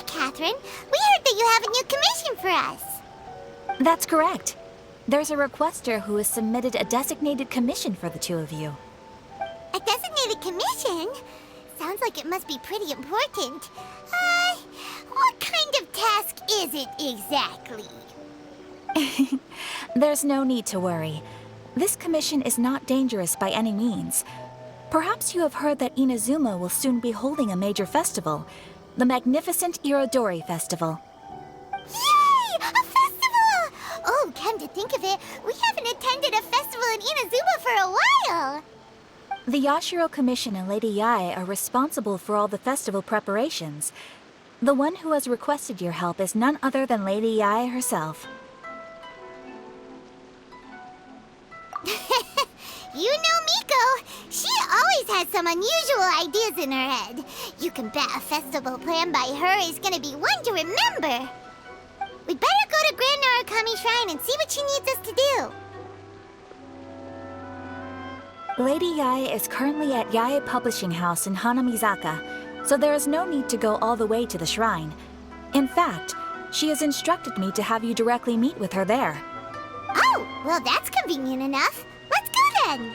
Catherine. We heard that you have a new commission for us. That's correct. There's a requester who has submitted a designated commission for the two of you. A designated commission? Sounds like it must be pretty important. What kind of task is it exactly? There's no need to worry. This commission is not dangerous by any means. Perhaps you have heard that Inazuma will soon be holding a major festival. The magnificent Irodori Festival. Yay! A festival! Oh, come to think of it, we haven't attended a festival in Inazuma for a while! The Yashiro Commission and Lady Yae are responsible for all the festival preparations. The one who has requested your help is none other than Lady Yae herself. You know Miko. She always has some unusual ideas in her head. You can bet a festival planned by her is gonna be one to remember. We'd better go to Grand Narukami Shrine and see what she needs us to do. Lady Yae is currently at Yae Publishing House in Hanamizaka, so there is no need to go all the way to the shrine. In fact, she has instructed me to have you directly meet with her there. Oh, well that's convenient enough. Let's go then!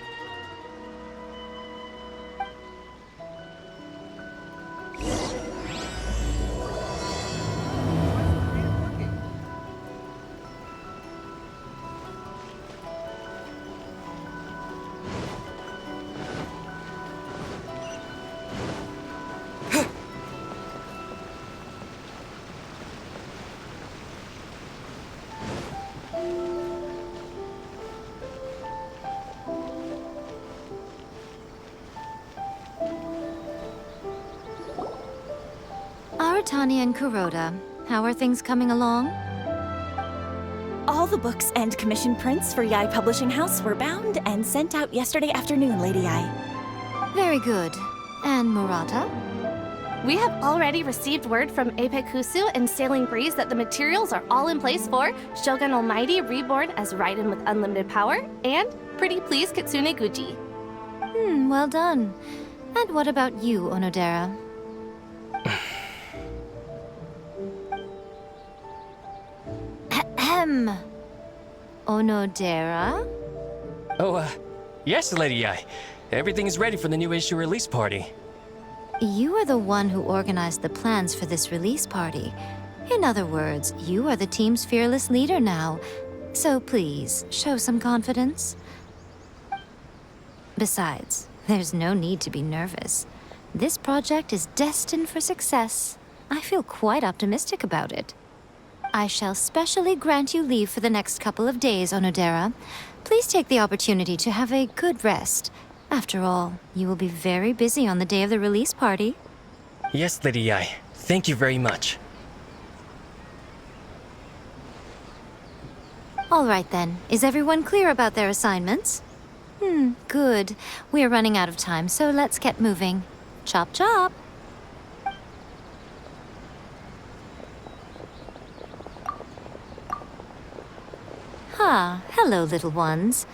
Tanya and Kuroda, how are things coming along? All the books and commission prints for Yae Publishing House were bound and sent out yesterday afternoon, Lady Yae. Very good. And Murata? We have already received word from Apekusu and Sailing Breeze that the materials are all in place for Shogun Almighty Reborn as Raiden with Unlimited Power and Pretty Please Kitsune Guji. Well done. And what about you, Onodera? Onodera? Oh, yes, Lady Yae. Everything is ready for the new issue release party. You are the one who organized the plans for this release party. In other words, you are the team's fearless leader now. So please, show some confidence. Besides, there's no need to be nervous. This project is destined for success. I feel quite optimistic about it. I shall specially grant you leave for the next couple of days, Onodera. Please take the opportunity to have a good rest. After all, you will be very busy on the day of the release party. Yes, Lady Yae. Thank you very much. All right then. Is everyone clear about their assignments? Good. We are running out of time, so let's get moving. Chop chop! Hello, little ones.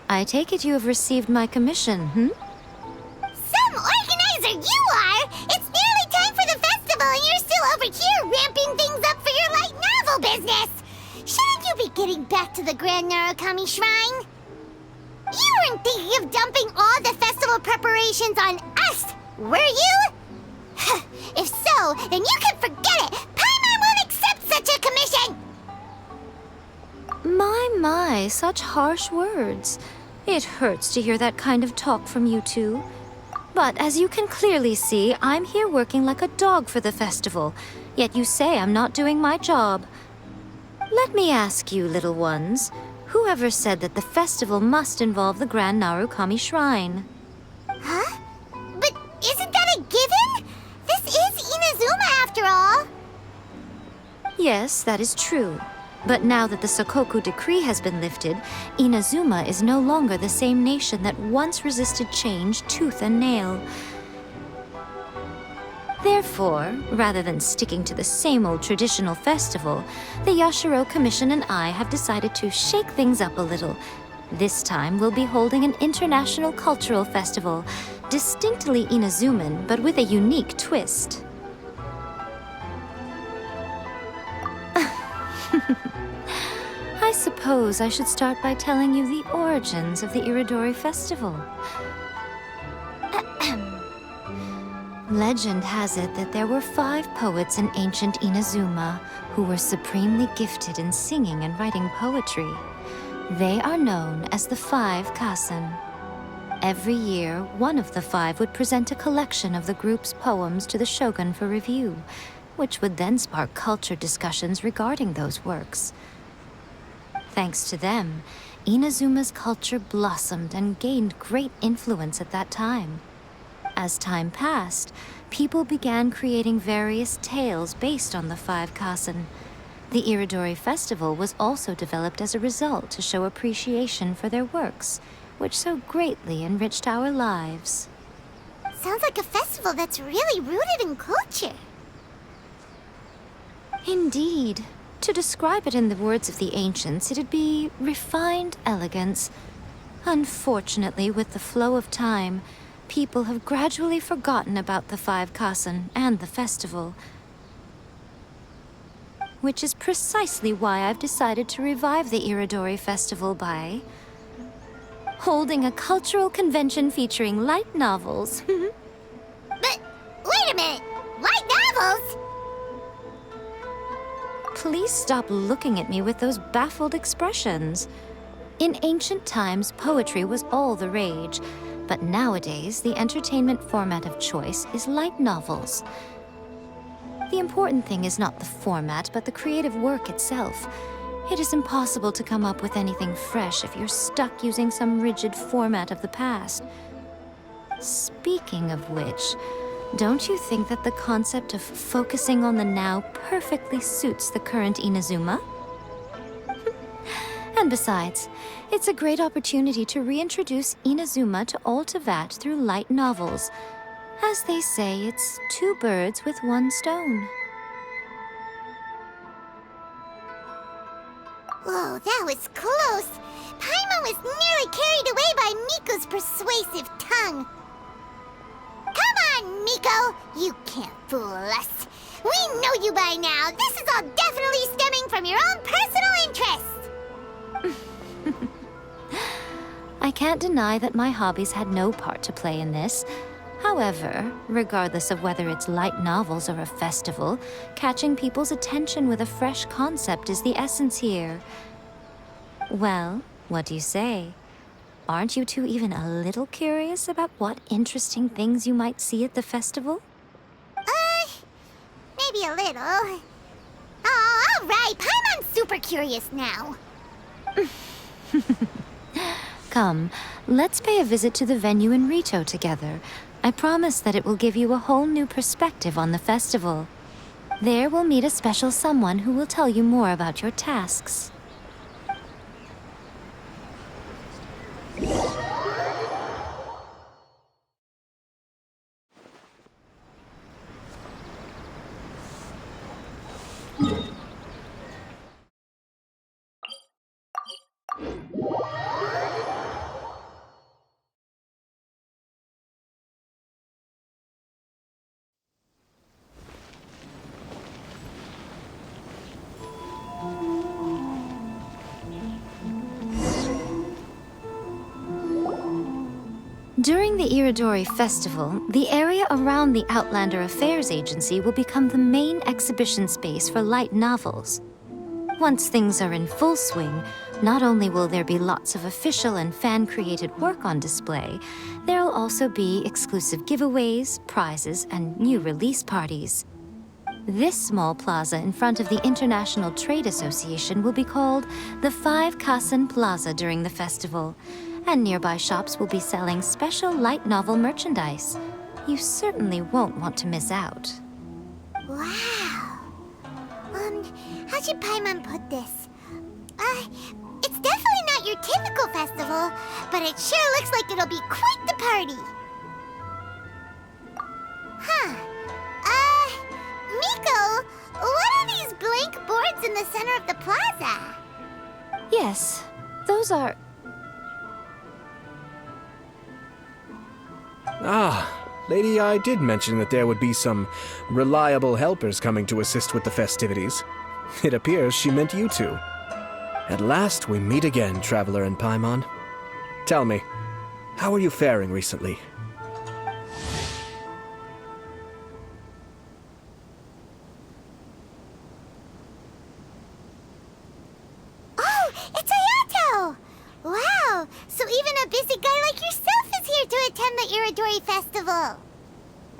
I take it you have received my commission, Some organizer you are! It's nearly time for the festival and you're still over here ramping things up for your light novel business! Shouldn't you be getting back to the Grand Narukami Shrine? You weren't thinking of dumping all the festival preparations on us, were you? If so, then you can forget it! Paimon won't accept such a commission! My, such harsh words. It hurts to hear that kind of talk from you two. But as you can clearly see, I'm here working like a dog for the festival, yet you say I'm not doing my job. Let me ask you, little ones, whoever said that the festival must involve the Grand Narukami Shrine? Huh? But isn't that a given? This is Inazuma after all. Yes, that is true. But now that the Sokoku decree has been lifted, Inazuma is no longer the same nation that once resisted change tooth and nail. Therefore, rather than sticking to the same old traditional festival, the Yashiro Commission and I have decided to shake things up a little. This time, we'll be holding an international cultural festival, distinctly Inazuman, but with a unique twist. I suppose I should start by telling you the origins of the Irodori festival. Legend has it that there were 5 poets in ancient Inazuma who were supremely gifted in singing and writing poetry. They are known as the 5 Kasen. Every year, one of the 5 would present a collection of the group's poems to the shogun for review, which would then spark culture discussions regarding those works. Thanks to them, Inazuma's culture blossomed and gained great influence at that time. As time passed, people began creating various tales based on the 5 Kasen. The Irodori festival was also developed as a result to show appreciation for their works, which so greatly enriched our lives. Sounds like a festival that's really rooted in culture. Indeed. To describe it in the words of the ancients, it'd be refined elegance. Unfortunately, with the flow of time, people have gradually forgotten about the 5 Kasen and the festival. Which is precisely why I've decided to revive the Irodori festival by holding a cultural convention featuring light novels. But wait a minute! Light novels? Please stop looking at me with those baffled expressions. In ancient times, poetry was all the rage, but nowadays, the entertainment format of choice is light novels. The important thing is not the format, but the creative work itself. It is impossible to come up with anything fresh if you're stuck using some rigid format of the past. Speaking of which, don't you think that the concept of focusing on the now perfectly suits the current Inazuma? And besides, it's a great opportunity to reintroduce Inazuma to all Teyvat through light novels. As they say, it's 2 birds with 1 stone. Whoa, that was close. Paimon was nearly carried away by Miko's persuasive tongue. Come on, Miko! You can't fool us. We know you by now. This is all definitely stemming from your own personal interest. I can't deny that my hobbies had no part to play in this. However, regardless of whether it's light novels or a festival, catching people's attention with a fresh concept is the essence here. Well, what do you say? Aren't you two even a little curious about what interesting things you might see at the festival? Maybe a little. Oh, all right. Paimon's super curious now. Come, let's pay a visit to the venue in Rito together. I promise that it will give you a whole new perspective on the festival. There we'll meet a special someone who will tell you more about your tasks. During the Irodori Festival, the area around the Outlander Affairs Agency will become the main exhibition space for light novels. Once things are in full swing, not only will there be lots of official and fan-created work on display, there'll also be exclusive giveaways, prizes, and new release parties. This small plaza in front of the International Trade Association will be called the 5 Kasen Plaza during the festival, and nearby shops will be selling special light novel merchandise. You certainly won't want to miss out. Wow. How should Paimon put this? It's definitely not your typical festival, but it sure looks like it'll be quite the party. Huh. Miko, what are these blank boards in the center of the plaza? Yes, those are... Lady I did mention that there would be some reliable helpers coming to assist with the festivities. It appears she meant you two. At last we meet again, Traveler and Paimon. Tell me, how are you faring recently? Oh, it's Ayato! Wow, so even a busy guy like yourself is here to attend the Irodori Festival.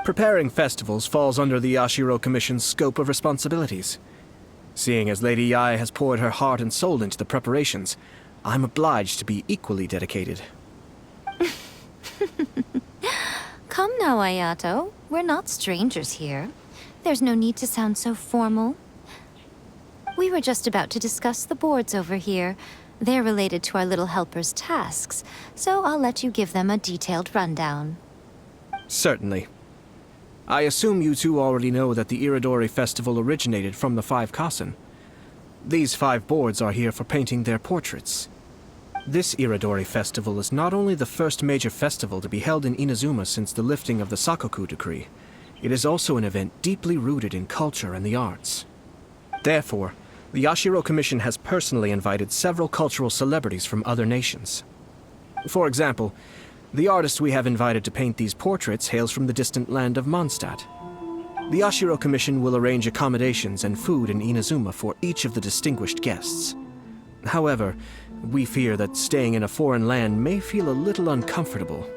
Preparing festivals falls under the Yashiro Commission's scope of responsibilities. Seeing as Lady Yae has poured her heart and soul into the preparations, I'm obliged to be equally dedicated. Come now, Ayato. We're not strangers here. There's no need to sound so formal. We were just about to discuss the boards over here. They're related to our little helper's tasks, so I'll let you give them a detailed rundown. Certainly. I assume you two already know that the Irodori Festival originated from the 5 Kasen. These 5 boards are here for painting their portraits. This Irodori Festival is not only the first major festival to be held in Inazuma since the lifting of the Sakoku decree, it is also an event deeply rooted in culture and the arts. Therefore, the Yashiro Commission has personally invited several cultural celebrities from other nations. For example, the artist we have invited to paint these portraits hails from the distant land of Mondstadt. The Yashiro Commission will arrange accommodations and food in Inazuma for each of the distinguished guests. However, we fear that staying in a foreign land may feel a little uncomfortable,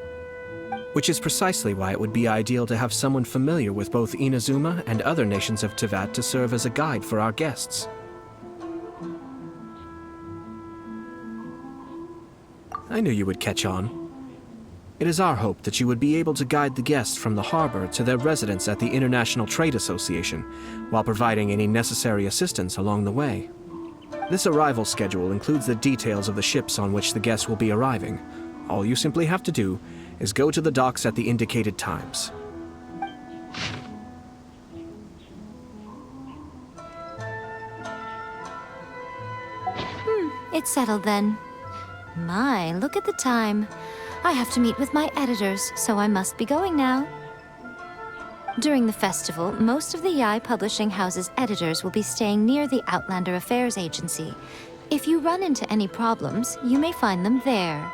which is precisely why it would be ideal to have someone familiar with both Inazuma and other nations of Teyvat to serve as a guide for our guests. I knew you would catch on. It is our hope that you would be able to guide the guests from the harbor to their residence at the International Trade Association, while providing any necessary assistance along the way. This arrival schedule includes the details of the ships on which the guests will be arriving. All you simply have to do is go to the docks at the indicated times. It's settled then. My, look at the time. I have to meet with my editors, so I must be going now. During the festival, most of the Yae Publishing House's editors will be staying near the Outlander Affairs Agency. If you run into any problems, you may find them there.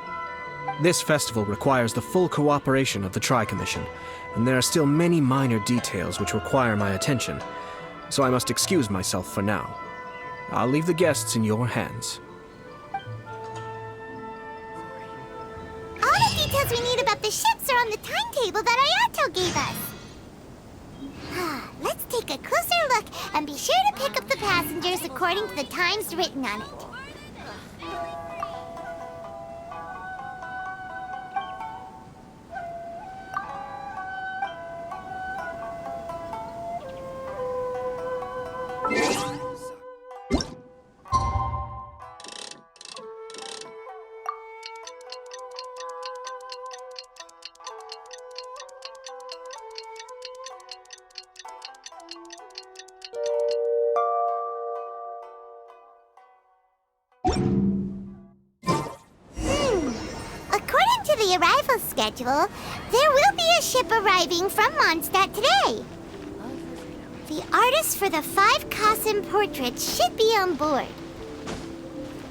This festival requires the full cooperation of the Tri-Commission, and there are still many minor details which require my attention, so I must excuse myself for now. I'll leave the guests in your hands. All the details we need about the ships are on the timetable that Ayato gave us. Let's take a closer look and be sure to pick up the passengers according to the times written on it. According to the arrival schedule, there will be a ship arriving from Mondstadt today. The artist for the 5 Kasen portraits should be on board.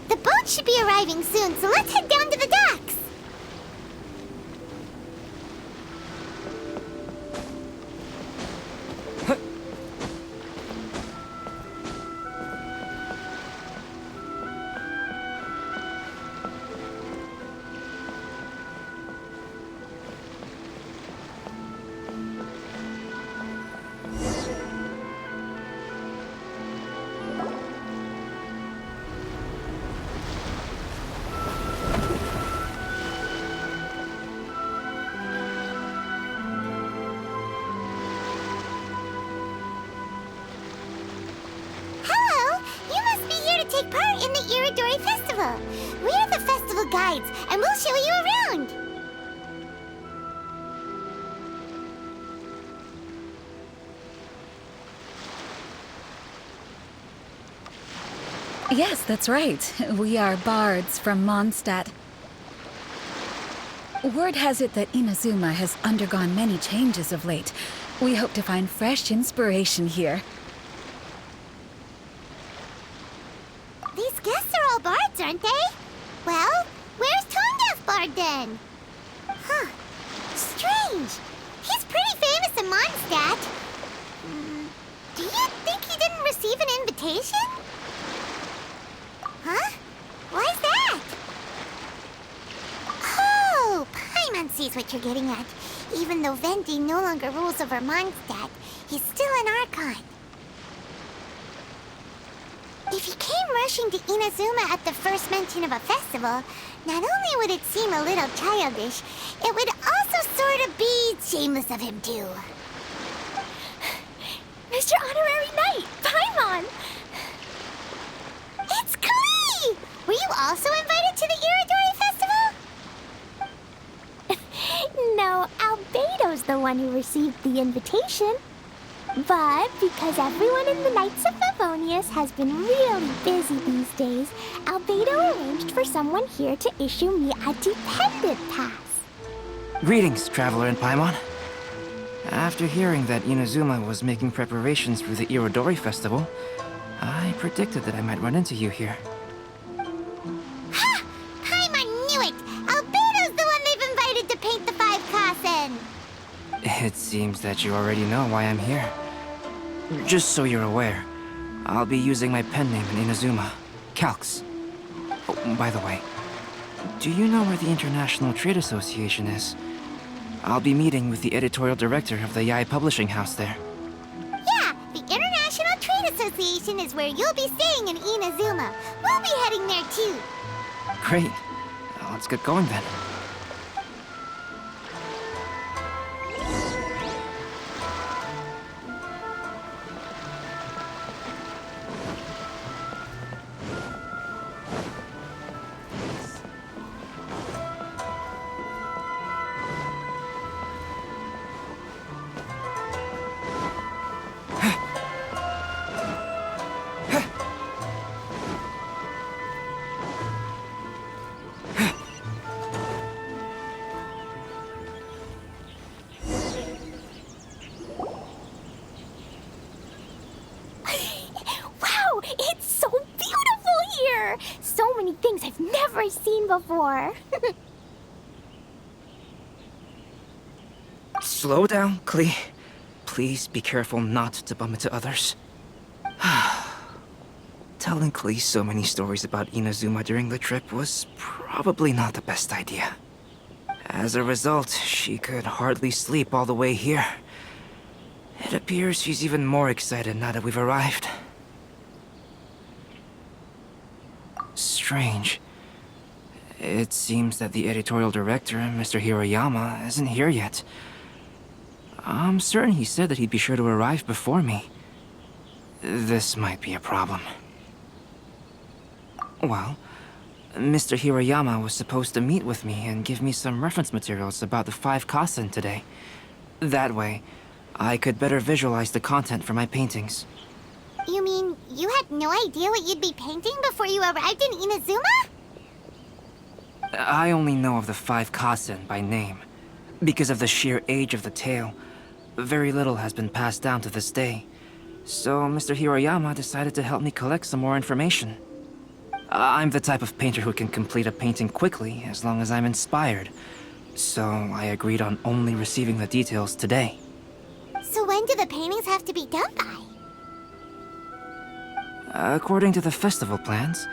The boat should be arriving soon, so let's head down to the docks. take part in the Irodori Festival. We're the festival guides, and we'll show you around. Yes, that's right. We are bards from Mondstadt. Word has it that Inazuma has undergone many changes of late. We hope to find fresh inspiration here. These guests are all bards, aren't they? Well, where's Tongath Bard then? Huh. Strange. He's pretty famous in Mondstadt. Do you think he didn't receive an invitation? Huh? Why's that? Oh, Paimon sees what you're getting at. Even though Venti no longer rules over Mondstadt, he's still an Archon. If he came rushing to Inazuma at the first mention of a festival, not only would it seem a little childish, it would also sort of be shameless of him too. Mr. Honorary Knight, Paimon! It's Klee! Were you also invited to the Irodori Festival? No, Albedo's the one who received the invitation. But because everyone in the Knights of Favonius has been really busy these days, Albedo arranged for someone here to issue me a dependent pass. Greetings, Traveler and Paimon. After hearing that Inazuma was making preparations for the Irodori Festival, I predicted that I might run into you here. Ha! Paimon knew it! Albedo's the one they've invited to paint the 5 Kassen! It seems that you already know why I'm here. Just so you're aware, I'll be using my pen name in Inazuma, Calx. Oh, by the way, do you know where the International Trade Association is? I'll be meeting with the editorial director of the Yae Publishing House there. Yeah, the International Trade Association is where you'll be staying in Inazuma. We'll be heading there too. Great. Let's get going then. Wow, it's so beautiful here! So many things I've never seen before. Slow down, Klee. Please be careful not to bump into others. Telling Klee so many stories about Inazuma during the trip was probably not the best idea. As a result, she could hardly sleep all the way here. It appears she's even more excited now that we've arrived. Strange. It seems that the editorial director, Mr. Hiroyama, isn't here yet. I'm certain he said that he'd be sure to arrive before me. This might be a problem. Well, Mr. Hiroyama was supposed to meet with me and give me some reference materials about the 5 Kassen today. That way, I could better visualize the content for my paintings. You mean you had no idea what you'd be painting before you arrived in Inazuma? I only know of the 5 Kassen by name. Because of the sheer age of the tale, very little has been passed down to this day. So Mr. Hiroyama decided to help me collect some more information. I'm the type of painter who can complete a painting quickly as long as I'm inspired. So I agreed on only receiving the details today. So when do the paintings have to be done by? According to the festival plans,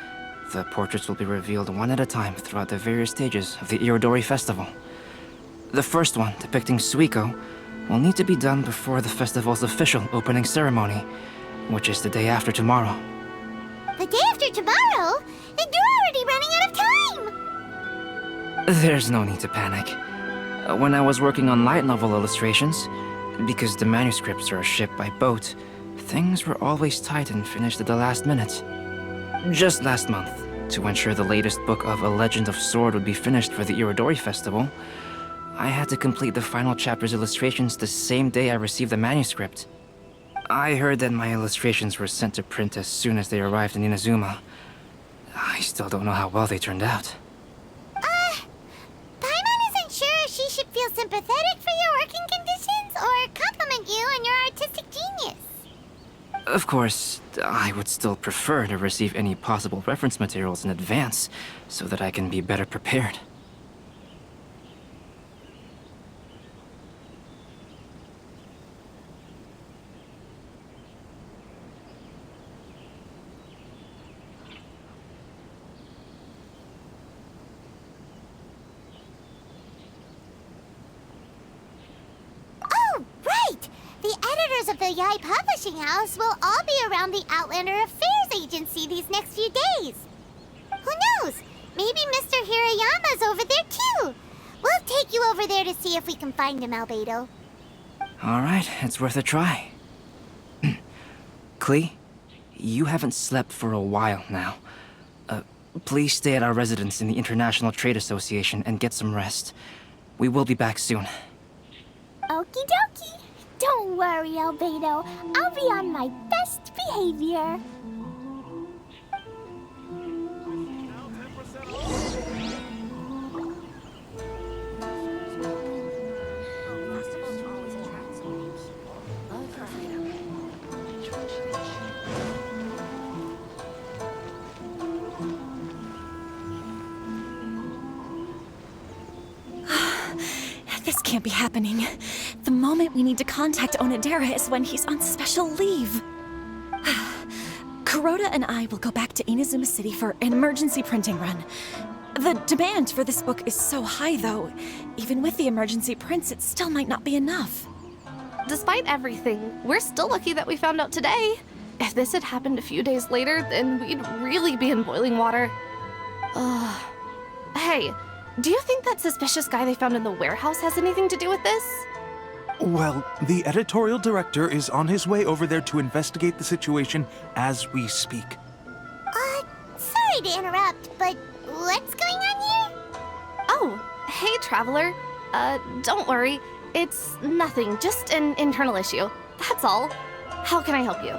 the portraits will be revealed one at a time throughout the various stages of the Irodori Festival. The first one, depicting Suiko, will need to be done before the festival's official opening ceremony, which is the day after tomorrow. The day after tomorrow? Then you're already running out of time! There's no need to panic. When I was working on light novel illustrations, because the manuscripts are shipped by boat, things were always tight and finished at the last minute. Just last month, to ensure the latest book of A Legend of Sword would be finished for the Irodori Festival, I had to complete the final chapter's illustrations the same day I received the manuscript. I heard that my illustrations were sent to print as soon as they arrived in Inazuma. I still don't know how well they turned out. Paimon isn't sure if she should feel sympathetic for your working conditions or compliment you on your artistic genius. Of course, I would still prefer to receive any possible reference materials in advance, so that I can be better prepared. Oh, right! The editors of the Yai Publishing House will all be around the Outlander Affairs Agency these next few days. Who knows? Maybe Mr. Hirayama's over there too. We'll take you over there to see if we can find him, Albedo. Alright, it's worth a try. Klee, you haven't slept for a while now. Please stay at our residence in the International Trade Association and get some rest. We will be back soon. Okie dokie. Don't worry, Albedo. I'll be on my best behavior. This can't be happening. The moment we need to contact Onodera is when he's on special leave. Kuroda and I will go back to Inazuma City for an emergency printing run. The demand for this book is so high, though. Even with the emergency prints, it still might not be enough. Despite everything, we're still lucky that we found out today. If this had happened a few days later, then we'd really be in boiling water. Hey, do you think that suspicious guy they found in the warehouse has anything to do with this? Well, the editorial director is on his way over there to investigate the situation as we speak. Sorry to interrupt, but what's going on here? Oh, hey, Traveler. Don't worry. It's nothing, just an internal issue. That's all. How can I help you?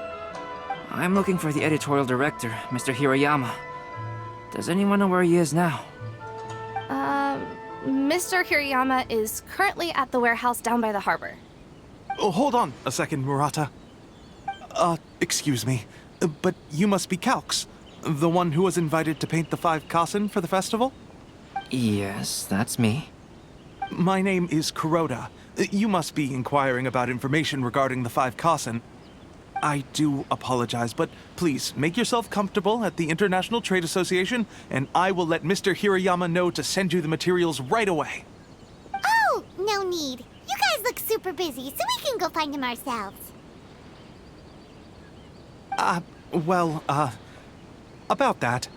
I'm looking for the editorial director, Mr. Hirayama. Does anyone know where he is now? Mr. Hirayama is currently at the warehouse down by the harbor. Oh, hold on a second, Murata. Excuse me, but you must be Calx, the one who was invited to paint the 5 Kasen for the festival? Yes, that's me. My name is Kuroda. You must be inquiring about information regarding the 5 Kasen. I do apologize, but please make yourself comfortable at the International Trade Association, and I will let Mr. Hirayama know to send you the materials right away. Oh, no need. You guys look super busy, so we can go find him ourselves. About that.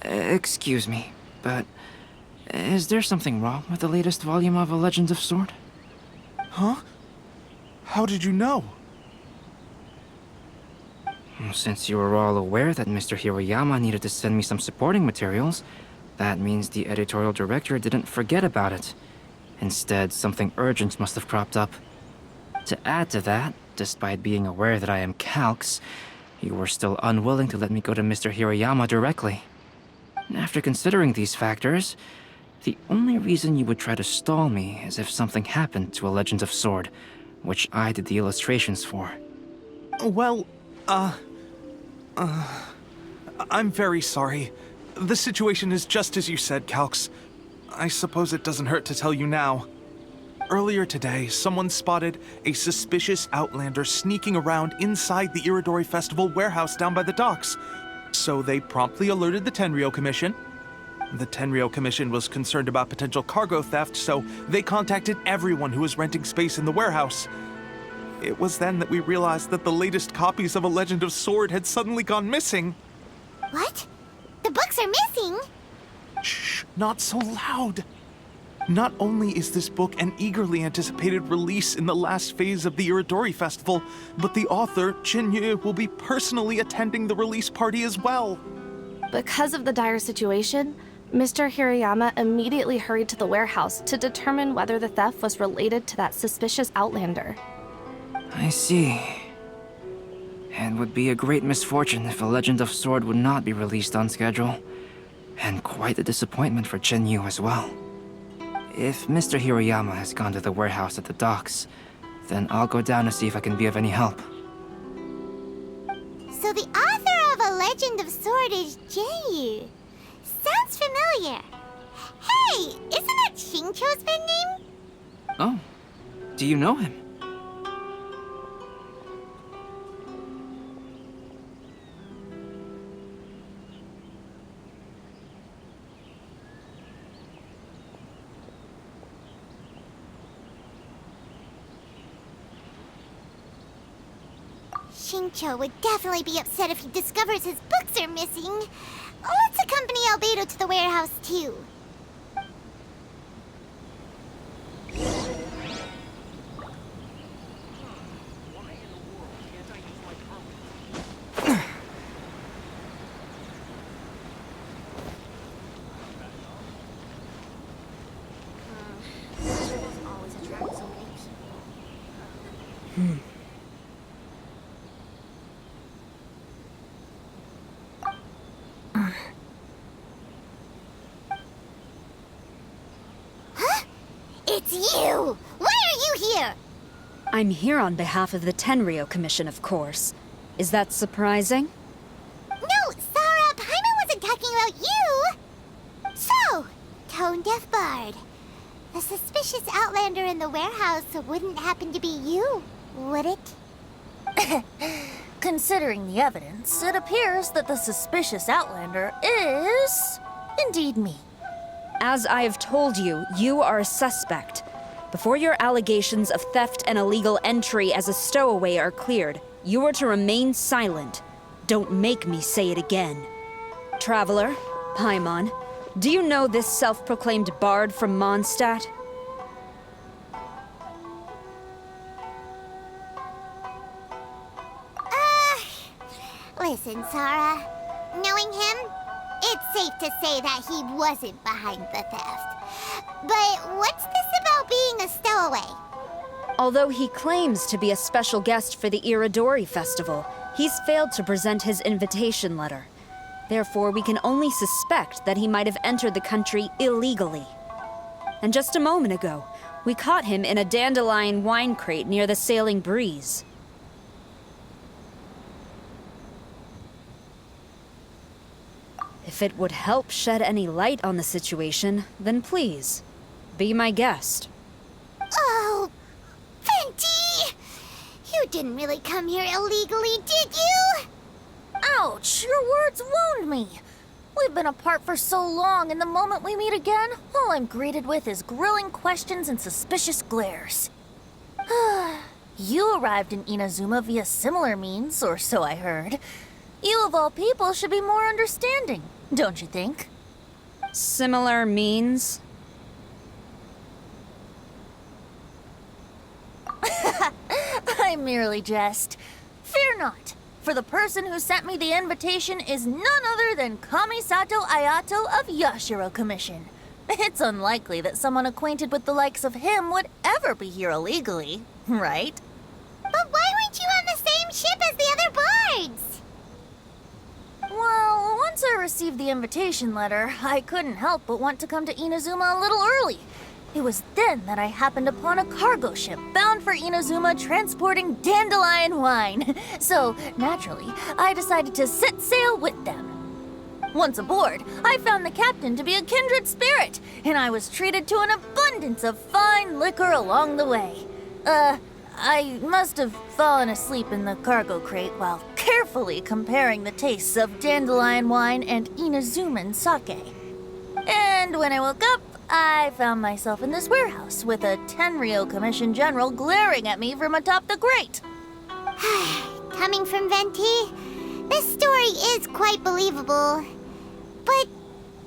Excuse me, but is there something wrong with the latest volume of A Legend of Sword? Huh? How did you know? Since you were all aware that Mr. Hirayama needed to send me some supporting materials, that means the editorial director didn't forget about it. Instead, something urgent must have cropped up. To add to that, despite being aware that I am Calx, you were still unwilling to let me go to Mr. Hirayama directly. After considering these factors, the only reason you would try to stall me is if something happened to A Legend of Sword, which I did the illustrations for. Well, I'm very sorry. The situation is just as you said, Calx. I suppose it doesn't hurt to tell you now. Earlier today, someone spotted a suspicious outlander sneaking around inside the Irodori Festival warehouse down by the docks. So they promptly alerted the Tenryou Commission. The Tenryou Commission was concerned about potential cargo theft, so they contacted everyone who was renting space in the warehouse. It was then that we realized that the latest copies of A Legend of Sword had suddenly gone missing. What? The books are missing? Shh, not so loud. Not only is this book an eagerly anticipated release in the last phase of the Irodori Festival, but the author, Chin-Yu, will be personally attending the release party as well. Because of the dire situation, Mr. Hirayama immediately hurried to the warehouse to determine whether the theft was related to that suspicious outlander. I see. It would be a great misfortune if A Legend of Sword would not be released on schedule. And quite a disappointment for Chen-Yu as well. If Mr. Hirayama has gone to the warehouse at the docks, then I'll go down to see if I can be of any help. So the author of A Legend of Sword is Jay. Sounds familiar. Hey, isn't that Xingqiu's pen name? Oh, do you know him? Xingqiu would definitely be upset if he discovers his books are missing. Let's accompany Albedo to the warehouse, too. It's you! Why are you here? I'm here on behalf of the Tenryou Commission, of course. Is that surprising? No, Sarah, Paimon wasn't talking about you! So, Tone-Deaf Bard. The suspicious outlander in the warehouse wouldn't happen to be you, would it? Considering the evidence, it appears that the suspicious outlander is indeed me. As I have told you, you are a suspect. Before your allegations of theft and illegal entry as a stowaway are cleared, you are to remain silent. Don't make me say it again. Traveler, Paimon, do you know this self-proclaimed bard from Mondstadt? Listen, Sarah. Knowing him, it's safe to say that he wasn't behind the theft. But what's this about being a stowaway? Although he claims to be a special guest for the Irodori Festival, he's failed to present his invitation letter. Therefore, we can only suspect that he might have entered the country illegally. And just a moment ago, we caught him in a dandelion wine crate near the Sailing Breeze. If it would help shed any light on the situation, then please, be my guest. Oh, Venti! You didn't really come here illegally, did you? Ouch! Your words wound me. We've been apart for so long, and the moment we meet again, all I'm greeted with is grilling questions and suspicious glares. You arrived in Inazuma via similar means, or so I heard. You of all people should be more understanding, don't you think? Similar means? I merely jest. Fear not, for the person who sent me the invitation is none other than Kamisato Ayato of Yashiro Commission. It's unlikely that someone acquainted with the likes of him would ever be here illegally, right? But why weren't you on the same ship as the other bards? Well, once I received the invitation letter, I couldn't help but want to come to Inazuma a little early. It was then that I happened upon a cargo ship bound for Inazuma transporting dandelion wine. So, naturally, I decided to set sail with them. Once aboard, I found the captain to be a kindred spirit, and I was treated to an abundance of fine liquor along the way. I must have fallen asleep in the cargo crate while carefully comparing the tastes of dandelion wine and Inazuman sake. And when I woke up, I found myself in this warehouse with a Tenryou Commission general glaring at me from atop the grate. Coming from Venti, this story is quite believable. But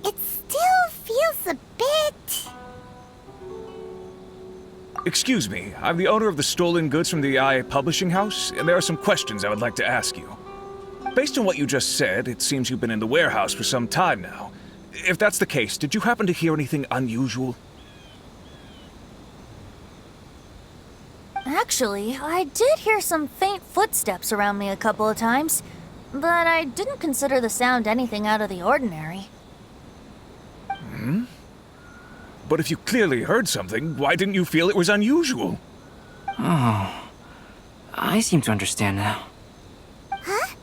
it still feels a bit... Excuse me, I'm the owner of the stolen goods from the IA publishing house, and there are some questions I would like to ask you. Based on what you just said, it seems you've been in the warehouse for some time now. If that's the case, did you happen to hear anything unusual? Actually, I did hear some faint footsteps around me a couple of times, but I didn't consider the sound anything out of the ordinary. But if you clearly heard something, why didn't you feel it was unusual? Oh, I seem to understand now. Huh?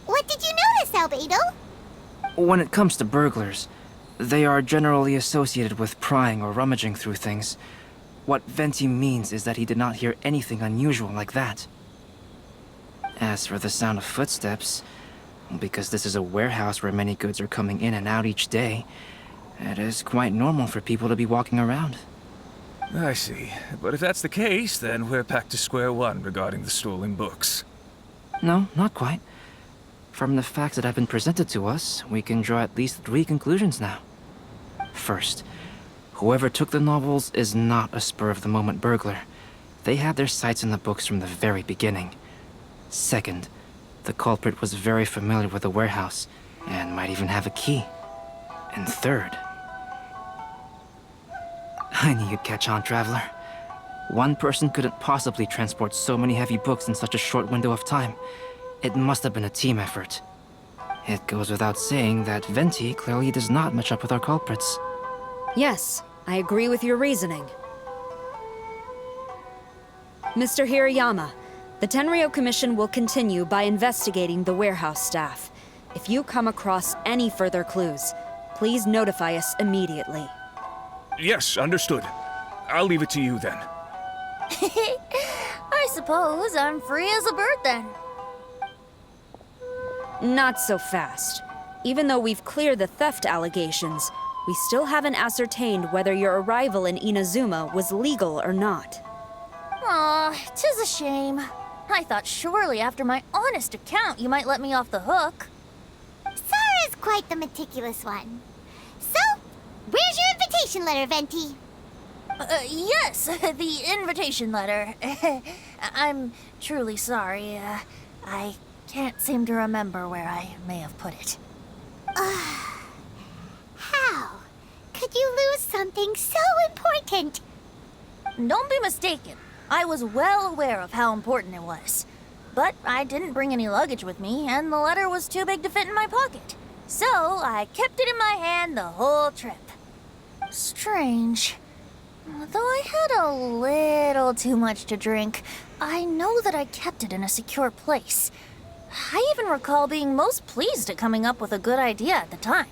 What did you notice, Albedo? When it comes to burglars, they are generally associated with prying or rummaging through things. What Venti means is that he did not hear anything unusual like that. As for the sound of footsteps, because this is a warehouse where many goods are coming in and out each day, it is quite normal for people to be walking around. I see. But if that's the case, then we're back to square one regarding the stolen books. No, not quite. From the facts that have been presented to us, we can draw at least 3 conclusions now. First, whoever took the novels is not a spur-of-the-moment burglar. They had their sights on the books from the very beginning. Second, the culprit was very familiar with the warehouse, and might even have a key. And third... I knew you'd catch on, Traveler. One person couldn't possibly transport so many heavy books in such a short window of time. It must have been a team effort. It goes without saying that Venti clearly does not match up with our culprits. Yes, I agree with your reasoning. Mr. Hirayama, the Tenryo Commission will continue by investigating the warehouse staff. If you come across any further clues, please notify us immediately. Yes, understood. I'll leave it to you then. I suppose I'm free as a bird then. Not so fast. Even though we've cleared the theft allegations, we still haven't ascertained whether your arrival in Inazuma was legal or not. Aw, 'tis a shame. I thought surely after my honest account you might let me off the hook. Sara's quite the meticulous one. So, where's your invitation letter, Venti? Yes, the invitation letter. I'm truly sorry. I can't seem to remember where I may have put it. How could you lose something so important? Don't be mistaken. I was well aware of how important it was. But I didn't bring any luggage with me, and the letter was too big to fit in my pocket. So I kept it in my hand the whole trip. Strange. Though I had a little too much to drink, I know that I kept it in a secure place. I even recall being most pleased at coming up with a good idea at the time.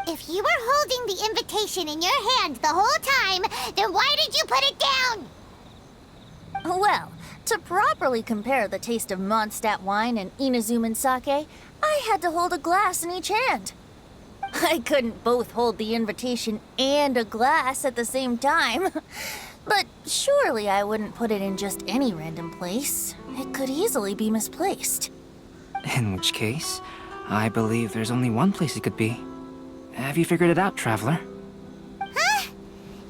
If you were holding the invitation in your hand the whole time, then why did you put it down? Well, to properly compare the taste of Mondstadt wine and Inazuman sake, I had to hold a glass in each hand. I couldn't both hold the invitation and a glass at the same time. But surely I wouldn't put it in just any random place. It could easily be misplaced. In which case, I believe there's only one place it could be. Have you figured it out, Traveler? Huh?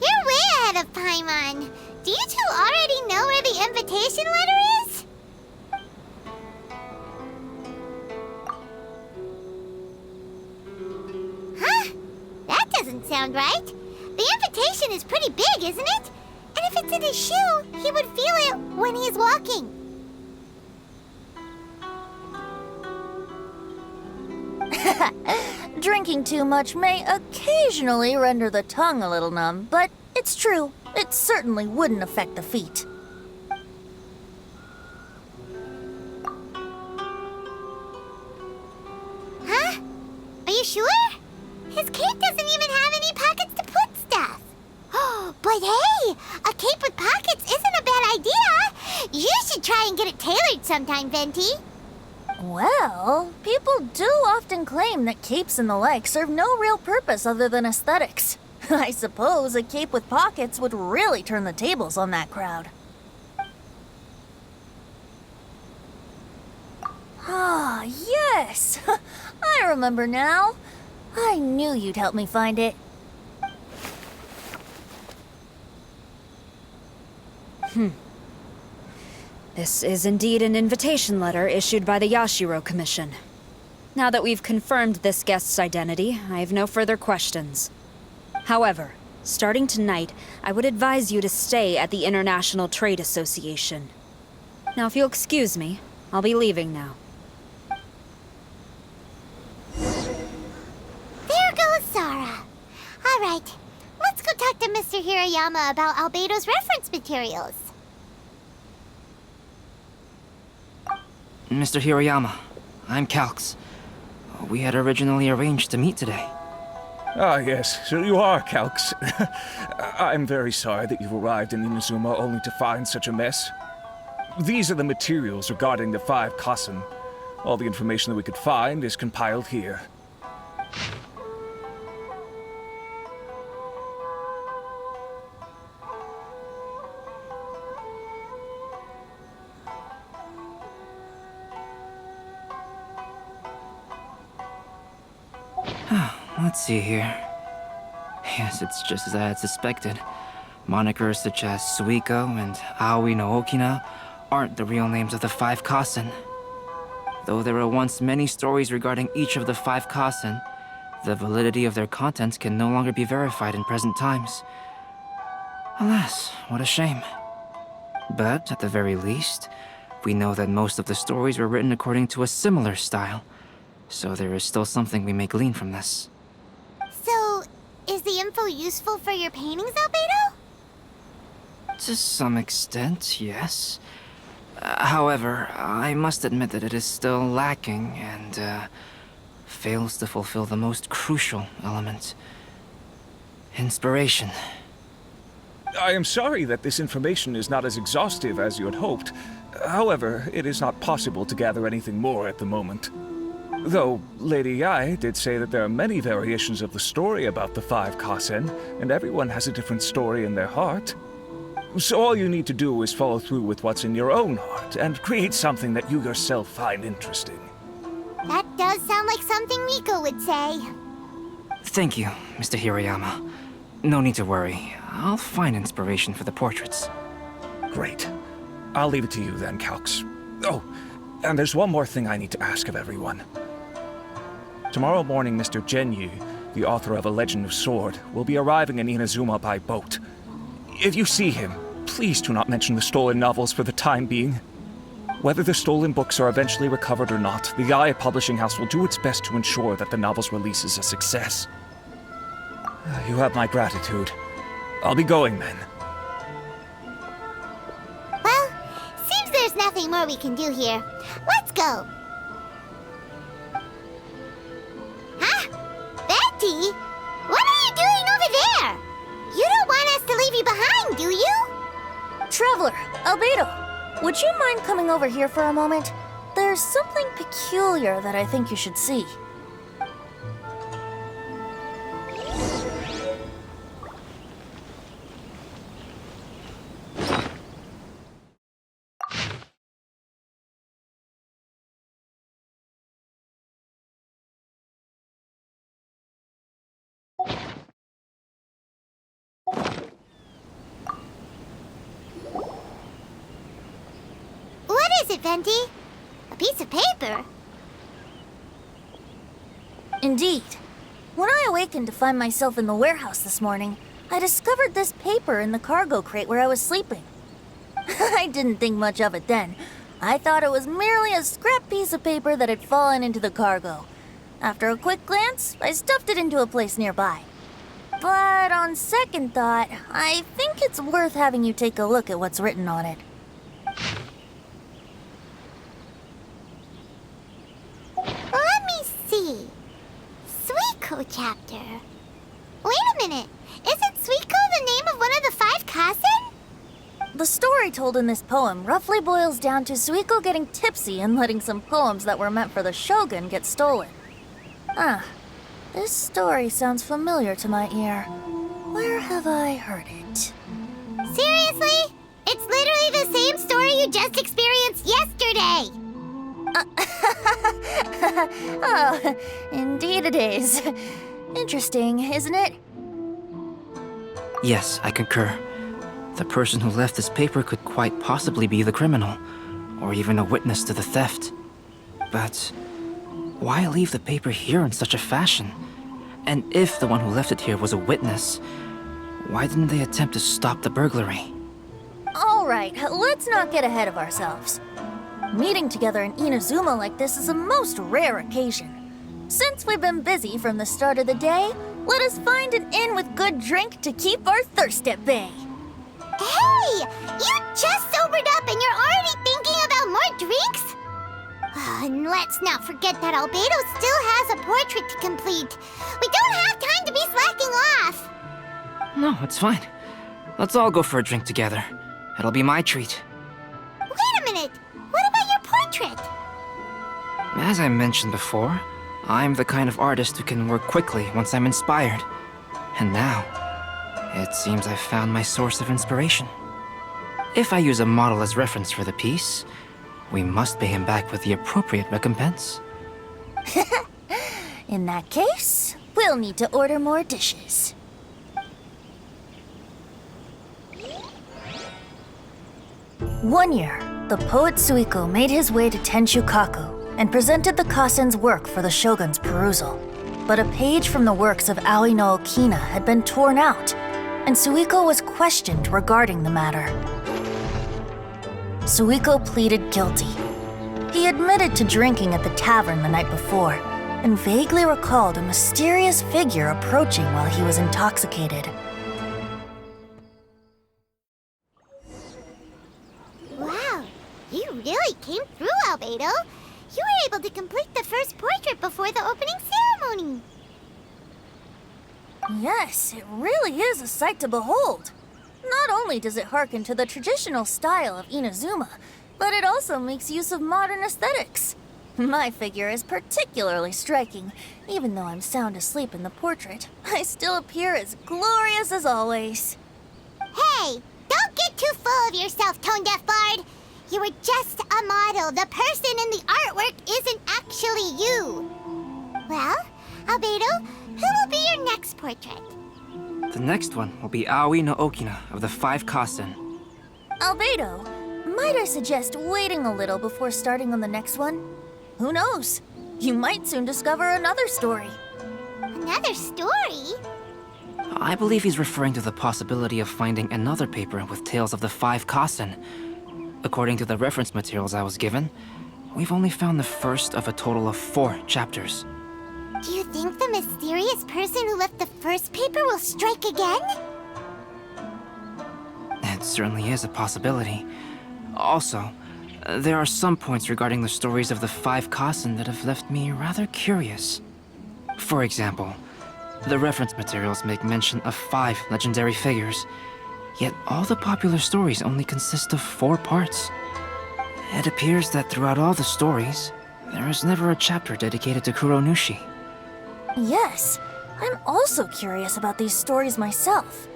You're way ahead of Paimon. Do you two already know where the invitation letter is? Huh? That doesn't sound right. The invitation is pretty big, isn't it? And if it's in his shoe, he would feel it when he's walking. Drinking too much may occasionally render the tongue a little numb, but it's true. It certainly wouldn't affect the feet. Huh? Are you sure? His cape doesn't even have any pockets to put stuff. But hey, a cape with pockets isn't a bad idea. You should try and get it tailored sometime, Venti. Well, people do often claim that capes and the like serve no real purpose other than aesthetics. I suppose a cape with pockets would really turn the tables on that crowd. Ah, yes! I remember now. I knew you'd help me find it. This is indeed an invitation letter issued by the Yashiro Commission. Now that we've confirmed this guest's identity, I have no further questions. However, starting tonight, I would advise you to stay at the International Trade Association. Now, if you'll excuse me, I'll be leaving now. There goes Sara. All right, let's go talk to Mr. Hirayama about Albedo's reference materials. Mr. Hirayama, I'm Calx. We had originally arranged to meet today. Ah, yes, so you are Calx. I'm very sorry that you've arrived in Inazuma only to find such a mess. These are the materials regarding the 5 Kassen. All the information that we could find is compiled here. Let's see here. Yes, it's just as I had suspected. Monikers such as Suiko and Aoi no Okina aren't the real names of the 5 Kassen. Though there were once many stories regarding each of the 5 Kassen, the validity of their contents can no longer be verified in present times. Alas, what a shame. But, at the very least, we know that most of the stories were written according to a similar style, so there is still something we may glean from this. So, is the info useful for your paintings, Albedo? To some extent, yes. However, I must admit that it is still lacking and fails to fulfill the most crucial element. Inspiration. I am sorry that this information is not as exhaustive as you had hoped. However, it is not possible to gather anything more at the moment. Though, Lady Yae did say that there are many variations of the story about the 5 Kassen, and everyone has a different story in their heart. So all you need to do is follow through with what's in your own heart, and create something that you yourself find interesting. That does sound like something Miko would say. Thank you, Mr. Hirayama. No need to worry. I'll find inspiration for the portraits. Great. I'll leave it to you then, Calx. Oh, and there's one more thing I need to ask of everyone. Tomorrow morning, Mr. Genyu, the author of A Legend of Sword, will be arriving in Inazuma by boat. If you see him, please do not mention the stolen novels for the time being. Whether the stolen books are eventually recovered or not, the Yae Publishing House will do its best to ensure that the novel's release is a success. You have my gratitude. I'll be going then. Well, seems there's nothing more we can do here. Let's go. Huh? Betty? What are you doing over there? You don't want us to leave you behind, do you? Traveler, Albedo, would you mind coming over here for a moment? There's something peculiar that I think you should see. What is it, Venti? A piece of paper? Indeed. When I awakened to find myself in the warehouse this morning, I discovered this paper in the cargo crate where I was sleeping. I didn't think much of it then. I thought it was merely a scrap piece of paper that had fallen into the cargo. After a quick glance, I stuffed it into a place nearby. But on second thought, I think it's worth having you take a look at what's written on it. Let me see. Suiko chapter. Wait a minute. Isn't Suiko the name of one of the 5 Kassen? The story told in this poem roughly boils down to Suiko getting tipsy and letting some poems that were meant for the shogun get stolen. Ah, this story sounds familiar to my ear. Where have I heard it? Seriously? It's literally the same story you just experienced yesterday! Oh, indeed it is. Interesting, isn't it? Yes, I concur. The person who left this paper could quite possibly be the criminal, or even a witness to the theft. But why leave the paper here in such a fashion? And if the one who left it here was a witness, why didn't they attempt to stop the burglary? All right, let's not get ahead of ourselves. Meeting together in Inazuma like this is a most rare occasion. Since we've been busy from the start of the day, let us find an inn with good drink to keep our thirst at bay. Hey! You just sobered up and you're already thinking about more drinks? And let's not forget that Albedo still has a portrait to complete. We don't have time to be slacking off. No, it's fine. Let's all go for a drink together. It'll be my treat. Wait a minute. What about your portrait? As I mentioned before, I'm the kind of artist who can work quickly once I'm inspired. And now, it seems I've found my source of inspiration. If I use a model as reference for the piece, we must pay him back with the appropriate recompense. In that case, we'll need to order more dishes. One year, the poet Suiko made his way to Tenshukaku and presented the Kasen's work for the shogun's perusal. But a page from the works of Aoi no Okina had been torn out, and Suiko was questioned regarding the matter. Suiko pleaded guilty. He admitted to drinking at the tavern the night before, and vaguely recalled a mysterious figure approaching while he was intoxicated. Wow, you really came through, Albedo. You were able to complete the first portrait before the opening ceremony. Yes, it really is a sight to behold. Not only does it harken to the traditional style of Inazuma, but it also makes use of modern aesthetics. My figure is particularly striking. Even though I'm sound asleep in the portrait, I still appear as glorious as always. Hey, don't get too full of yourself, Tone-Deaf Bard. You were just a model. The person in the artwork isn't actually you. Well, Albedo, who will be your next portrait? The next one will be Aoi no Okina of the 5 Kasen. Albedo, might I suggest waiting a little before starting on the next one? Who knows? You might soon discover another story. Another story? I believe he's referring to the possibility of finding another paper with tales of the 5 Kasen. According to the reference materials I was given, we've only found the first of a total of 4 chapters. Do you think the mysterious person who left the first paper will strike again? It certainly is a possibility. Also, there are some points regarding the stories of the 5 Kasen that have left me rather curious. For example, the reference materials make mention of 5 legendary figures, yet all the popular stories only consist of 4 parts. It appears that throughout all the stories, there is never a chapter dedicated to Kuronushi. Yes, I'm also curious about these stories myself.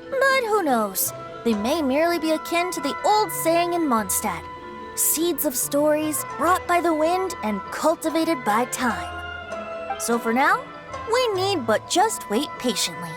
But who knows? They may merely be akin to the old saying in Mondstadt, seeds of stories brought by the wind and cultivated by time. So for now, we need but just wait patiently.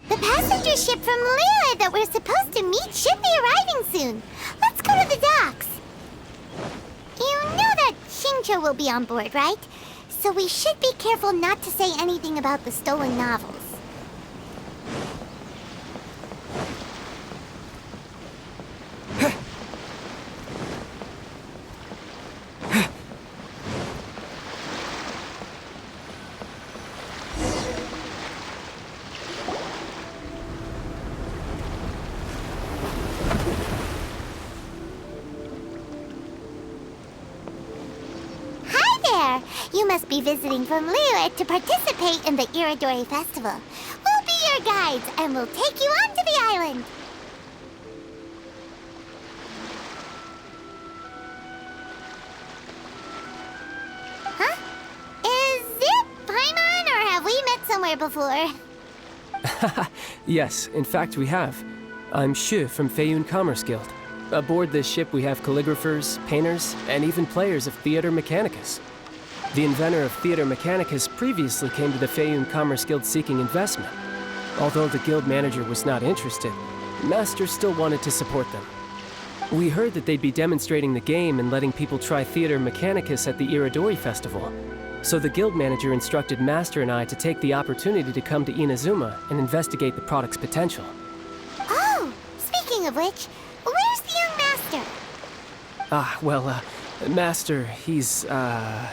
The passenger ship from Liyue that we're supposed to meet should be arriving soon. Let's go to the docks. You know that Shincho will be on board, right? So we should be careful not to say anything about the stolen novels. are. You must be visiting from Liyue to participate in the Irodori Festival. We'll be your guides, and we'll take you onto the island. Huh? Is it Paimon, or have we met somewhere before? Yes, in fact we have. I'm Shu from Feiyun Commerce Guild. Aboard this ship we have calligraphers, painters, and even players of Theater Mechanicus. The inventor of Theater Mechanicus previously came to the Feiyun Commerce Guild seeking investment. Although the guild manager was not interested, Master still wanted to support them. We heard that they'd be demonstrating the game and letting people try Theater Mechanicus at the Irodori Festival. So the guild manager instructed Master and I to take the opportunity to come to Inazuma and investigate the product's potential. Oh, speaking of which, where's the young master? Master, he's, Whoa!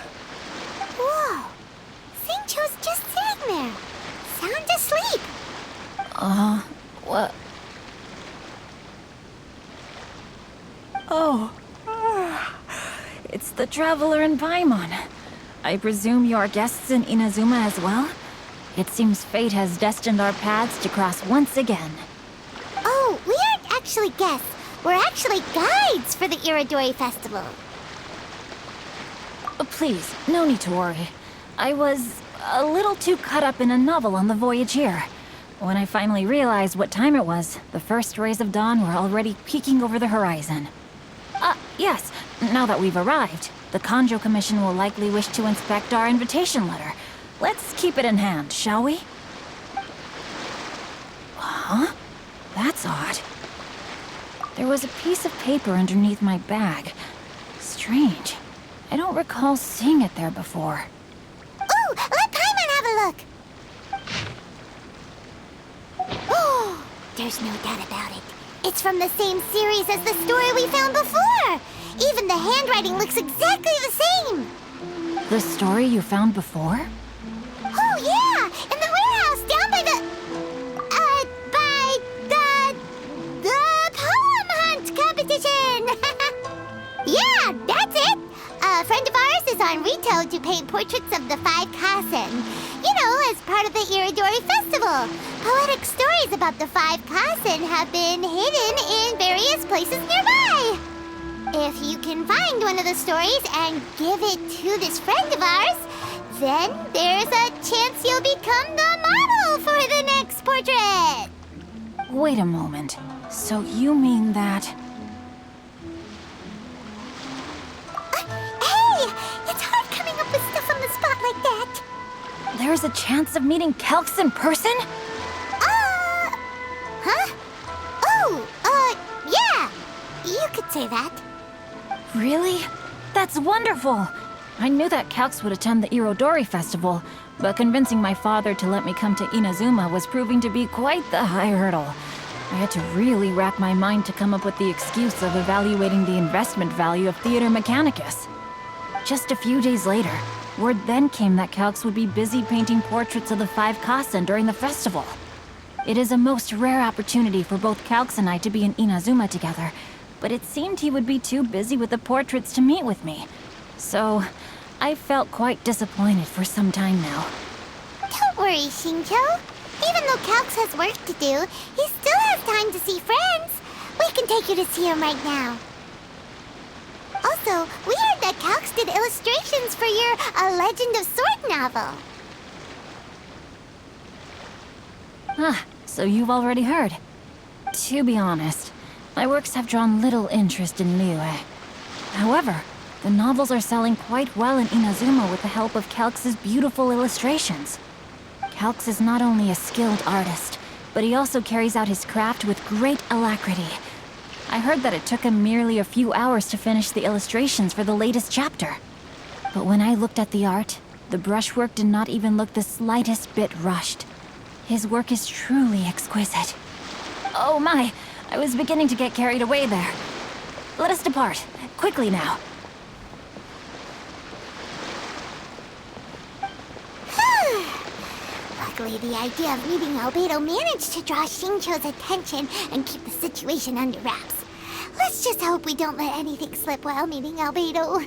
Xingqiu's just sitting there, sound asleep. What? Oh. It's the Traveler and Paimon. I presume you are guests in Inazuma as well? It seems fate has destined our paths to cross once again. Oh, we aren't actually guests. We're actually guides for the Irodori Festival. Please, no need to worry. I was a little too caught up in a novel on the voyage here. When I finally realized what time it was, the first rays of dawn were already peeking over the horizon. Yes, now that we've arrived, the Kanjo Commission will likely wish to inspect our invitation letter. Let's keep it in hand, shall we? Huh? That's odd. There was a piece of paper underneath my bag. Strange. I don't recall seeing it there before. Ooh, let Paimon have a look! Oh, there's no doubt about it. It's from the same series as the story we found before! Even the handwriting looks exactly the same! The story you found before? Oh, yeah! In the warehouse down by the poem hunt competition! Yeah, that's it! A friend of ours is on Rito to paint portraits of the 5 Kasen. You know, as part of the Irodori Festival. Poetic stories about the 5 Kasen have been hidden in various places nearby. If you can find one of the stories and give it to this friend of ours, then there's a chance you'll become the model for the next portrait. Wait a moment. So you mean that... Hey! It's hard coming up with stuff on the spot like that. There's a chance of meeting Calx in person? Huh? Oh, yeah. You could say that. Really? That's wonderful! I knew that Calx would attend the Irodori Festival, but convincing my father to let me come to Inazuma was proving to be quite the high hurdle. I had to really rack my mind to come up with the excuse of evaluating the investment value of Theater Mechanicus. Just a few days later, word then came that Calx would be busy painting portraits of the 5 Kasen during the festival. It is a most rare opportunity for both Calx and I to be in Inazuma together, but it seemed he would be too busy with the portraits to meet with me. So, I felt quite disappointed for some time now. Don't worry, Xingqiu. Even though Calx has work to do, he still has time to see friends. We can take you to see him right now. Also, we heard that Calx did illustrations for your A Legend of Sword novel. So you've already heard. To be honest, my works have drawn little interest in Liyue. However, the novels are selling quite well in Inazuma with the help of Calx's beautiful illustrations. Calx is not only a skilled artist, but he also carries out his craft with great alacrity. I heard that it took him merely a few hours to finish the illustrations for the latest chapter. But when I looked at the art, the brushwork did not even look the slightest bit rushed. His work is truly exquisite. Oh my, I was beginning to get carried away there. Let us depart, quickly now. Luckily, the idea of meeting Albedo managed to draw Xingqiu's attention and keep the situation under wraps. Let's just hope we don't let anything slip while meeting Albedo.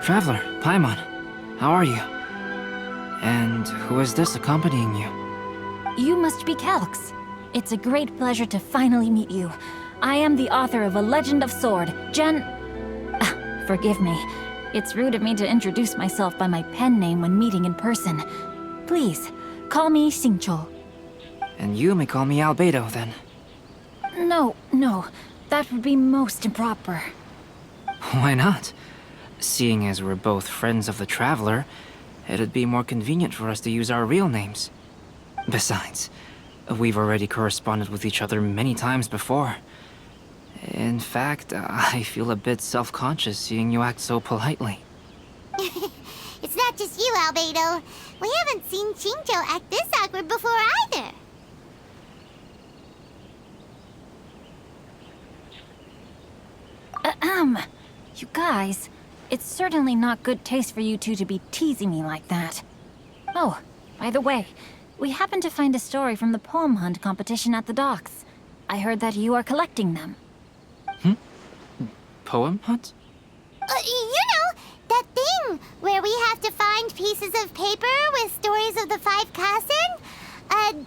Traveler, Paimon, how are you? And who is this accompanying you? You must be Calx. It's a great pleasure to finally meet you. I am the author of A Legend of Sword, Forgive me. It's rude of me to introduce myself by my pen name when meeting in person. Please, call me Xingqiu. And you may call me Albedo, then. No, that would be most improper. Why not? Seeing as we're both friends of the Traveler, it'd be more convenient for us to use our real names. Besides, we've already corresponded with each other many times before. In fact, I feel a bit self-conscious seeing you act so politely. It's not just you, Albedo. We haven't seen Xingqiu act this awkward before either. You guys, it's certainly not good taste for you two to be teasing me like that. Oh, by the way, we happened to find a story from the poem hunt competition at the docks. I heard that you are collecting them. Poem hunt? That thing where we have to find pieces of paper with stories of the 5 Kassen.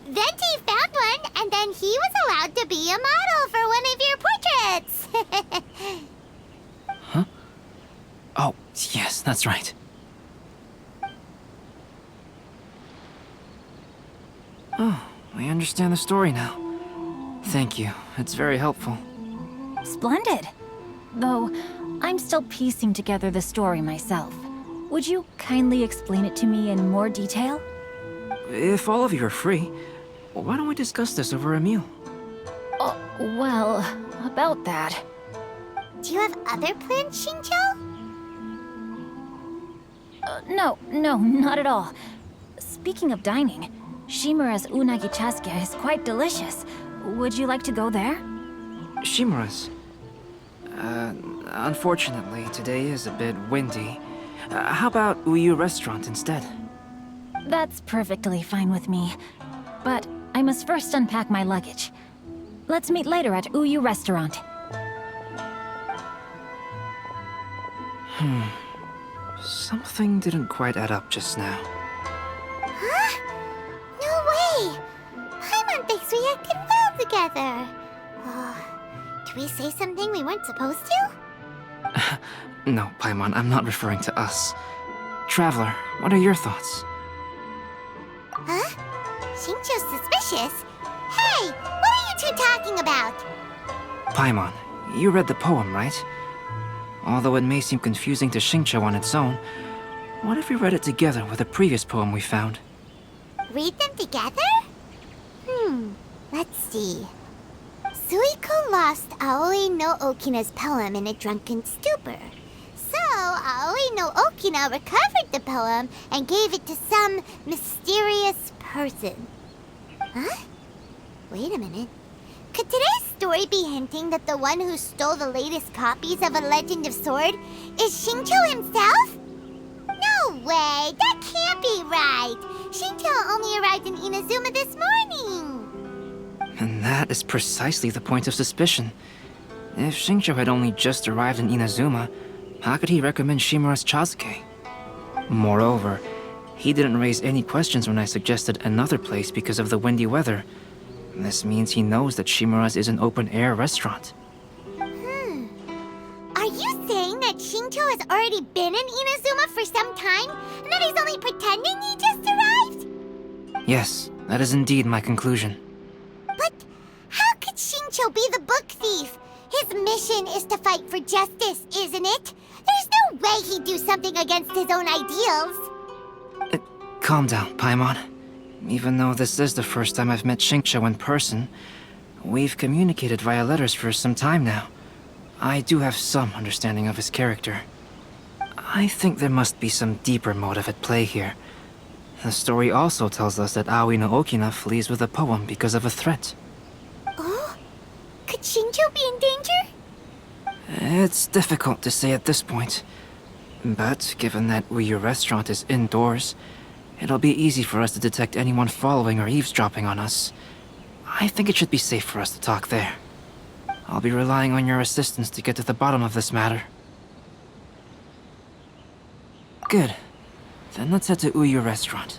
Venti found one, and then he was allowed to be a model for one of your portraits. Huh? Oh, yes, that's right. Oh, I understand the story now. Thank you. It's very helpful. Splendid. Though, I'm still piecing together the story myself. Would you kindly explain it to me in more detail? If all of you are free, why don't we discuss this over a meal? Well, about that. Do you have other plans, Xingqiu? No, not at all. Speaking of dining, Shimura's unagi chasuke is quite delicious. Would you like to go there? Shimura's? Unfortunately, today is a bit windy. How about Uyu Restaurant instead? That's perfectly fine with me. But I must first unpack my luggage. Let's meet later at Uyu Restaurant. Something didn't quite add up just now. Huh? No way! Paimon thinks we acted well together. Did we say something we weren't supposed to? No, Paimon, I'm not referring to us. Traveler, what are your thoughts? Huh? Xingqiu's suspicious? Hey, what are you two talking about? Paimon, you read the poem, right? Although it may seem confusing to Xingqiu on its own, what if we read it together with a previous poem we found? Read them together? Let's see. Suiko lost Aoi no Okina's poem in a drunken stupor. So, Aoi no Okina recovered the poem and gave it to some mysterious person. Huh? Wait a minute. Could today's story be hinting that the one who stole the latest copies of A Legend of Sword is Xingqiu himself? No way! That can't be right! Xingqiu only arrived in Inazuma this morning! And that is precisely the point of suspicion. If Xingqiu had only just arrived in Inazuma, how could he recommend Shimura's chasuke? Moreover, he didn't raise any questions when I suggested another place because of the windy weather. This means he knows that Shimura's is an open-air restaurant. Are you saying that Xingqiu has already been in Inazuma for some time, and that he's only pretending he just arrived? Yes, that is indeed my conclusion. But how could Xingqiu be the book thief? His mission is to fight for justice, isn't it? There's no way he'd do something against his own ideals. Calm down, Paimon. Even though this is the first time I've met Xingqiu in person, we've communicated via letters for some time now. I do have some understanding of his character. I think there must be some deeper motive at play here. The story also tells us that Aoi no Okina flees with a poem because of a threat. Oh? Could Xingqiu be in danger? It's difficult to say at this point. But given that Uyu Restaurant is indoors, it'll be easy for us to detect anyone following or eavesdropping on us. I think it should be safe for us to talk there. I'll be relying on your assistance to get to the bottom of this matter. Good. Then let's head to Uyu Restaurant.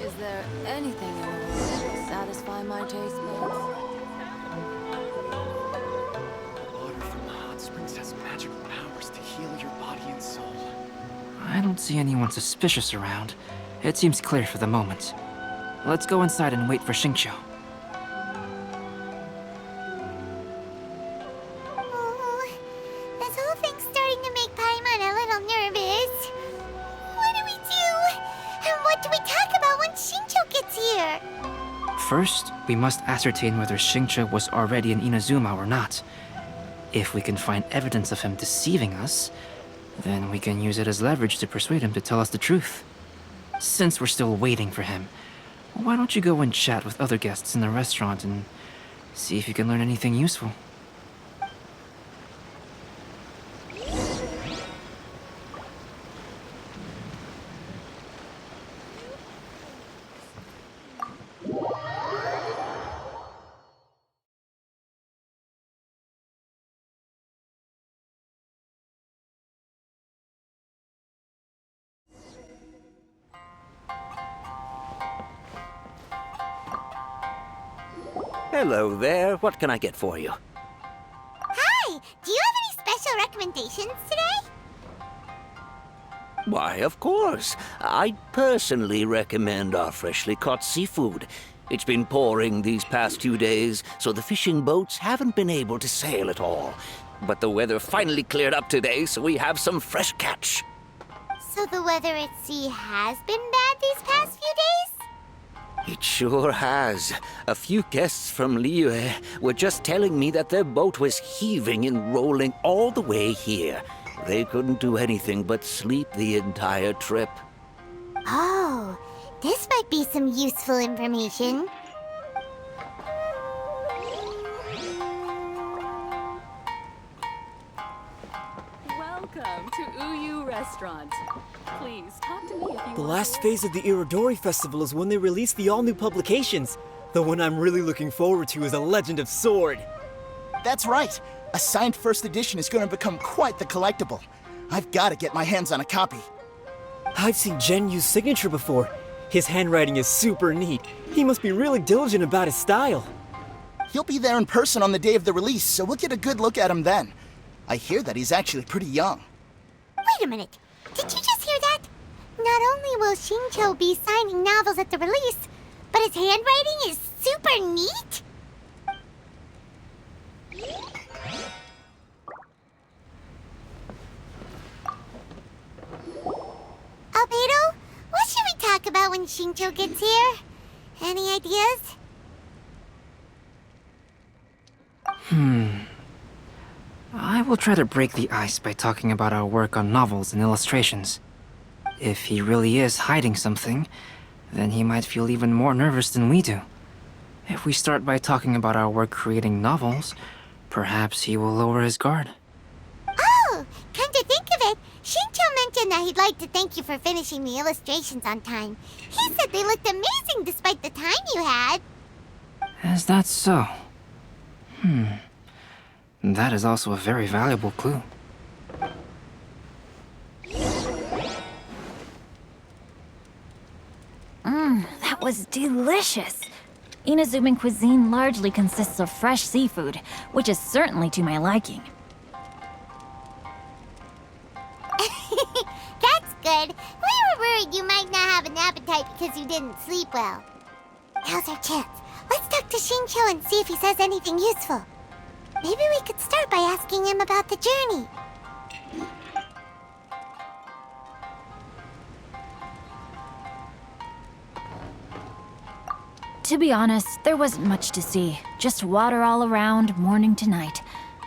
Is there anything in the world that will satisfy my taste buds? Water from the hot springs has magical powers to heal your body and soul. I don't see anyone suspicious around. It seems clear for the moment. Let's go inside and wait for Xingqiu. Oh, this whole thing's starting to make Paimon a little nervous. What do we do? And what do we talk about when Xingqiu gets here? First, we must ascertain whether Xingqiu was already in Inazuma or not. If we can find evidence of him deceiving us, then we can use it as leverage to persuade him to tell us the truth. Since we're still waiting for him, why don't you go and chat with other guests in the restaurant and see if you can learn anything useful? Hello there. What can I get for you? Hi! Do you have any special recommendations today? Why, of course. I personally recommend our freshly caught seafood. It's been pouring these past few days, so the fishing boats haven't been able to sail at all. But the weather finally cleared up today, so we have some fresh catch. So the weather at sea has been bad these past few days? It sure has. A few guests from Liyue were just telling me that their boat was heaving and rolling all the way here. They couldn't do anything but sleep the entire trip. Oh, this might be some useful information. Welcome to Uyu Restaurant. Please, talk to me if you The last phase of the Irodori Festival is when they release the all-new publications. The one I'm really looking forward to is A Legend of Sword. That's right. A signed first edition is going to become quite the collectible. I've got to get my hands on a copy. I've seen Genyu's signature before. His handwriting is super neat. He must be really diligent about his style. He'll be there in person on the day of the release, so we'll get a good look at him then. I hear that he's actually pretty young. Wait a minute. Did you just hear that? Not only will Xingqiu be signing novels at the release, but his handwriting is super neat? Albedo, what should we talk about when Xingqiu gets here? Any ideas? I will try to break the ice by talking about our work on novels and illustrations. If he really is hiding something, then he might feel even more nervous than we do. If we start by talking about our work creating novels, perhaps he will lower his guard. Oh, come to think of it, Xingqiu mentioned that he'd like to thank you for finishing the illustrations on time. He said they looked amazing despite the time you had. Is that so? That is also a very valuable clue. That was delicious. Inazuman cuisine largely consists of fresh seafood, which is certainly to my liking. appetite because you didn't sleep well. Now's our chance. Let's talk to Xingqiu and see if he says anything useful. Maybe we could start by asking him about the journey. To be honest, there wasn't much to see. Just water all around, morning to night.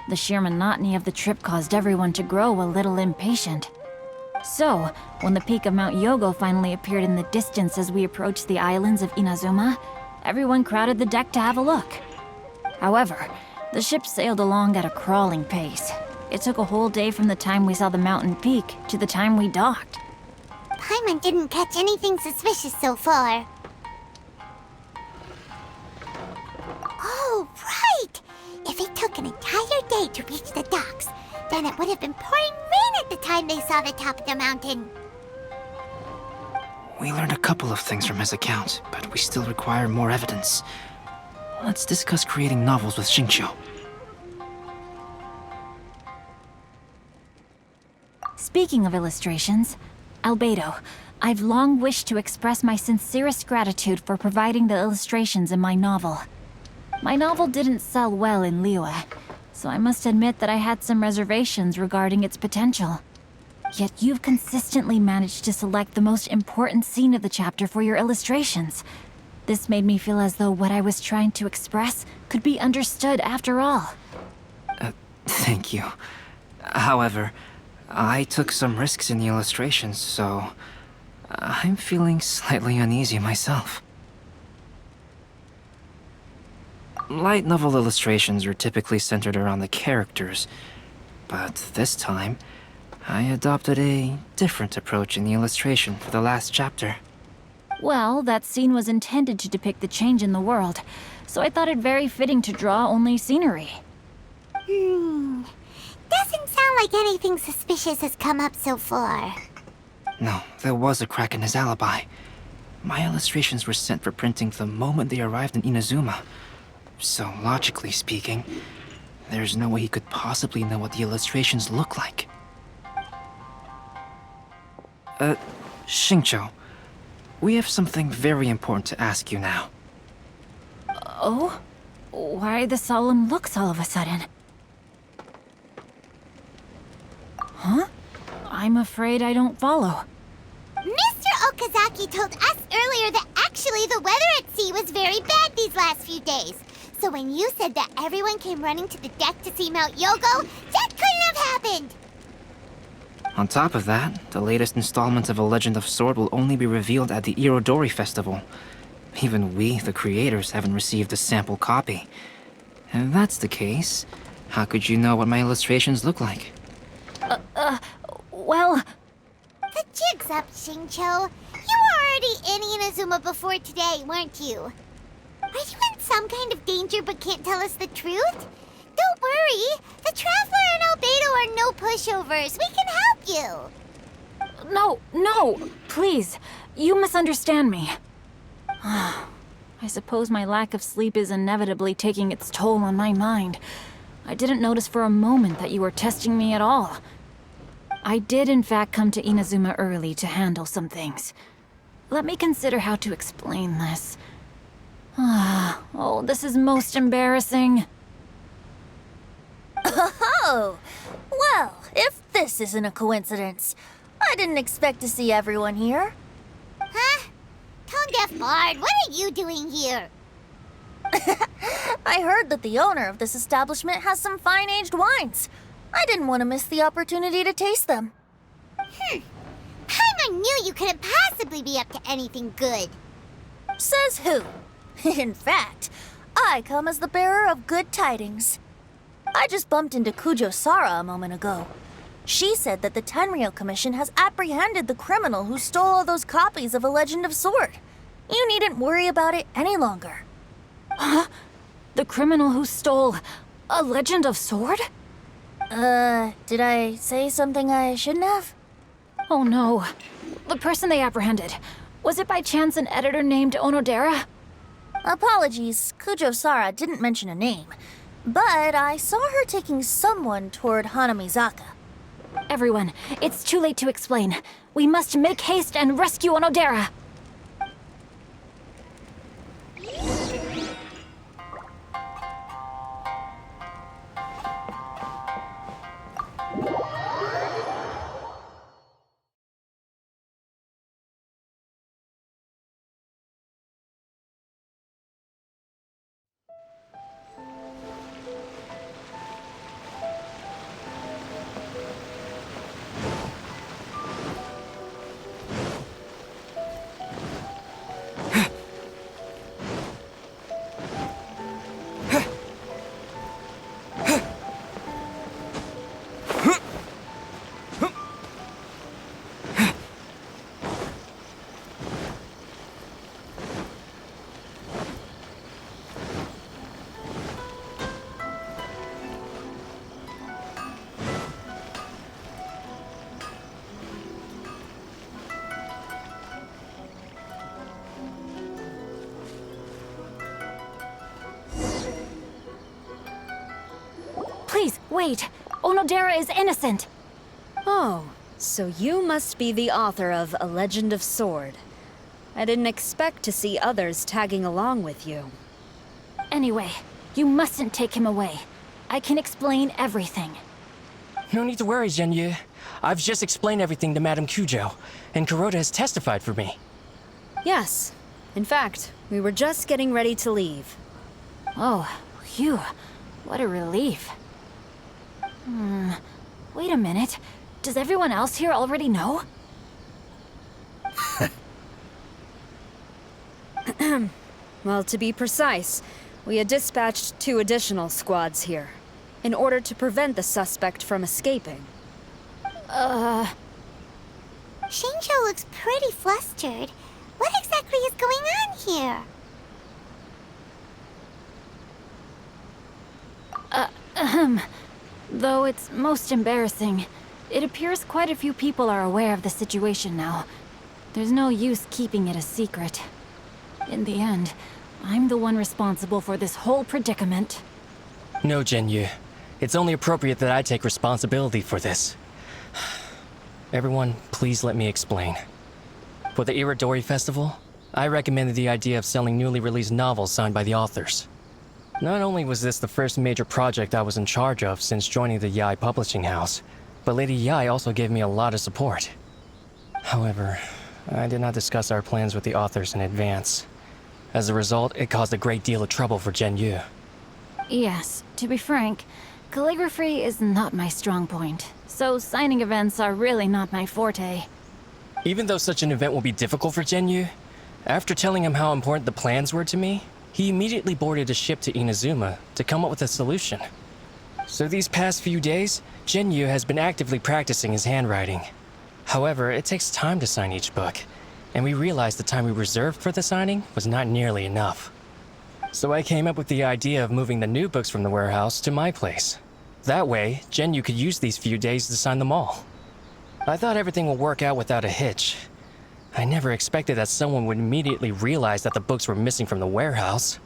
The sheer monotony of the trip caused everyone to grow a little impatient. So, when the peak of Mount Yogo finally appeared in the distance as we approached the islands of Inazuma, everyone crowded the deck to have a look. However, the ship sailed along at a crawling pace. It took a whole day from the time we saw the mountain peak to the time we docked. Paimon didn't catch anything suspicious so far. Oh, right! If it took an entire day to reach the docks, then it would have been pouring rain at the time they saw the top of the mountain. We learned a couple of things from his account, but we still require more evidence. Let's discuss creating novels with Xingqiu. Speaking of illustrations, Albedo, I've long wished to express my sincerest gratitude for providing the illustrations in my novel. My novel didn't sell well in Liyue, so I must admit that I had some reservations regarding its potential. Yet you've consistently managed to select the most important scene of the chapter for your illustrations. This made me feel as though what I was trying to express could be understood after all. Thank you. However, I took some risks in the illustrations, so I'm feeling slightly uneasy myself. Light novel illustrations are typically centered around the characters, but this time, I adopted a different approach in the illustration for the last chapter. Well, that scene was intended to depict the change in the world, so I thought it very fitting to draw only scenery. Doesn't sound like anything suspicious has come up so far. No, there was a crack in his alibi. My illustrations were sent for printing the moment they arrived in Inazuma. So, logically speaking, there's no way he could possibly know what the illustrations look like. Xingqiu, we have something very important to ask you now. Oh? Why the solemn looks all of a sudden? Huh? I'm afraid I don't follow. Mr. Okazaki told us earlier that actually the weather at sea was very bad these last few days. So when you said that everyone came running to the deck to see Mount Yogo, that couldn't have happened! On top of that, the latest installment of A Legend of Sword will only be revealed at the Irodori festival. Even we, the creators, haven't received a sample copy. If that's the case, how could you know what my illustrations look like? Well... The jig's up, Xingqiu. You were already in Inazuma before today, weren't you? Are you in some kind of danger but can't tell us the truth? Don't worry. The Traveler and Albedo are no pushovers. We can help you. No, please. You misunderstand me. I suppose my lack of sleep is inevitably taking its toll on my mind. I didn't notice for a moment that you were testing me at all. I did in fact come to Inazuma early to handle some things. Let me consider how to explain this. Oh, this is most embarrassing. Oh, well, if this isn't a coincidence, I didn't expect to see everyone here. Huh? Tone-deaf Bard, what are you doing here? I heard that the owner of this establishment has some fine-aged wines. I didn't want to miss the opportunity to taste them. Paimon knew you couldn't possibly be up to anything good. Says who? In fact, I come as the bearer of good tidings. I just bumped into Kujo Sara a moment ago. She said that the Tenryou Commission has apprehended the criminal who stole all those copies of A Legend of Sword. You needn't worry about it any longer. Huh? The criminal who stole A Legend of Sword? Did I say something I shouldn't have? Oh no. The person they apprehended. Was it by chance an editor named Onodera? Apologies, Kujo Sara didn't mention a name. But I saw her taking someone toward Hanamizaka. Everyone, it's too late to explain. We must make haste and rescue Onodera. Wait, Onodera is innocent! Oh, so you must be the author of A Legend of Sword. I didn't expect to see others tagging along with you. Anyway, you mustn't take him away. I can explain everything. No need to worry, Zhenyu. I've just explained everything to Madame Kujo, and Kuroda has testified for me. Yes. In fact, we were just getting ready to leave. Oh, phew. What a relief. Wait a minute. Does everyone else here already know? Well, to be precise, we had dispatched 2 additional squads here, in order to prevent the suspect from escaping. Shinjo looks pretty flustered. What exactly is going on here? Though it's most embarrassing, it appears quite a few people are aware of the situation now. There's no use keeping it a secret. In the end, I'm the one responsible for this whole predicament. No, Zhenyu. It's only appropriate that I take responsibility for this. Everyone, please let me explain. For the Irodori Festival, I recommended the idea of selling newly released novels signed by the authors. Not only was this the first major project I was in charge of since joining the Yae publishing house, but Lady Yae also gave me a lot of support. However, I did not discuss our plans with the authors in advance. As a result, it caused a great deal of trouble for Zhenyu. Yes, to be frank, calligraphy is not my strong point, so signing events are really not my forte. Even though such an event will be difficult for Zhenyu, after telling him how important the plans were to me, he immediately boarded a ship to Inazuma to come up with a solution. So these past few days, Zhenyu has been actively practicing his handwriting. However, it takes time to sign each book, and we realized the time we reserved for the signing was not nearly enough. So I came up with the idea of moving the new books from the warehouse to my place. That way, Zhenyu could use these few days to sign them all. I thought everything would work out without a hitch. I never expected that someone would immediately realize that the books were missing from the warehouse.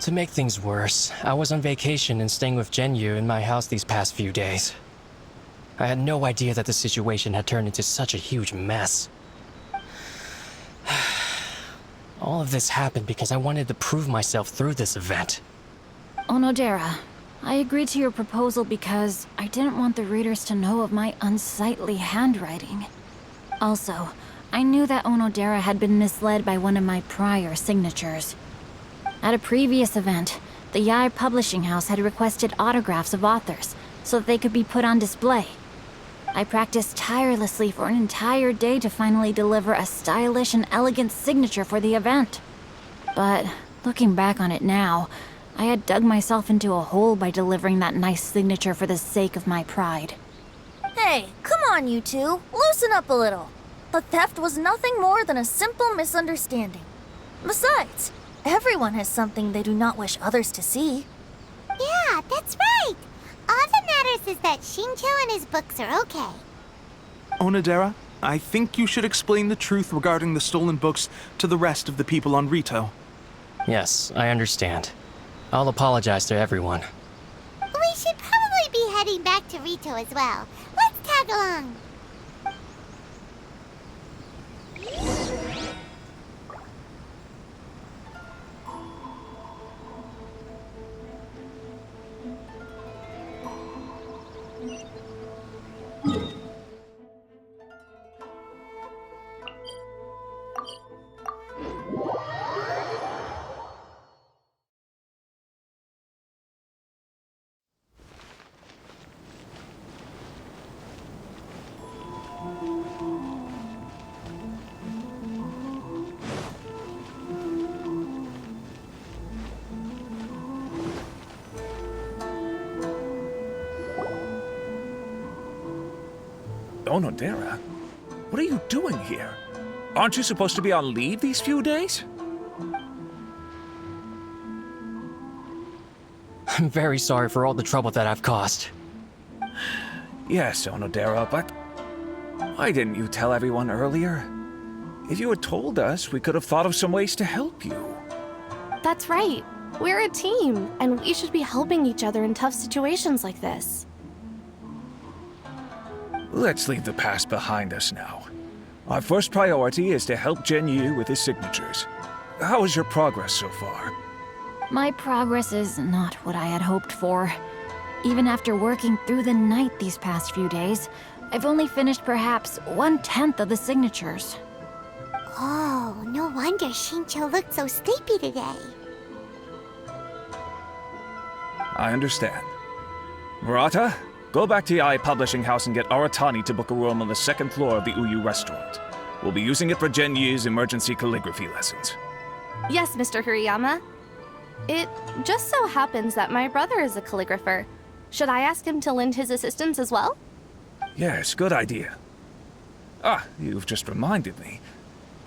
To make things worse, I was on vacation and staying with Zhenyu in my house these past few days. I had no idea that the situation had turned into such a huge mess. All of this happened because I wanted to prove myself through this event. Onodera, I agreed to your proposal because I didn't want the readers to know of my unsightly handwriting. Also, I knew that Onodera had been misled by one of my prior signatures. At a previous event, the Yae publishing house had requested autographs of authors so that they could be put on display. I practiced tirelessly for an entire day to finally deliver a stylish and elegant signature for the event. But looking back on it now, I had dug myself into a hole by delivering that nice signature for the sake of my pride. Hey, come on, you two. Loosen up a little. The theft was nothing more than a simple misunderstanding. Besides, everyone has something they do not wish others to see. Yeah, that's right. All that matters is that Shinjo and his books are okay. Onodera, I think you should explain the truth regarding the stolen books to the rest of the people on Rito. Yes, I understand. I'll apologize to everyone. We should probably be heading back to Rito as well. Let's tag along. Onodera? What are you doing here? Aren't you supposed to be on leave these few days? I'm very sorry for all the trouble that I've caused. Yes, Onodera, but why didn't you tell everyone earlier? If you had told us, we could have thought of some ways to help you. That's right. We're a team, and we should be helping each other in tough situations like this. Let's leave the past behind us now. Our first priority is to help Yu with his signatures. How is your progress so far? My progress is not what I had hoped for. Even after working through the night these past few days, I've only finished perhaps 1/10 of the signatures. Oh, no wonder Shincho looked so sleepy today. I understand. Murata, go back to the IA Publishing House and get Aratani to book a room on the second floor of the Uyu restaurant. We'll be using it for Yu's emergency calligraphy lessons. Yes, Mr. Hirayama. It just so happens that my brother is a calligrapher. Should I ask him to lend his assistance as well? Yes, good idea. Ah, you've just reminded me.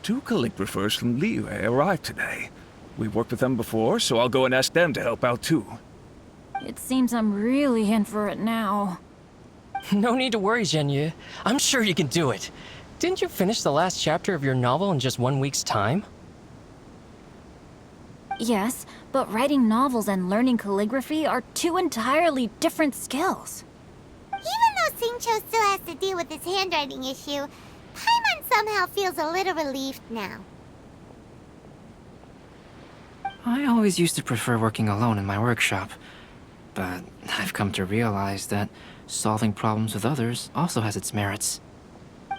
2 calligraphers from Liyue arrived today. We've worked with them before, so I'll go and ask them to help out too. It seems I'm really in for it now. No need to worry, Yu. I'm sure you can do it. Didn't you finish the last chapter of your novel in just 1 week's time? Yes, but writing novels and learning calligraphy are 2 entirely different skills. Even though Shincho still has to deal with his handwriting issue, Paimon somehow feels a little relieved now. I always used to prefer working alone in my workshop, but I've come to realize that solving problems with others also has its merits.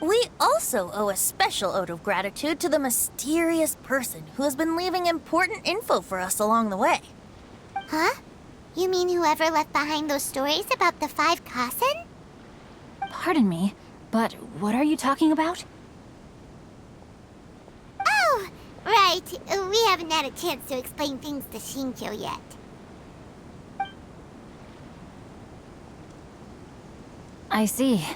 We also owe a special ode of gratitude to the mysterious person who has been leaving important info for us along the way. Huh? You mean whoever left behind those stories about the 5 Kasen? Pardon me, but what are you talking about? Oh, right. We haven't had a chance to explain things to Shincho yet. I see.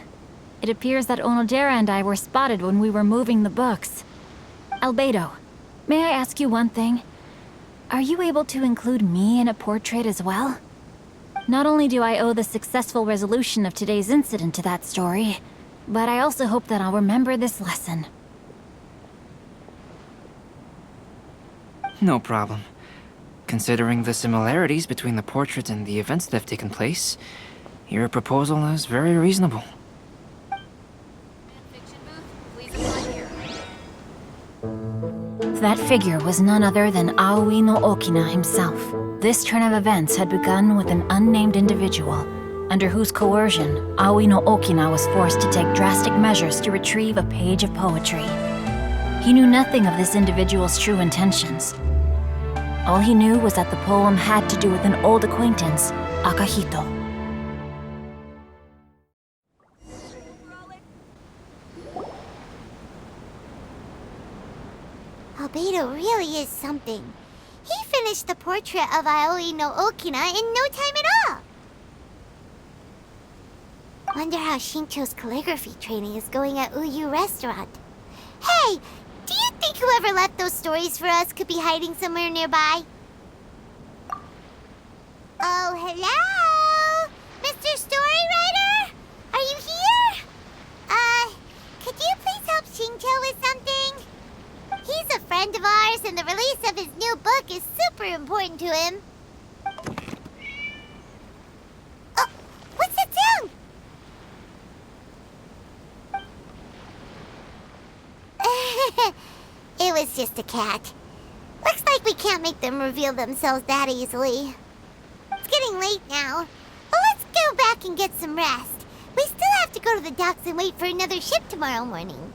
It appears that Onodera and I were spotted when we were moving the books. Albedo, may I ask you one thing? Are you able to include me in a portrait as well? Not only do I owe the successful resolution of today's incident to that story, but I also hope that I'll remember this lesson. No problem. Considering the similarities between the portrait and the events that have taken place, your proposal is very reasonable. That figure was none other than Aoi no Okina himself. This turn of events had begun with an unnamed individual, under whose coercion, Aoi no Okina was forced to take drastic measures to retrieve a page of poetry. He knew nothing of this individual's true intentions. All he knew was that the poem had to do with an old acquaintance, Akahito. Albedo really is something. He finished the portrait of Aoi no Okina in no time at all. Wonder how Shincho's calligraphy training is going at Uyu Restaurant. Hey, do you think whoever left those stories for us could be hiding somewhere nearby? Oh, hello? Mr. Storywriter? Are you here? Could you please help Shincho with something? He's a friend of ours, and the release of his new book is super important to him. Oh, what's that sound? It was just a cat. Looks like we can't make them reveal themselves that easily. It's getting late now. Well, let's go back and get some rest. We still have to go to the docks and wait for another ship tomorrow morning.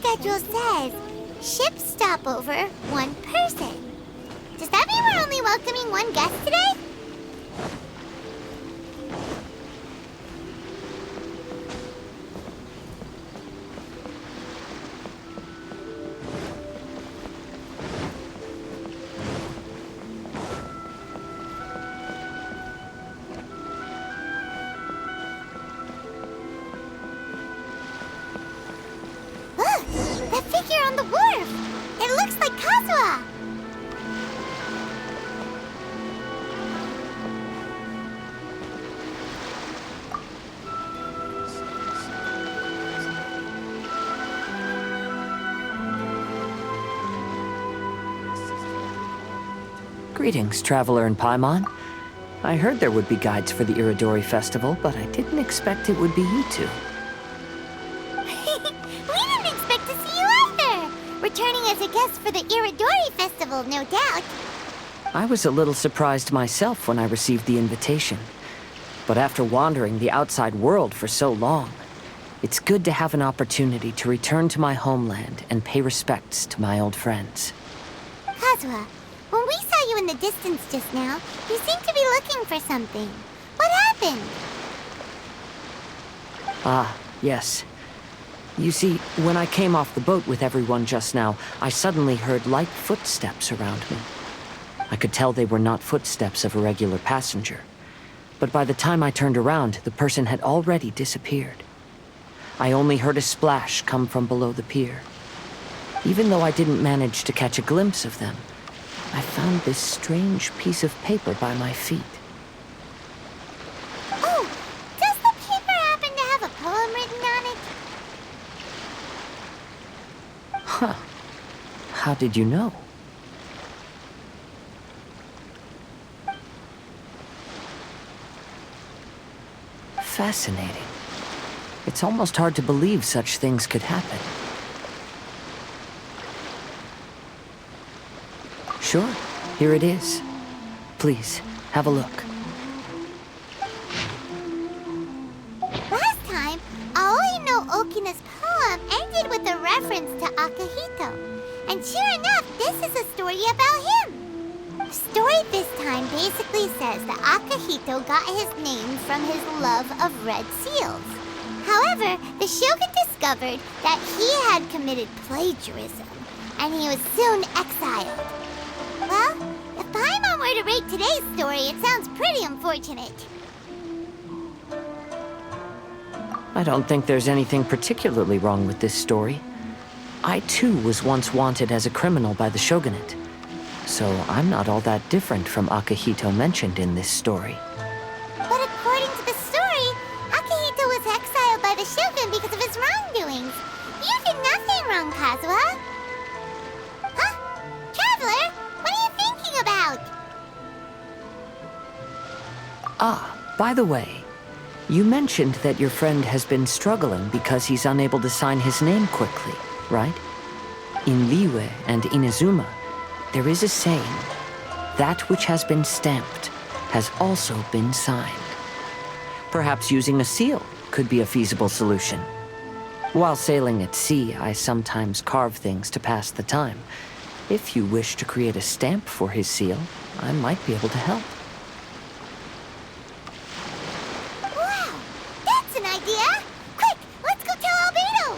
schedule says ship stopover, 1 person. Does that mean we're only welcoming 1 guest today? Look! That figure on the wharf! It looks like Kazuha! Greetings, Traveler in Paimon. I heard there would be guides for the Irodori Festival, but I didn't expect it would be you two. We didn't expect to see you either! Returning as a guest for the Irodori Festival, no doubt. I was a little surprised myself when I received the invitation. But after wandering the outside world for so long, it's good to have an opportunity to return to my homeland and pay respects to my old friends. Kazuha, when we saw you in the distance just now, you seemed to be looking for something. What happened? Ah, yes. You see, when I came off the boat with everyone just now, I suddenly heard light footsteps around me. I could tell they were not footsteps of a regular passenger. But by the time I turned around, the person had already disappeared. I only heard a splash come from below the pier. Even though I didn't manage to catch a glimpse of them, I found this strange piece of paper by my feet. Oh, does the paper happen to have a poem written on it? Huh. How did you know? Fascinating. It's almost hard to believe such things could happen. Sure, here it is. Please, have a look. Last time, Aoi no Okina's poem ended with a reference to Akihito. And sure enough, this is a story about him. The story this time basically says that Akihito got his name from his love of red seals. However, the shogun discovered that he had committed plagiarism, and he was soon exiled. Well, if Paimon were to rate today's story, it sounds pretty unfortunate. I don't think there's anything particularly wrong with this story. I too was once wanted as a criminal by the shogunate. So I'm not all that different from Akihito mentioned in this story. But according to the story, Akihito was exiled by the shogun because of his wrongdoings. You did nothing wrong, Kazuha. Huh? Traveler, what are you thinking about? Ah, by the way, you mentioned that your friend has been struggling because he's unable to sign his name quickly, right? In Liyue and Inazuma, there is a saying, that which has been stamped has also been signed. Perhaps using a seal could be a feasible solution. While sailing at sea, I sometimes carve things to pass the time. If you wish to create a stamp for his seal, I might be able to help. Wow, that's an idea! Quick, let's go tell Albedo!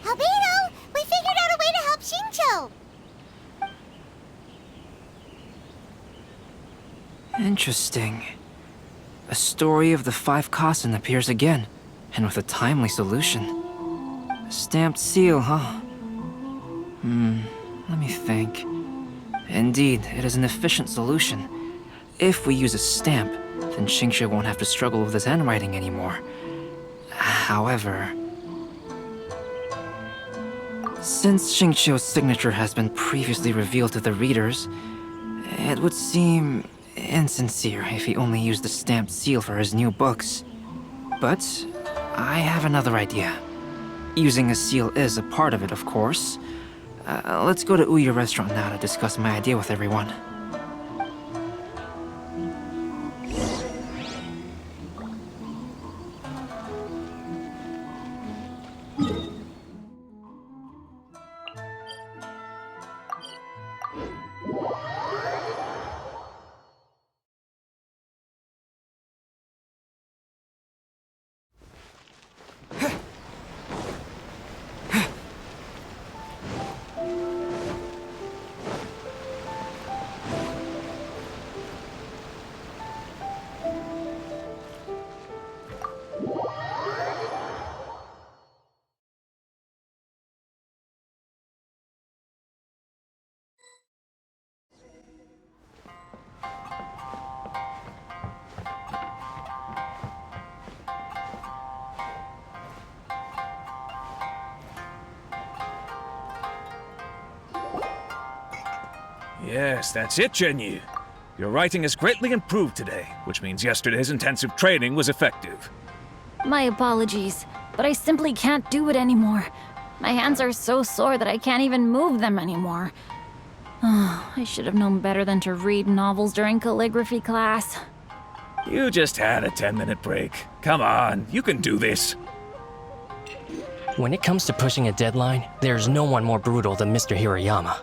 Albedo, we figured out a way to help Shincho! Interesting. A story of the 5 Kasen appears again, and with a timely solution. Stamped seal, huh? Let me think. Indeed, it is an efficient solution. If we use a stamp, then Xingqiu won't have to struggle with his handwriting anymore. However, since Xingqiu's signature has been previously revealed to the readers, it would seem insincere if he only used the stamped seal for his new books. But I have another idea. Using a seal is a part of it, of course. Let's go to Uyu Restaurant now to discuss my idea with everyone. Yes, that's it, Genyu. Your writing has greatly improved today, which means yesterday's intensive training was effective. My apologies, but I simply can't do it anymore. My hands are so sore that I can't even move them anymore. I should have known better than to read novels during calligraphy class. You just had a 10-minute break. Come on, you can do this. When it comes to pushing a deadline, there's no one more brutal than Mr. Hirayama.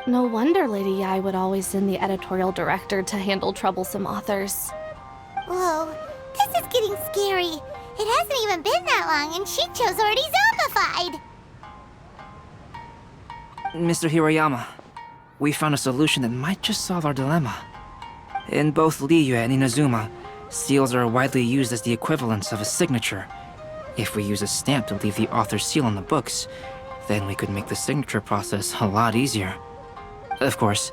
No wonder Lady Yai would always send the editorial director to handle troublesome authors. Whoa, this is getting scary. It hasn't even been that long and Shincho's already zombified. Mr. Hirayama, we found a solution that might just solve our dilemma. In both Liyue and Inazuma, seals are widely used as the equivalents of a signature. If we use a stamp to leave the author's seal on the books, then we could make the signature process a lot easier. Of course,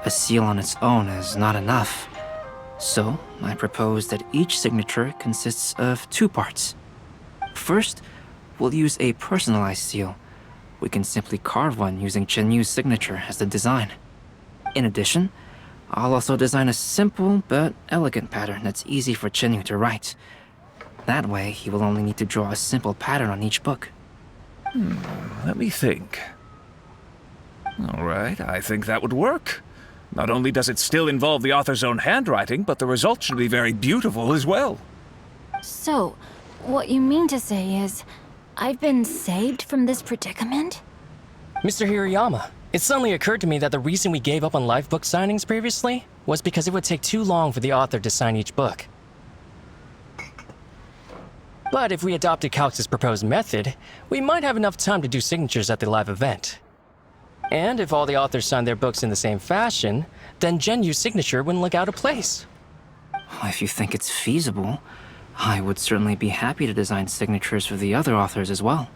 a seal on its own is not enough. So, I propose that each signature consists of two parts. First, we'll use a personalized seal. We can simply carve one using Chenyu's signature as the design. In addition, I'll also design a simple but elegant pattern that's easy for Chenyu to write. That way, he will only need to draw a simple pattern on each book. Let me think. All right, I think that would work. Not only does it still involve the author's own handwriting, but the result should be very beautiful as well. So, what you mean to say is, I've been saved from this predicament? Mr. Hirayama, it suddenly occurred to me that the reason we gave up on live book signings previously was because it would take too long for the author to sign each book. But if we adopted Calx's proposed method, we might have enough time to do signatures at the live event. And if all the authors signed their books in the same fashion, then Genyu's signature wouldn't look out of place. If you think it's feasible, I would certainly be happy to design signatures for the other authors as well.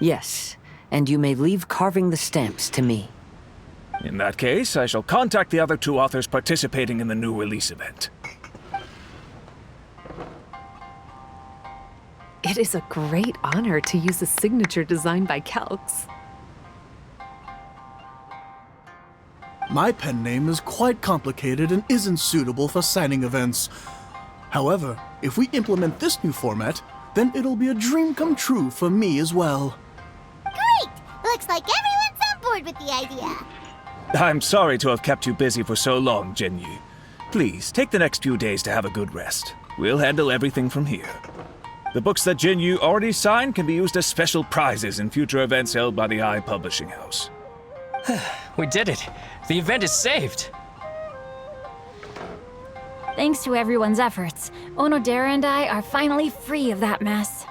Yes, and you may leave carving the stamps to me. In that case, I shall contact the other two authors participating in the new release event. It is a great honor to use a signature designed by Calx. My pen name is quite complicated and isn't suitable for signing events. However, if we implement this new format, then it'll be a dream come true for me as well. Great! Looks like everyone's on board with the idea. I'm sorry to have kept you busy for so long, Genyu. Please, take the next few days to have a good rest. We'll handle everything from here. The books that Genyu already signed can be used as special prizes in future events held by the I Publishing House. We did it! The event is saved! Thanks to everyone's efforts, Onodera and I are finally free of that mess.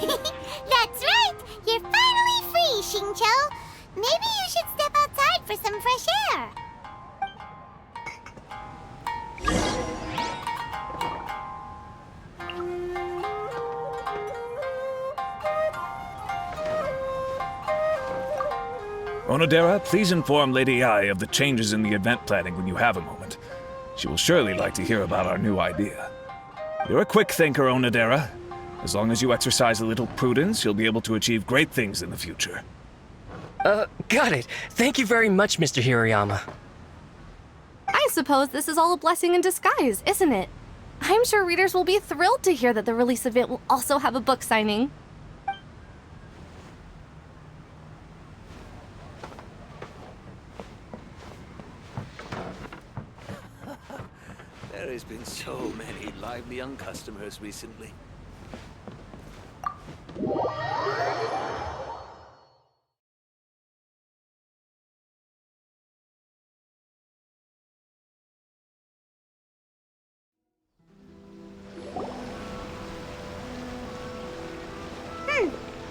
That's right! You're finally free, Xingqiu! Maybe you should step outside for some fresh air. Onodera, please inform Lady Ai of the changes in the event planning when you have a moment. She will surely like to hear about our new idea. You're a quick thinker, Onodera. As long as you exercise a little prudence, you'll be able to achieve great things in the future. Got it. Thank you very much, Mr. Hiroyama. I suppose this is all a blessing in disguise, isn't it? I'm sure readers will be thrilled to hear that the release event will also have a book signing. There has been so many lively young customers recently.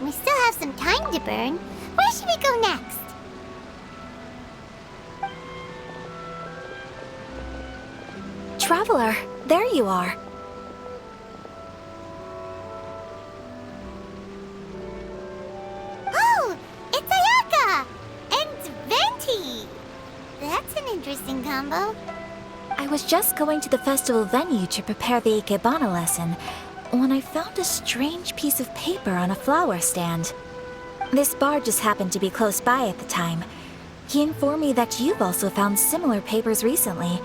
We still have some time to burn. Where should we go next? Traveler, there you are. Oh, it's Ayaka! And Venti! That's an interesting combo. I was just going to the festival venue to prepare the Ikebana lesson when I found a strange piece of paper on a flower stand. This bard just happened to be close by at the time. He informed me that you've also found similar papers recently.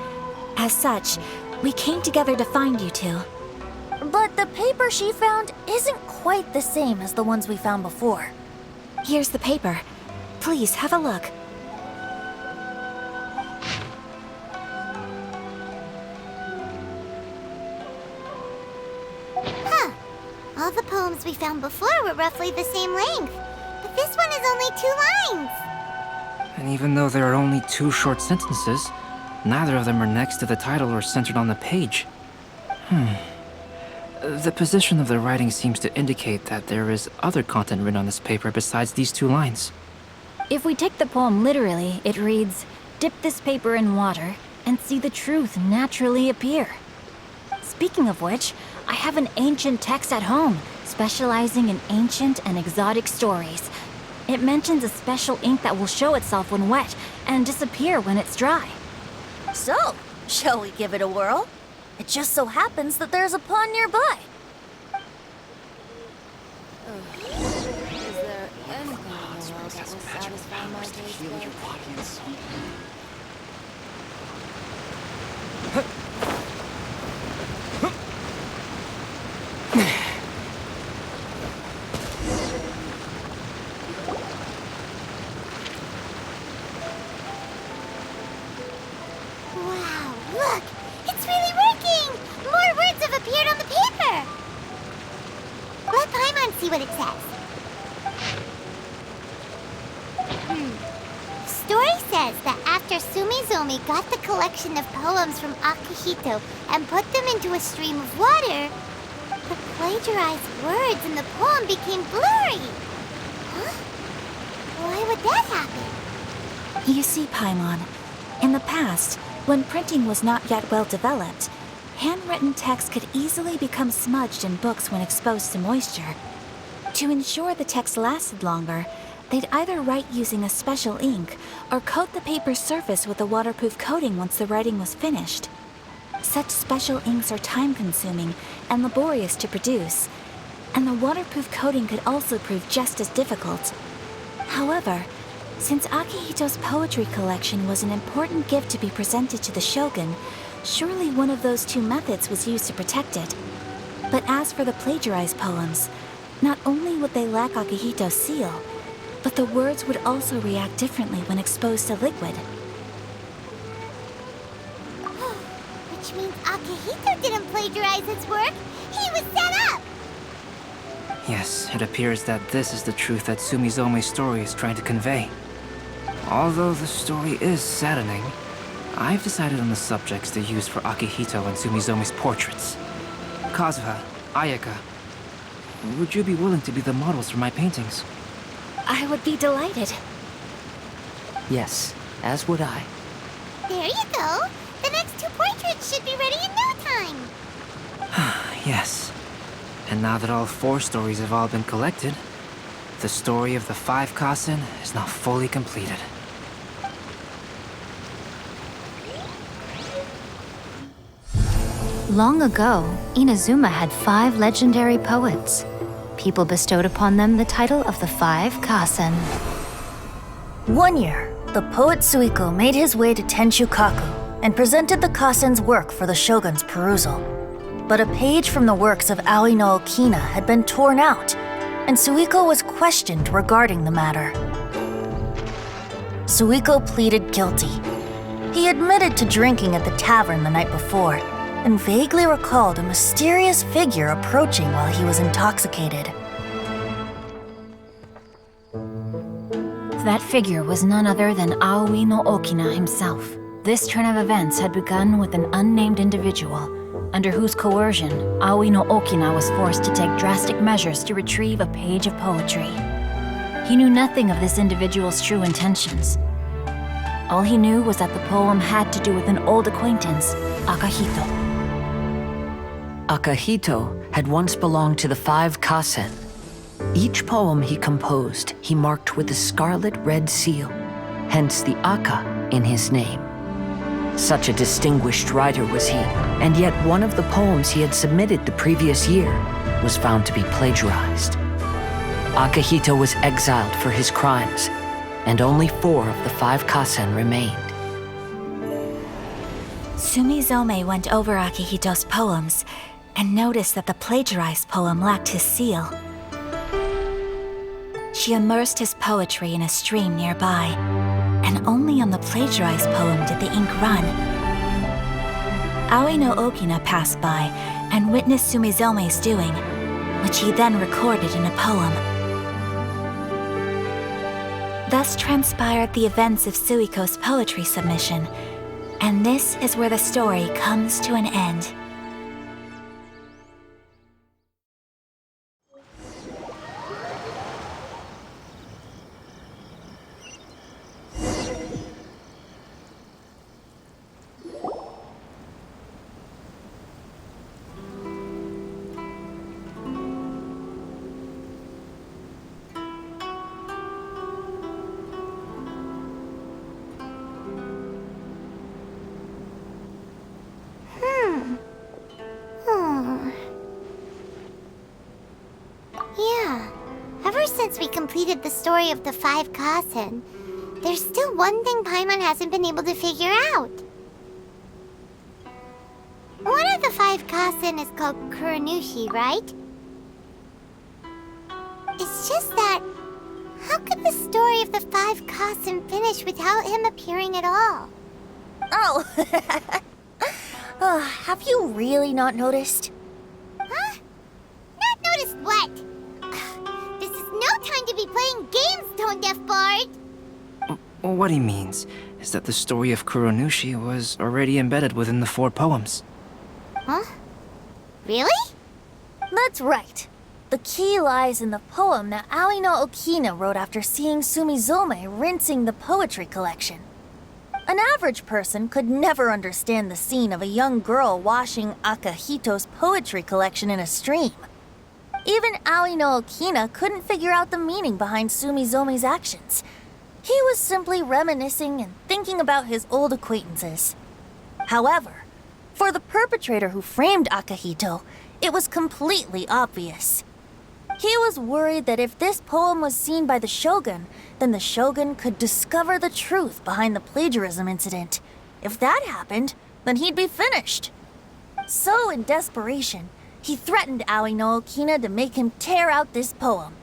As such, we came together to find you two. But the paper she found isn't quite the same as the ones we found before. Here's the paper. Please have a look. All the poems we found before were roughly the same length, but this one is only 2 lines. And even though there are only 2 short sentences, neither of them are next to the title or centered on the page. The position of the writing seems to indicate that there is other content written on this paper besides these 2 lines. If we take the poem literally, it reads, "Dip this paper in water and see the truth naturally appear." Speaking of which, I have an ancient text at home, specializing in ancient and exotic stories. It mentions a special ink that will show itself when wet and disappear when it's dry. So, shall we give it a whirl? It just so happens that there's a pond nearby. Is there anything in the world that will satisfy my taste Heal your buds? body and soul. Wow, look! It's really working! More words have appeared on the paper! Let Paimon see what it says. Story says that after Sumizomi got the collection of poems from Akihito and put them into a stream of water, the plagiarized words in the poem became blurry. Huh? Why would that happen? You see, Paimon, in the past, when printing was not yet well developed, handwritten text could easily become smudged in books when exposed to moisture. To ensure the text lasted longer, they'd either write using a special ink or coat the paper's surface with a waterproof coating once the writing was finished. Such special inks are time-consuming and laborious to produce, and the waterproof coating could also prove just as difficult. However, since Akihito's poetry collection was an important gift to be presented to the shogun, surely one of those 2 methods was used to protect it. But as for the plagiarized poems, not only would they lack Akihito's seal, but the words would also react differently when exposed to liquid. Which means Akihito didn't plagiarize his work. He was set up! Yes, it appears that this is the truth that Sumizome's story is trying to convey. Although the story is saddening, I've decided on the subjects to use for Akihito and Sumizome's portraits. Kazuha, Ayaka, would you be willing to be the models for my paintings? I would be delighted. Yes, as would I. There you go. The next 2 portraits should be ready in no time. Yes. And now that all 4 stories have all been collected, the story of the 5 Kasen is not fully completed. Long ago, Inazuma had 5 legendary poets. People bestowed upon them the title of the 5 Kasen. One year, the poet Suiko made his way to Tenshukaku and presented the Kasen's work for the shogun's perusal. But a page from the works of Aoi no Okina had been torn out, and Suiko was questioned regarding the matter. Suiko pleaded guilty. He admitted to drinking at the tavern the night before, and vaguely recalled a mysterious figure approaching while he was intoxicated. That figure was none other than Aoi no Okina himself. This turn of events had begun with an unnamed individual, under whose coercion, Aoi no Okina was forced to take drastic measures to retrieve a page of poetry. He knew nothing of this individual's true intentions. All he knew was that the poem had to do with an old acquaintance, Akahito. Akahito had once belonged to the 5 Kasen. Each poem he composed, he marked with a scarlet red seal, hence the Aka in his name. Such a distinguished writer was he, and yet one of the poems he had submitted the previous year was found to be plagiarized. Akahito was exiled for his crimes, and only 4 of the 5 Kasen remained. Sumizome went over Akihito's poems and noticed that the plagiarized poem lacked his seal. She immersed his poetry in a stream nearby, and only on the plagiarized poem did the ink run. Aoi no Okina passed by and witnessed Sumizome's doing, which he then recorded in a poem. Thus transpired the events of Suiko's poetry submission, and this is where the story comes to an end. Yeah, ever since we completed the story of the 5 Kasen, there's still one thing Paimon hasn't been able to figure out. One of the 5 Kasen is called Kuranushi, right? It's just that, how could the story of the 5 Kasen finish without him appearing at all? Oh! Have you really not noticed? Huh? Not noticed what? This is no time to be playing games, Tone Deaf Bard! What he means is that the story of Kuranushi was already embedded within the 4 poems. Huh? Really? That's right. The key lies in the poem that Aoi no Okina wrote after seeing Sumizome rinsing the poetry collection. An average person could never understand the scene of a young girl washing Akahito's poetry collection in a stream. Even Aoi no Okina couldn't figure out the meaning behind Sumizome's actions. He was simply reminiscing and thinking about his old acquaintances. However, for the perpetrator who framed Akahito, it was completely obvious. He was worried that if this poem was seen by the Shogun, then the Shogun could discover the truth behind the plagiarism incident. If that happened, then he'd be finished. So, in desperation, he threatened Aoi no Okina to make him tear out this poem.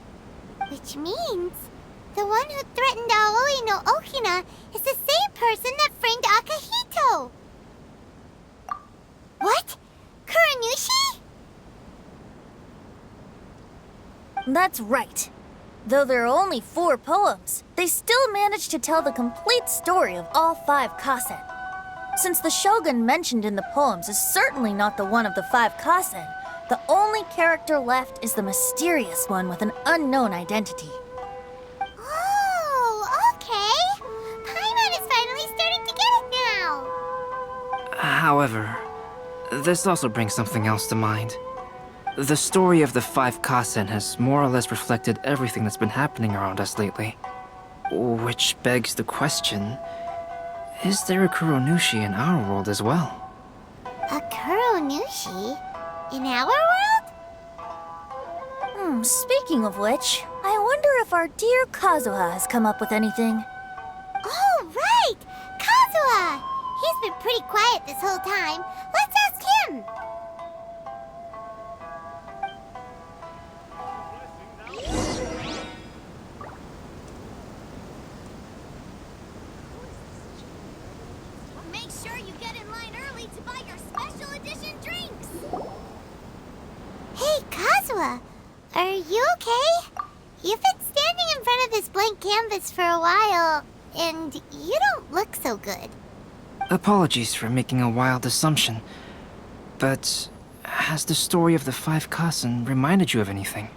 Which means the one who threatened Aoi no Okina is the same person that framed Akahito. What? Kuranushi? That's right. Though there are only 4 poems, they still managed to tell the complete story of all 5 Kasen. Since the Shogun mentioned in the poems is certainly not the one of the 5 Kasen, the only character left is the mysterious one with an unknown identity. Oh, okay. Paimon is finally starting to get it now. However, this also brings something else to mind. The story of the 5 Kasen has more or less reflected everything that's been happening around us lately. Which begs the question, is there a Kuronushi in our world as well? A Kuronushi? In our world? Speaking of which, I wonder if our dear Kazuha has come up with anything. Oh, right! Kazuha! He's been pretty quiet this whole time. Let's ask him! Make sure you get in line early to buy your special edition drinks! Hey, Kazuha! Are you okay? You've been standing in front of this blank canvas for a while, and you don't look so good. Apologies for making a wild assumption, but has the story of the 5 Kasen reminded you of anything?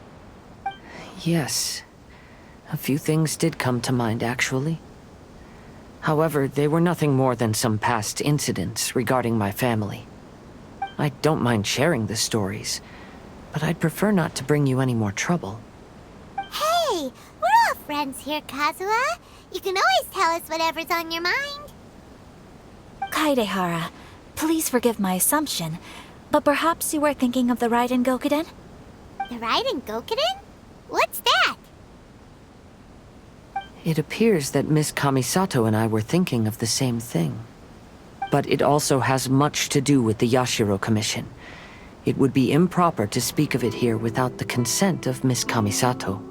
Yes. A few things did come to mind, actually. However, they were nothing more than some past incidents regarding my family. I don't mind sharing the stories, but I'd prefer not to bring you any more trouble. Hey, we're all friends here, Kazuha. You can always tell us whatever's on your mind. Kaidehara, please forgive my assumption, but perhaps you were thinking of the Raiden Gokuden? The Raiden Gokuden? What's that? It appears that Miss Kamisato and I were thinking of the same thing. But it also has much to do with the Yashiro Commission. It would be improper to speak of it here without the consent of Miss Kamisato.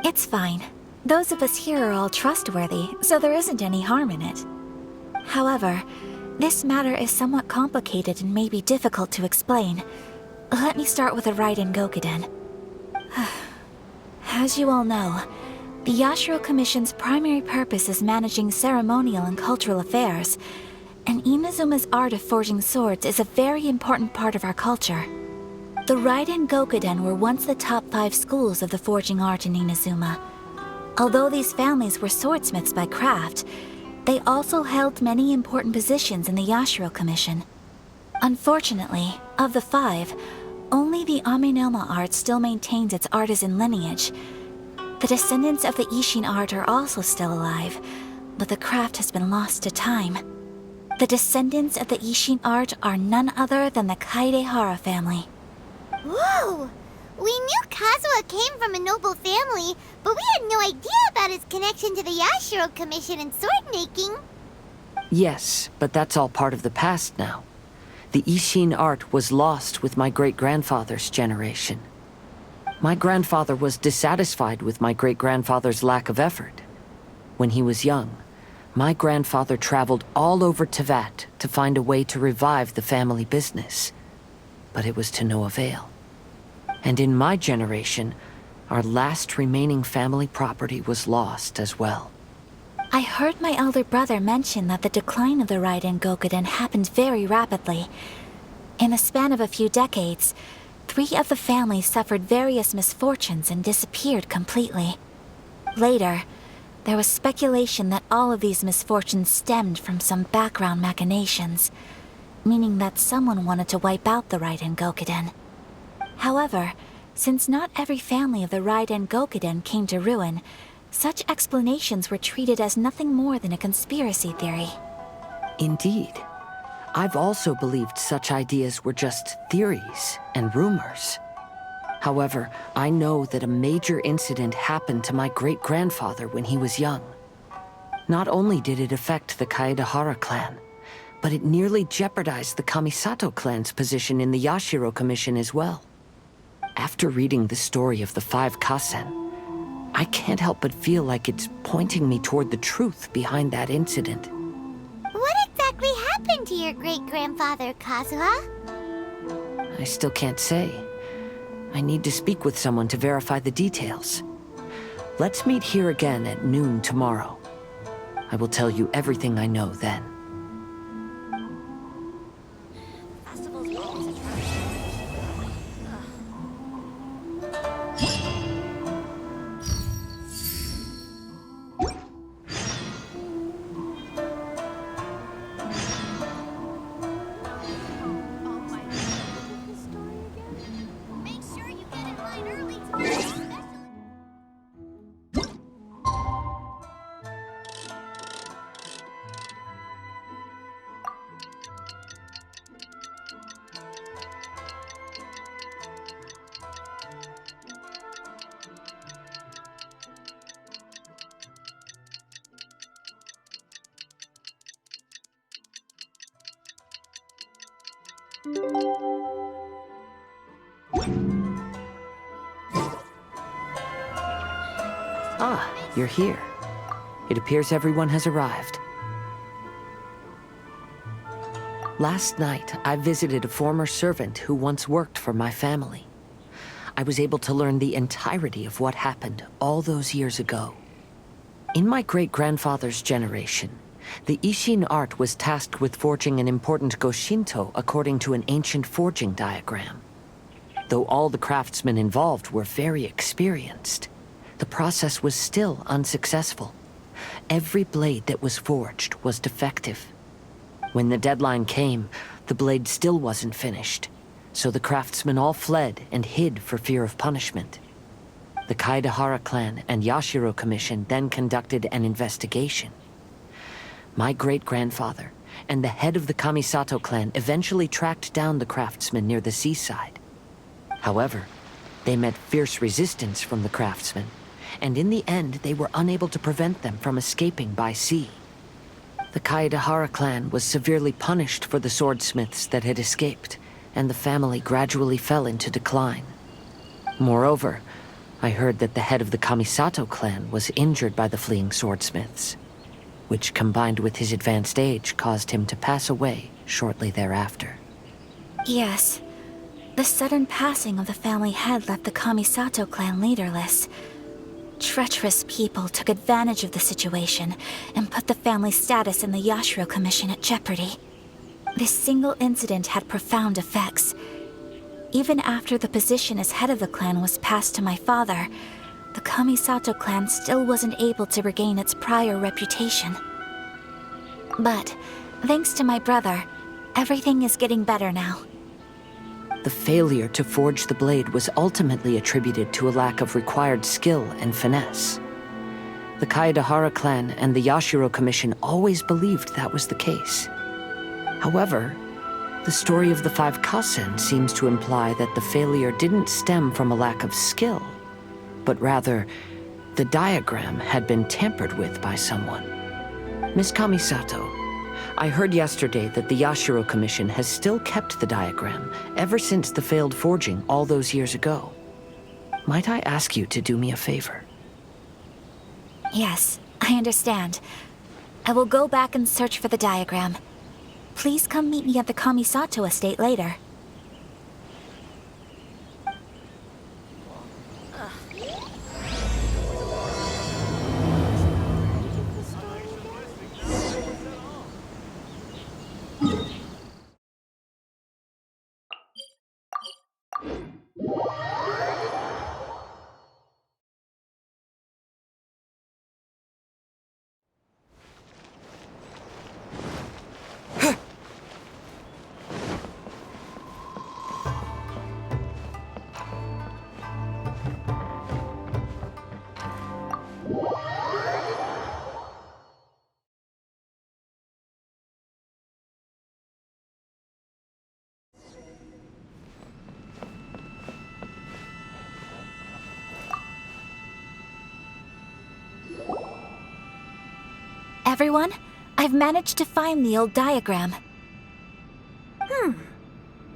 It's fine. Those of us here are all trustworthy, so there isn't any harm in it. However, this matter is somewhat complicated and may be difficult to explain. Let me start with the Raiden Gokuden. As you all know, the Yashiro Commission's primary purpose is managing ceremonial and cultural affairs, and Inazuma's art of forging swords is a very important part of our culture. The Raiden Gokuden were once the top 5 schools of the forging art in Inazuma. Although these families were swordsmiths by craft, they also held many important positions in the Yashiro Commission. Unfortunately, of the 5, only the Aminoma art still maintains its artisan lineage. The descendants of the Ishin art are also still alive, but the craft has been lost to time. The descendants of the Ishin art are none other than the Kaidehara family. Whoa! We knew Kazuha came from a noble family, but we had no idea about his connection to the Yashiro Commission and sword making. Yes, but that's all part of the past now. The Ishin art was lost with my great-grandfather's generation. My grandfather was dissatisfied with my great-grandfather's lack of effort. When he was young, my grandfather traveled all over Teyvat to find a way to revive the family business. But it was to no avail. And in my generation, our last remaining family property was lost as well. I heard my elder brother mention that the decline of the Raiden Gokuden happened very rapidly. In the span of a few decades, 3 of the families suffered various misfortunes and disappeared completely. Later, there was speculation that all of these misfortunes stemmed from some background machinations, meaning that someone wanted to wipe out the Raiden Gokuden. However, since not every family of the Raiden Gokuden came to ruin, such explanations were treated as nothing more than a conspiracy theory. Indeed. I've also believed such ideas were just theories and rumors. However, I know that a major incident happened to my great-grandfather when he was young. Not only did it affect the Kaedehara clan, but it nearly jeopardized the Kamisato clan's position in the Yashiro Commission as well. After reading the story of the 5 Kasen, I can't help but feel like it's pointing me toward the truth behind that incident. What exactly happened to your great-grandfather, Kazuha? I still can't say. I need to speak with someone to verify the details. Let's meet here again at noon tomorrow. I will tell you everything I know then. Ah, you're here. It appears everyone has arrived. Last night, I visited a former servant who once worked for my family. I was able to learn the entirety of what happened all those years ago. In my great-grandfather's generation, the Ishin art was tasked with forging an important Goshinto according to an ancient forging diagram. Though all the craftsmen involved were very experienced, the process was still unsuccessful. Every blade that was forged was defective. When the deadline came, the blade still wasn't finished, so the craftsmen all fled and hid for fear of punishment. The Kaedehara clan and Yashiro Commission then conducted an investigation. My great-grandfather and the head of the Kamisato clan eventually tracked down the craftsmen near the seaside. However, they met fierce resistance from the craftsmen, and in the end they were unable to prevent them from escaping by sea. The Kaedehara clan was severely punished for the swordsmiths that had escaped, and the family gradually fell into decline. Moreover, I heard that the head of the Kamisato clan was injured by the fleeing swordsmiths, which combined with his advanced age caused him to pass away shortly thereafter. Yes. The sudden passing of the family head left the Kamisato clan leaderless. Treacherous people took advantage of the situation and put the family's status in the Yashiro Commission at jeopardy. This single incident had profound effects. Even after the position as head of the clan was passed to my father, the Kamisato clan still wasn't able to regain its prior reputation. But, thanks to my brother, everything is getting better now. The failure to forge the blade was ultimately attributed to a lack of required skill and finesse. The Kaedehara clan and the Yashiro Commission always believed that was the case. However, the story of the 5 Kasen seems to imply that the failure didn't stem from a lack of skill, but rather, the diagram had been tampered with by someone. Miss Kamisato, I heard yesterday that the Yashiro Commission has still kept the diagram ever since the failed forging all those years ago. Might I ask you to do me a favor? Yes, I understand. I will go back and search for the diagram. Please come meet me at the Kamisato estate later. Everyone, I've managed to find the old diagram.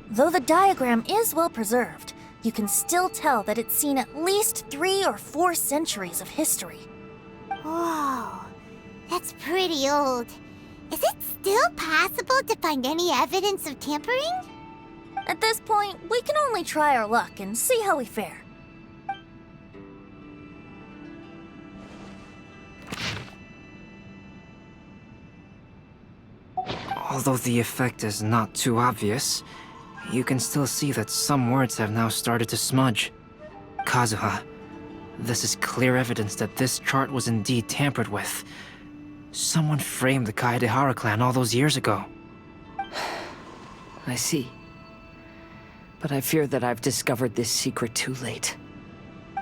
Though the diagram is well preserved, you can still tell that it's seen at least 3 or 4 centuries of history. Whoa, that's pretty old. Is it still possible to find any evidence of tampering? At this point, we can only try our luck and see how we fare. Although the effect is not too obvious, you can still see that some words have now started to smudge. Kazuha, this is clear evidence that this chart was indeed tampered with. Someone framed the Kaedehara clan all those years ago. I see. But I fear that I've discovered this secret too late.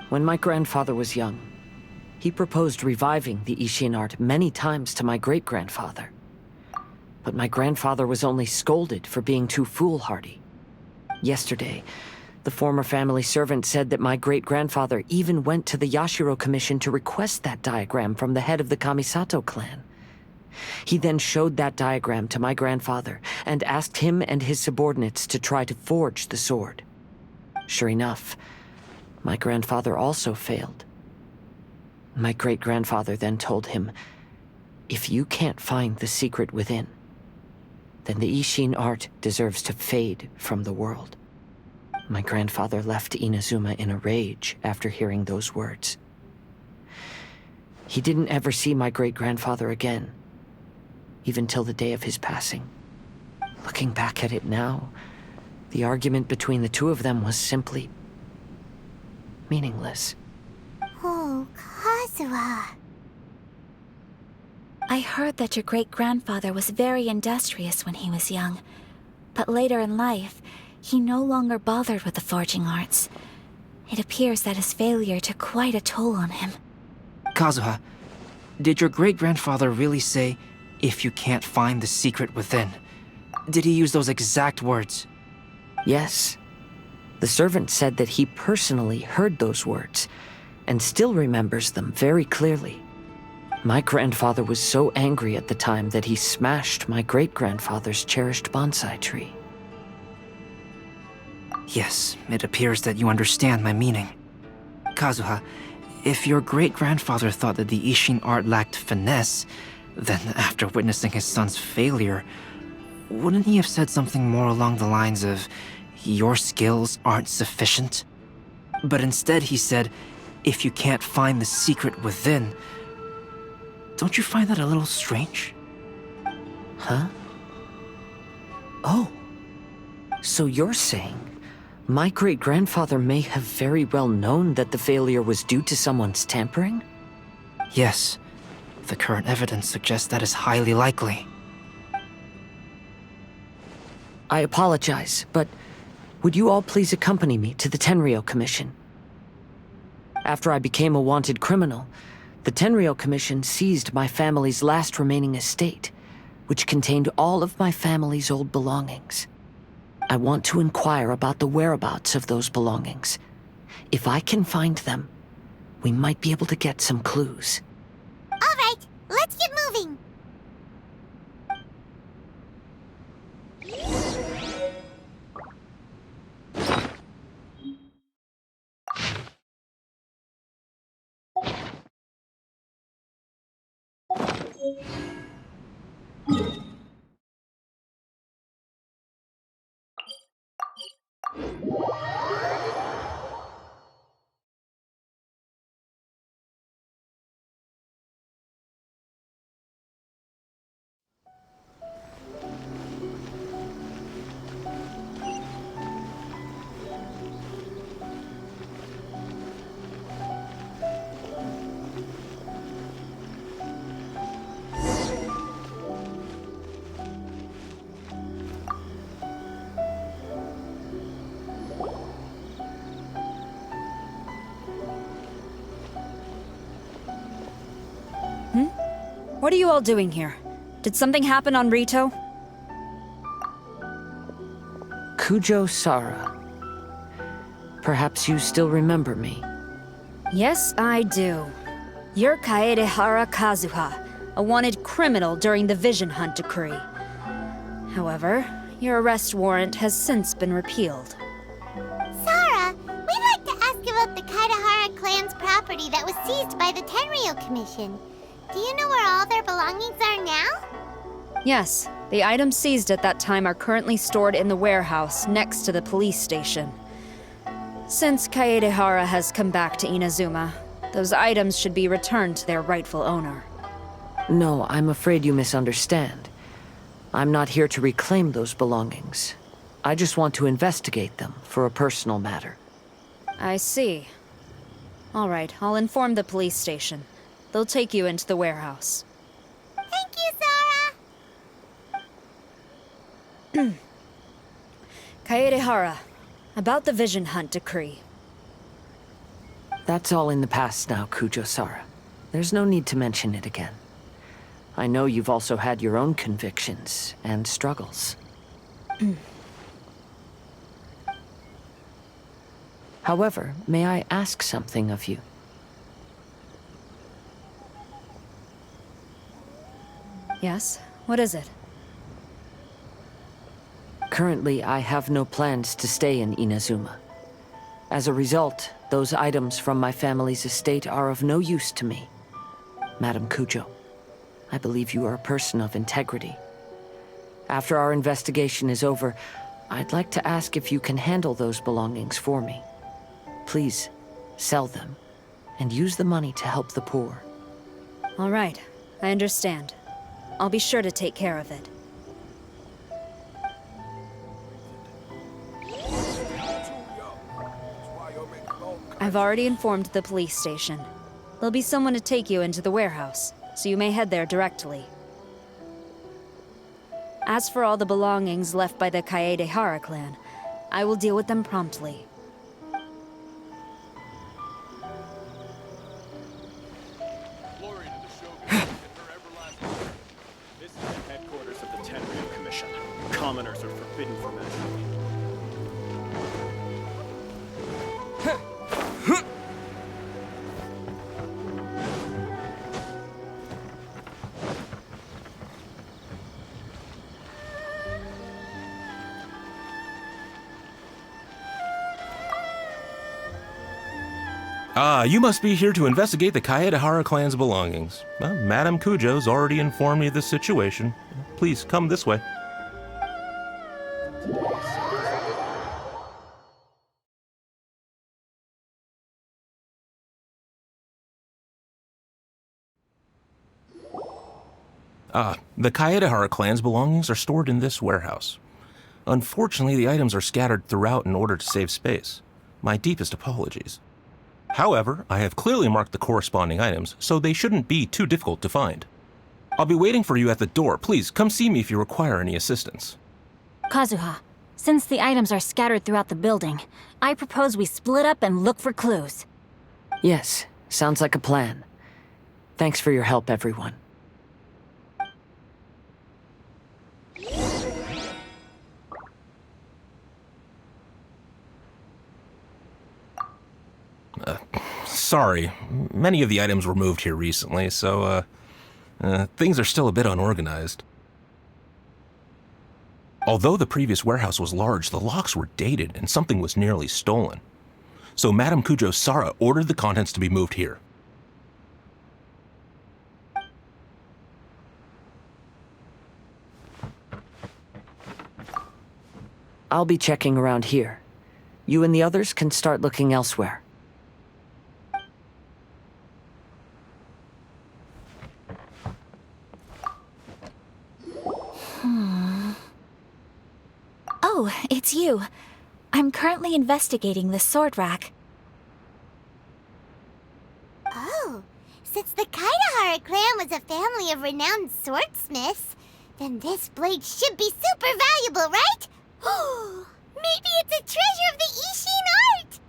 When my grandfather was young, he proposed reviving the Ishin art many times to my great-grandfather. But my grandfather was only scolded for being too foolhardy. Yesterday, the former family servant said that my great-grandfather even went to the Yashiro Commission to request that diagram from the head of the Kamisato clan. He then showed that diagram to my grandfather and asked him and his subordinates to try to forge the sword. Sure enough, my grandfather also failed. My great-grandfather then told him, if you can't find the secret within, then the Ishin art deserves to fade from the world. My grandfather left Inazuma in a rage after hearing those words. He didn't ever see my great-grandfather again, even till the day of his passing. Looking back at it now, the argument between the two of them was simply meaningless. Oh, Kazuha. I heard that your great-grandfather was very industrious when he was young, but later in life, he no longer bothered with the forging arts. It appears that his failure took quite a toll on him. Kazuha, did your great-grandfather really say, if you can't find the secret within? Did he use those exact words? Yes. The servant said that he personally heard those words, and still remembers them very clearly. My grandfather was so angry at the time that he smashed my great-grandfather's cherished bonsai tree. Yes, it appears that you understand my meaning. Kazuha, if your great-grandfather thought that the Ishin art lacked finesse, then after witnessing his son's failure, wouldn't he have said something more along the lines of, your skills aren't sufficient? But instead he said, if you can't find the secret within. Don't you find that a little strange? Huh? Oh. So you're saying my great-grandfather may have very well known that the failure was due to someone's tampering? Yes. The current evidence suggests that is highly likely. I apologize, but would you all please accompany me to the Tenryou Commission? After I became a wanted criminal, the Tenryou Commission seized my family's last remaining estate, which contained all of my family's old belongings. I want to inquire about the whereabouts of those belongings. If I can find them, we might be able to get some clues. All right, let's get moving. What are you all doing here? Did something happen on Rito? Kujo Sara. Perhaps you still remember me. Yes, I do. You're Kaedehara Kazuha, a wanted criminal during the Vision Hunt decree. However, your arrest warrant has since been repealed. Sara, we'd like to ask about the Kaedehara clan's property that was seized by the Tenryou Commission. Do you know where all their belongings are now? Yes, the items seized at that time are currently stored in the warehouse next to the police station. Since Kaedehara has come back to Inazuma, those items should be returned to their rightful owner. No, I'm afraid you misunderstand. I'm not here to reclaim those belongings. I just want to investigate them for a personal matter. I see. All right, I'll inform the police station. They'll take you into the warehouse. Thank you, Sara! Kaedehara, about the Vision Hunt decree. That's all in the past now, Kujo Sara. There's no need to mention it again. I know you've also had your own convictions and struggles. However, may I ask something of you? Yes? What is it? Currently, I have no plans to stay in Inazuma. As a result, those items from my family's estate are of no use to me. Madam Kujo, I believe you are a person of integrity. After our investigation is over, I'd like to ask if you can handle those belongings for me. Please, sell them, and use the money to help the poor. All right, I understand. I'll be sure to take care of it. I've already informed the police station. There'll be someone to take you into the warehouse, so you may head there directly. As for all the belongings left by the Kaedehara clan, I will deal with them promptly. This is the headquarters of the Tenryu Commission. Commoners are forbidden from entering. Ah, you must be here to investigate the Kaedehara clan's belongings. Well, Madame Kujo's already informed me of the situation. Please come this way. Ah, the Kaedehara clan's belongings are stored in this warehouse. Unfortunately, the items are scattered throughout in order to save space. My deepest apologies. However, I have clearly marked the corresponding items, so they shouldn't be too difficult to find. I'll be waiting for you at the door. Please, come see me if you require any assistance. Kazuha, since the items are scattered throughout the building, I propose we split up and look for clues. Yes, sounds like a plan. Thanks for your help, everyone. Sorry, many of the items were moved here recently, so, things are still a bit unorganized. Although the previous warehouse was large, the locks were dated and something was nearly stolen. So Madame Kujo Sara ordered the contents to be moved here. I'll be checking around here. You and the others can start looking elsewhere. Oh, it's you. I'm currently investigating the sword rack. Oh, since the Kaedehara clan was a family of renowned swordsmiths, then this blade should be super valuable, right? Maybe it's a treasure of the Ishin art!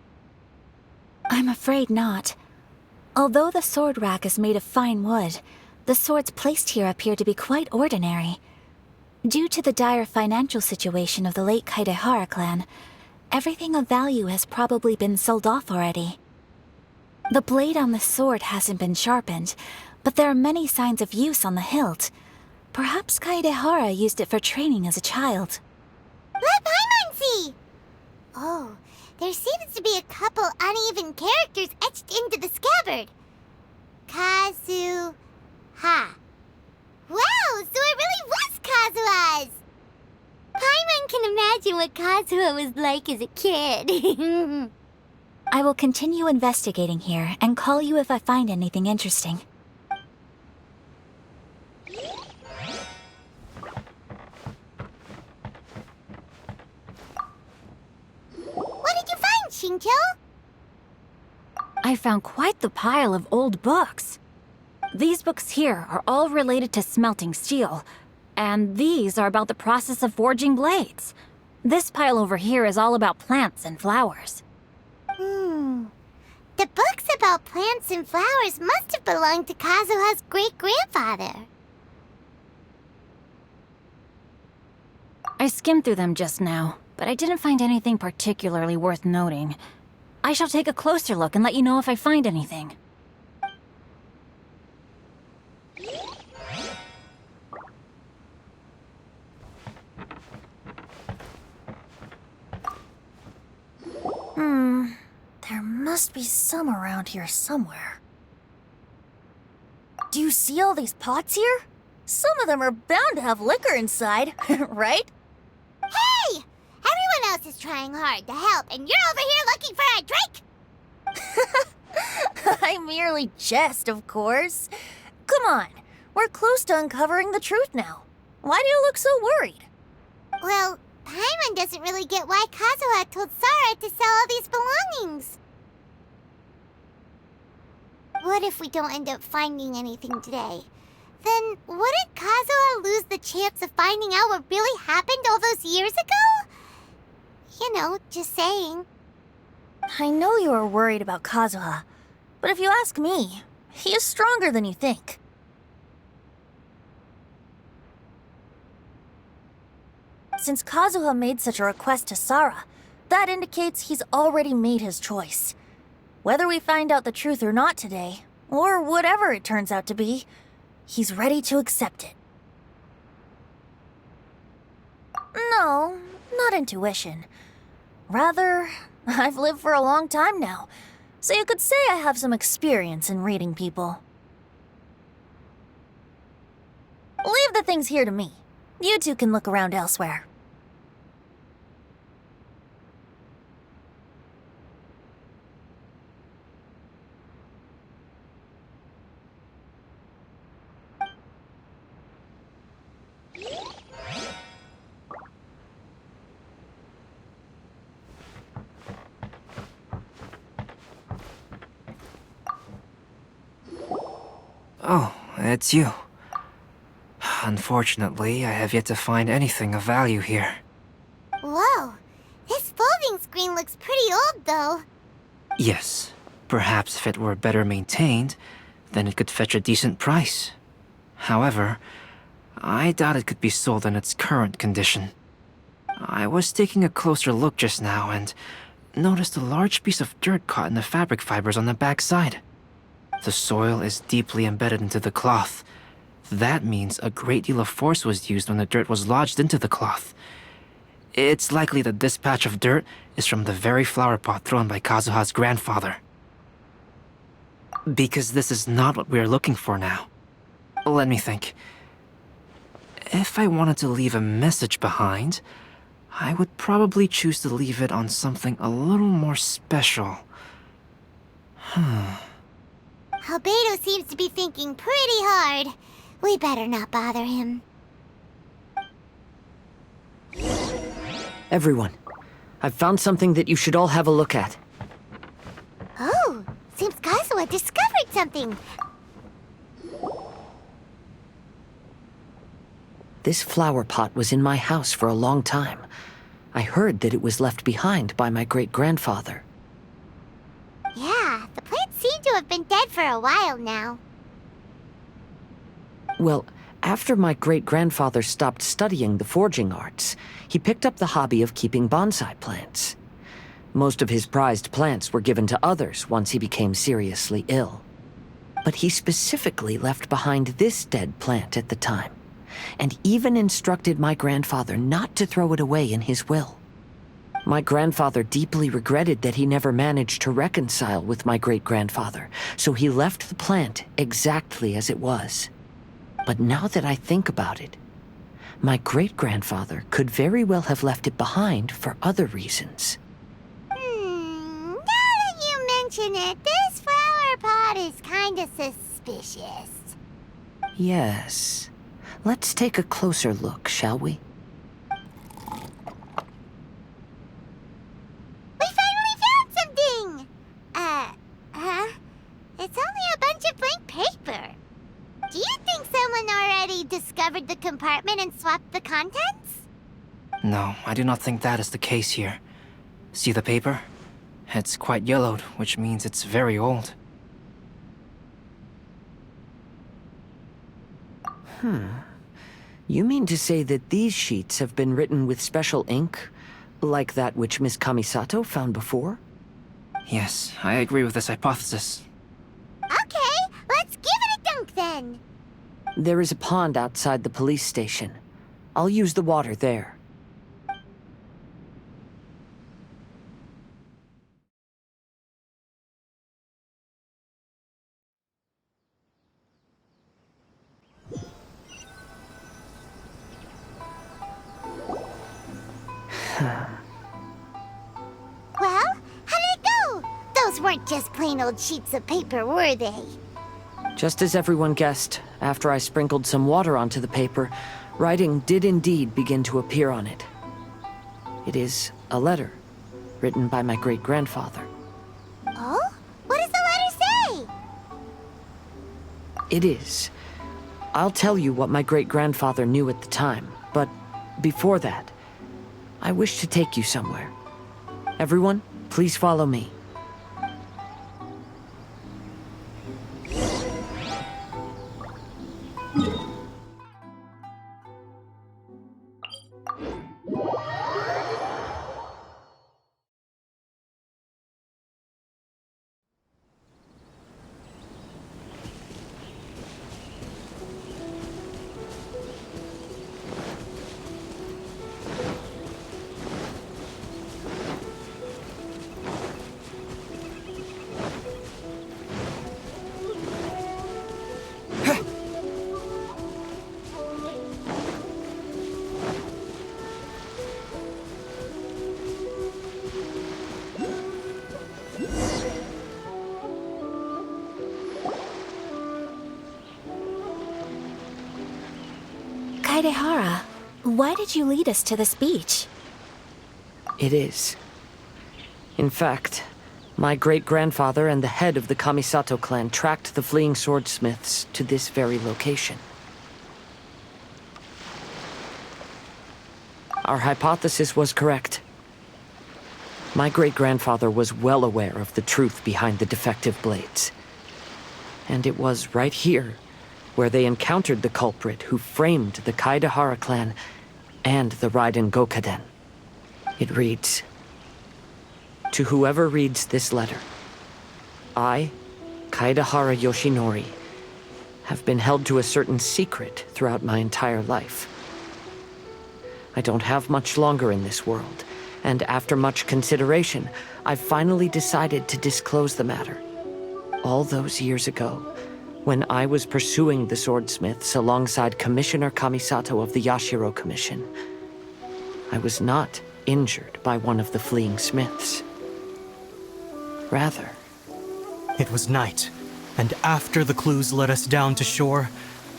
I'm afraid not. Although the sword rack is made of fine wood, the swords placed here appear to be quite ordinary. Due to the dire financial situation of the late Kaedehara clan, everything of value has probably been sold off already. The blade on the sword hasn't been sharpened, but there are many signs of use on the hilt. Perhaps Kaedehara used it for training as a child. Let Paimon see! Oh, there seems to be a couple uneven characters etched into the scabbard. Kazuha. Wow, so it really was Kazuha's! Paimon can imagine what Kazuha was like as a kid. I will continue investigating here and call you if I find anything interesting. What did you find, Shincho? I found quite the pile of old books. These books here are all related to smelting steel, and these are about the process of forging blades. This pile over here is all about plants and flowers. The books about plants and flowers must have belonged to Kazuha's great-grandfather. I skimmed through them just now, but I didn't find anything particularly worth noting. I shall take a closer look and let you know if I find anything. There must be some around here somewhere. Do you see all these pots here? Some of them are bound to have liquor inside, right? Hey! Everyone else is trying hard to help, and you're over here looking for a drink? I merely jest, of course. Come on, we're close to uncovering the truth now. Why do you look so worried? Well, Paimon doesn't really get why Kazuha told Sara to sell all these belongings. What if we don't end up finding anything today? Then wouldn't Kazuha lose the chance of finding out what really happened all those years ago? You know, just saying. I know you are worried about Kazuha, but if you ask me, he is stronger than you think. Since Kazuha made such a request to Sara, that indicates he's already made his choice. Whether we find out the truth or not today, or whatever it turns out to be, he's ready to accept it. No, not intuition. Rather, I've lived for a long time now, so you could say I have some experience in reading people. Leave the things here to me. You two can look around elsewhere. Oh, it's you. Unfortunately, I have yet to find anything of value here. Whoa, this folding screen looks pretty old, though. Yes, perhaps if it were better maintained, then it could fetch a decent price. However, I doubt it could be sold in its current condition. I was taking a closer look just now and noticed a large piece of dirt caught in the fabric fibers on the back side. The soil is deeply embedded into the cloth. That means a great deal of force was used when the dirt was lodged into the cloth. It's likely that this patch of dirt is from the very flower pot thrown by Kazuha's grandfather. Because this is not what we are looking for now. Let me think. If I wanted to leave a message behind, I would probably choose to leave it on something a little more special. Albedo seems to be thinking pretty hard. We better not bother him. Everyone, I've found something that you should all have a look at. Oh, seems Kazuha discovered something. This flower pot was in my house for a long time. I heard that it was left behind by my great-grandfather. Yeah, the plants seem to have been dead for a while now. Well, after my great-grandfather stopped studying the forging arts, he picked up the hobby of keeping bonsai plants. Most of his prized plants were given to others once he became seriously ill. But he specifically left behind this dead plant at the time, and even instructed my grandfather not to throw it away in his will. My grandfather deeply regretted that he never managed to reconcile with my great-grandfather, so he left the plant exactly as it was. But now that I think about it, my great-grandfather could very well have left it behind for other reasons. Now that you mention it, this flower pot is kinda suspicious. Yes. Let's take a closer look, shall we? We finally found something! It's only a bunch of blank paper. Do you think someone already discovered the compartment and swapped the contents? No, I do not think that is the case here. See the paper? It's quite yellowed, which means it's very old. You mean to say that these sheets have been written with special ink, like that which Miss Kamisato found before? Yes, I agree with this hypothesis. Okay, let's give it a dunk then. There is a pond outside the police station. I'll use the water there. Well, how did it go? Those weren't just plain old sheets of paper, were they? Just as everyone guessed, after I sprinkled some water onto the paper, writing did indeed begin to appear on it. It is a letter, written by my great-grandfather. Oh? What does the letter say? It is. I'll tell you what my great-grandfather knew at the time, but before that, I wish to take you somewhere. Everyone, please follow me. Kaedehara, why did you lead us to this beach? It is. In fact, my great-grandfather and the head of the Kamisato clan tracked the fleeing swordsmiths to this very location. Our hypothesis was correct. My great-grandfather was well aware of the truth behind the defective blades. And it was right here where they encountered the culprit who framed the Kaedehara clan and the Raiden Gokaden. It reads, "To whoever reads this letter, I, Kaedehara Yoshinori, have been held to a certain secret throughout my entire life. I don't have much longer in this world, and after much consideration, I've finally decided to disclose the matter. All those years ago, when I was pursuing the swordsmiths alongside Commissioner Kamisato of the Yashiro Commission, I was not injured by one of the fleeing smiths. Rather, it was night, and after the clues led us down to shore,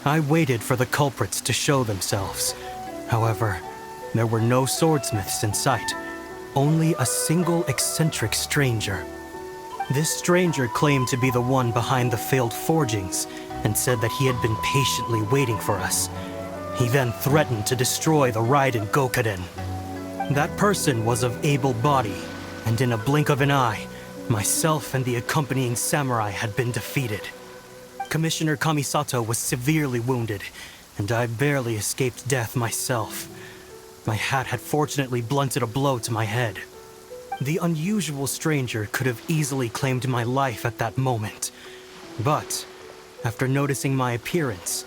I waited for the culprits to show themselves. However, there were no swordsmiths in sight, only a single eccentric stranger. This stranger claimed to be the one behind the failed forgings and said that he had been patiently waiting for us. He then threatened to destroy the Raiden Gokaden. That person was of able body, and in a blink of an eye, myself and the accompanying samurai had been defeated. Commissioner Kamisato was severely wounded, and I barely escaped death myself. My hat had fortunately blunted a blow to my head. The unusual stranger could have easily claimed my life at that moment. But, after noticing my appearance,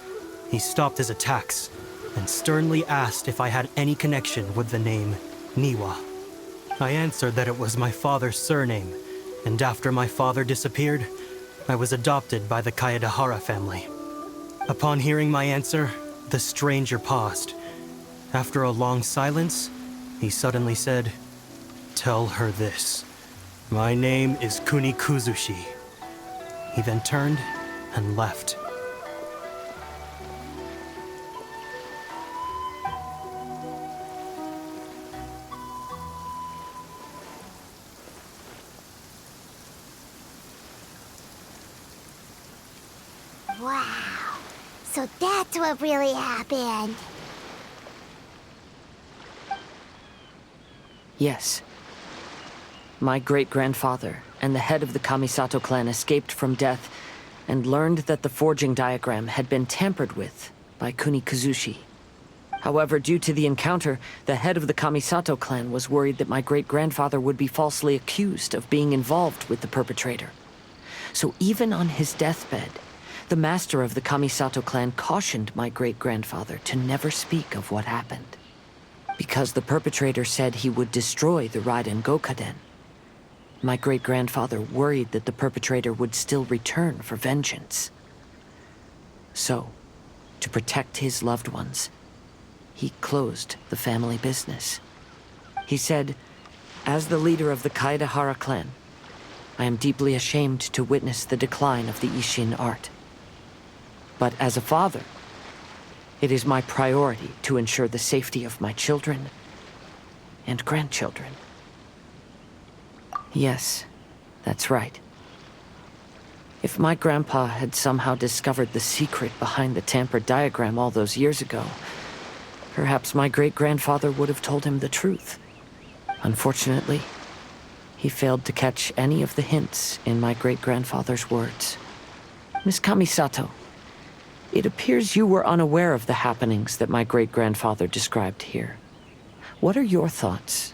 he stopped his attacks and sternly asked if I had any connection with the name Niwa. I answered that it was my father's surname, and after my father disappeared, I was adopted by the Kaedehara family. Upon hearing my answer, the stranger paused. After a long silence, he suddenly said, "Tell her this. My name is Kuni Kuzushi." He then turned and left. Wow. So that's what really happened. Yes. My great-grandfather and the head of the Kamisato clan escaped from death and learned that the forging diagram had been tampered with by Kuni Kuzushi. However, due to the encounter, the head of the Kamisato clan was worried that my great-grandfather would be falsely accused of being involved with the perpetrator. So even on his deathbed, the master of the Kamisato clan cautioned my great-grandfather to never speak of what happened. Because the perpetrator said he would destroy the Raiden Gokaden, my great-grandfather worried that the perpetrator would still return for vengeance. So, to protect his loved ones, he closed the family business. He said, "As the leader of the Kaedehara clan, I am deeply ashamed to witness the decline of the Ishin art. But as a father, it is my priority to ensure the safety of my children and grandchildren." Yes, that's right. If my grandpa had somehow discovered the secret behind the tampered diagram all those years ago, perhaps my great-grandfather would have told him the truth. Unfortunately, he failed to catch any of the hints in my great-grandfather's words. Miss Kamisato, it appears you were unaware of the happenings that my great-grandfather described here. What are your thoughts?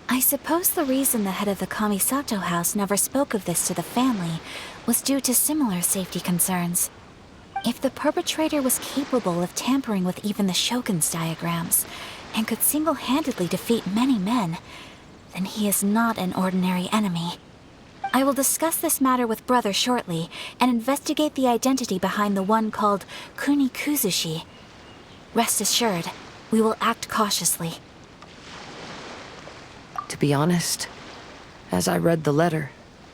I suppose the reason the head of the Kamisato house never spoke of this to the family was due to similar safety concerns. If the perpetrator was capable of tampering with even the Shogun's diagrams, and could single-handedly defeat many men, then he is not an ordinary enemy. I will discuss this matter with Brother shortly, and investigate the identity behind the one called Kunikuzushi. Rest assured, we will act cautiously. To be honest, as I read the letter,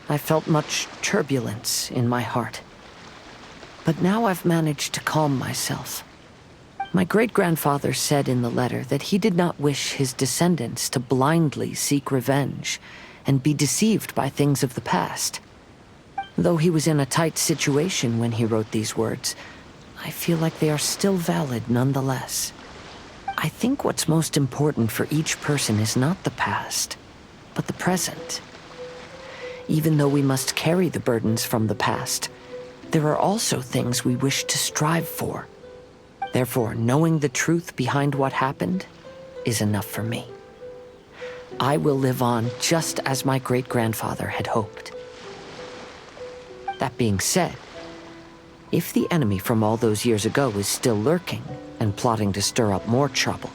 I felt much turbulence in my heart. But now I've managed to calm myself. My great-grandfather said in the letter that he did not wish his descendants to blindly seek revenge and be deceived by things of the past. Though he was in a tight situation when he wrote these words, I feel like they are still valid nonetheless. I think what's most important for each person is not the past, but the present. Even though we must carry the burdens from the past, there are also things we wish to strive for. Therefore, knowing the truth behind what happened is enough for me. I will live on just as my great-grandfather had hoped. That being said, if the enemy from all those years ago is still lurking and plotting to stir up more trouble,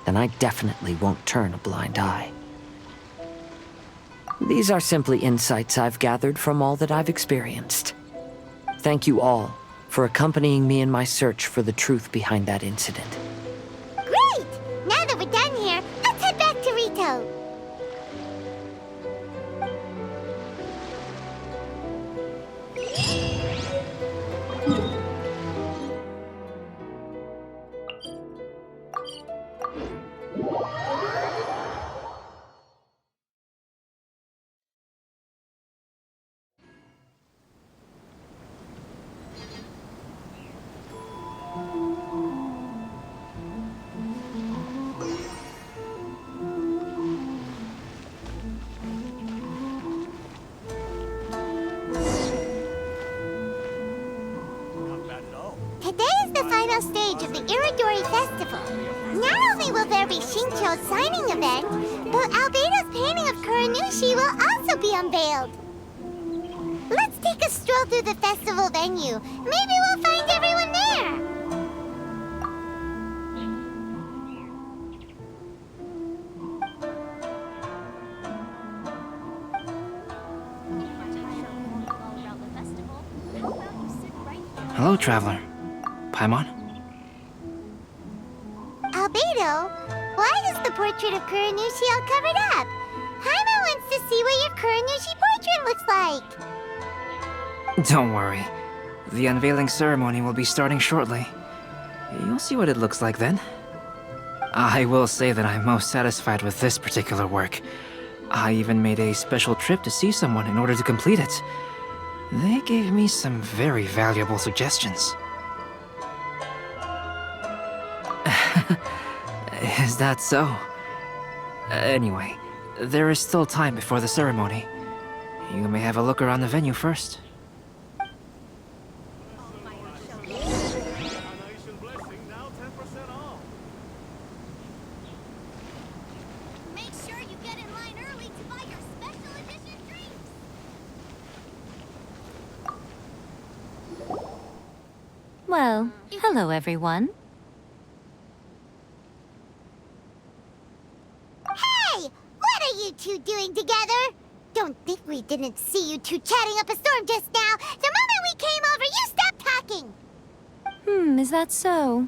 then I definitely won't turn a blind eye. These are simply insights I've gathered from all that I've experienced. Thank you all for accompanying me in my search for the truth behind that incident. Great! Now that we're done here, let's head back to Rito. Today is the final stage of the Irodori Festival. Not only will there be Shincho's signing event, but Albedo's painting of Kuranushi will also be unveiled. Let's take a stroll through the festival venue. Maybe we'll find everyone there. Hello, traveler. Paimon? Albedo, why is the portrait of Kuranushi all covered up? Paimon wants to see what your Kuranushi portrait looks like. Don't worry. The unveiling ceremony will be starting shortly. You'll see what it looks like then. I will say that I'm most satisfied with this particular work. I even made a special trip to see someone in order to complete it. They gave me some very valuable suggestions. Is that so? Anyway, there is still time before the ceremony. You may have a look around the venue first. Make sure you get in line early to buy your special edition drinks. Well, hello everyone. Hey! What are you two doing together? Don't think we didn't see you two chatting up a storm just now. The moment we came over, you stopped talking. Is that so?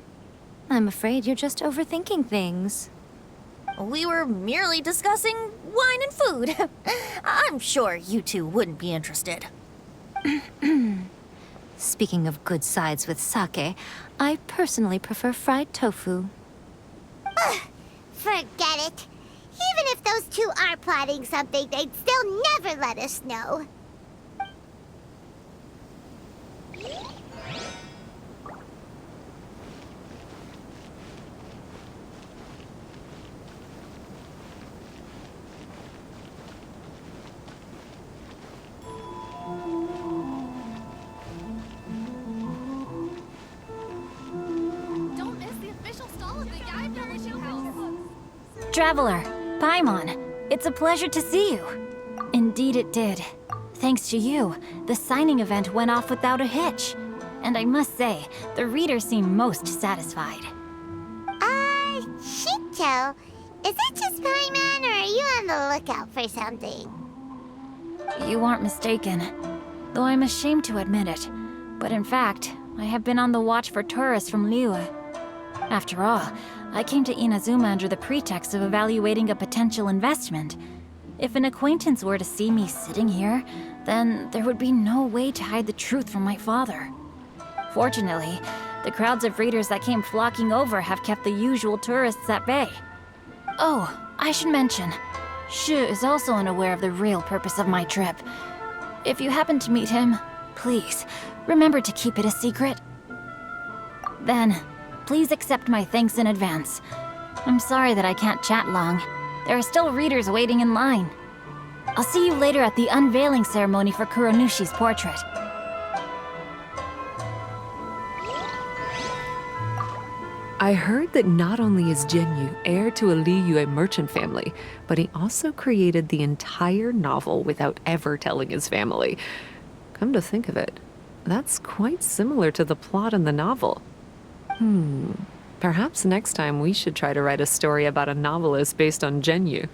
I'm afraid you're just overthinking things. We were merely discussing wine and food. I'm sure you two wouldn't be interested. Speaking of good sides with sake, I personally prefer fried tofu. Forget it. Even if those two are plotting something, they'd still never let us know. Don't miss the official stall of the Guide Publishing House. Traveler, Paimon, it's a pleasure to see you. Indeed it did. Thanks to you, the signing event went off without a hitch. And I must say, the readers seem most satisfied. Shinto, is it just Paimon, or are you on the lookout for something? You aren't mistaken, though I'm ashamed to admit it. But in fact, I have been on the watch for tourists from Liyue. After all, I came to Inazuma under the pretext of evaluating a potential investment. If an acquaintance were to see me sitting here, then there would be no way to hide the truth from my father. Fortunately, the crowds of readers that came flocking over have kept the usual tourists at bay. Oh, I should mention, Shu is also unaware of the real purpose of my trip. If you happen to meet him, please, remember to keep it a secret. Then, please accept my thanks in advance. I'm sorry that I can't chat long. There are still readers waiting in line. I'll see you later at the unveiling ceremony for Kuronushi's portrait. I heard that not only is Genyu heir to a Liyue merchant family, but he also created the entire novel without ever telling his family. Come to think of it, that's quite similar to the plot in the novel. Perhaps next time we should try to write a story about a novelist based on Genyu.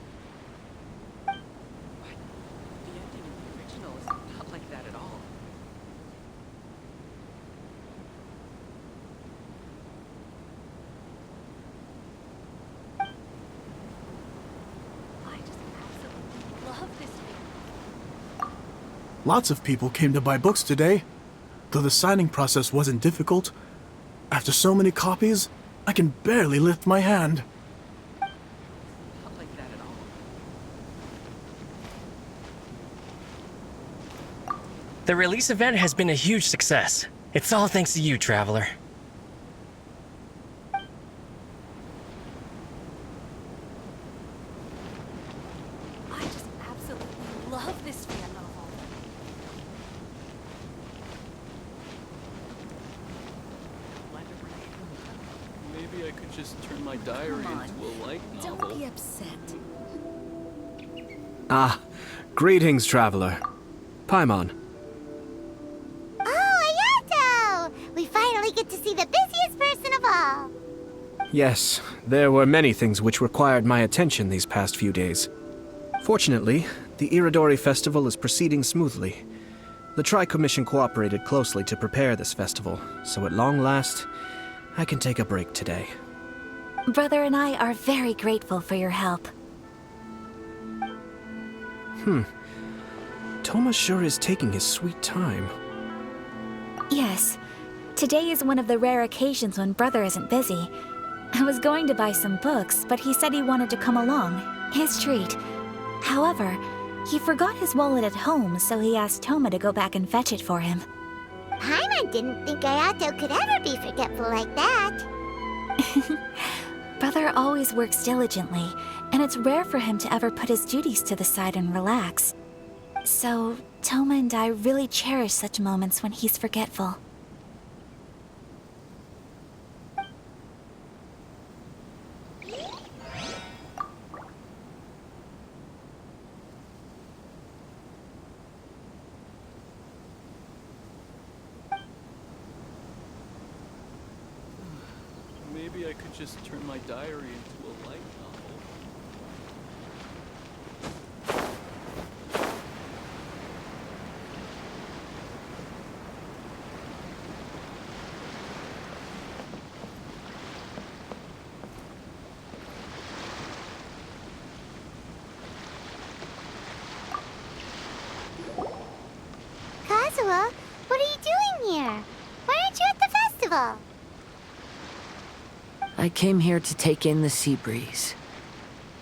Lots of people came to buy books today. Though the signing process wasn't difficult, after so many copies, I can barely lift my hand. The release event has been a huge success. It's all thanks to you, Traveler. I just absolutely love this fan novel. Maybe I could just turn my diary into a light novel. Don't be upset. Ah, greetings, traveler. Paimon. Oh, Ayato! We finally get to see the busiest person of all. Yes, there were many things which required my attention these past few days. Fortunately, the Irodori festival is proceeding smoothly. The Tri-Commission cooperated closely to prepare this festival, so at long last, I can take a break today. Brother and I are very grateful for your help. Toma sure is taking his sweet time. Yes. Today is one of the rare occasions when Brother isn't busy. I was going to buy some books, but he said he wanted to come along. His treat. However, he forgot his wallet at home, so he asked Toma to go back and fetch it for him. Paimon didn't think Ayato could ever be forgetful like that. Brother always works diligently, and it's rare for him to ever put his duties to the side and relax. So, Toma and I really cherish such moments when he's forgetful. Maybe I could just turn my diary into a light novel. I came here to take in the sea breeze.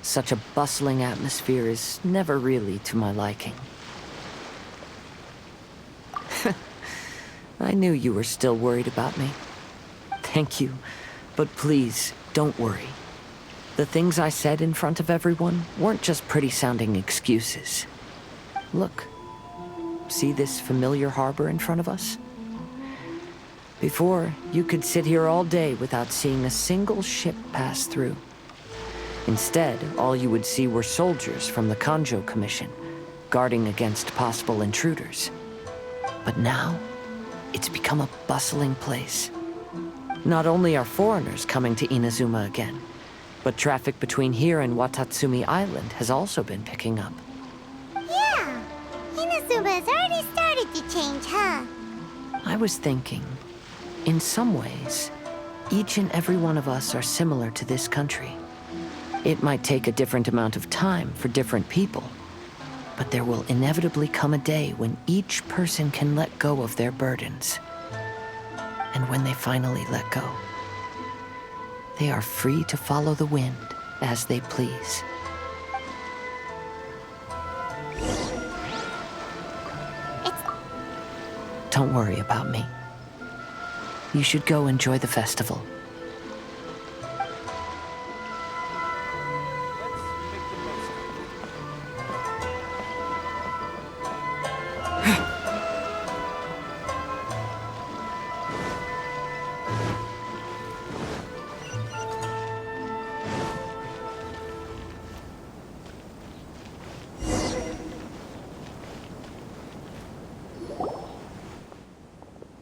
Such a bustling atmosphere is never really to my liking. I knew you were still worried about me. Thank you, but please, don't worry. The things I said in front of everyone weren't just pretty-sounding excuses. Look, see this familiar harbor in front of us? Before, you could sit here all day without seeing a single ship pass through. Instead, all you would see were soldiers from the Kanjo Commission, guarding against possible intruders. But now, it's become a bustling place. Not only are foreigners coming to Inazuma again, but traffic between here and Watatsumi Island has also been picking up. Yeah, Inazuma has already started to change, huh? I was thinking, in some ways, each and every one of us are similar to this country. It might take a different amount of time for different people, but there will inevitably come a day when each person can let go of their burdens. And when they finally let go, they are free to follow the wind as they please. Don't worry about me. You should go enjoy the festival.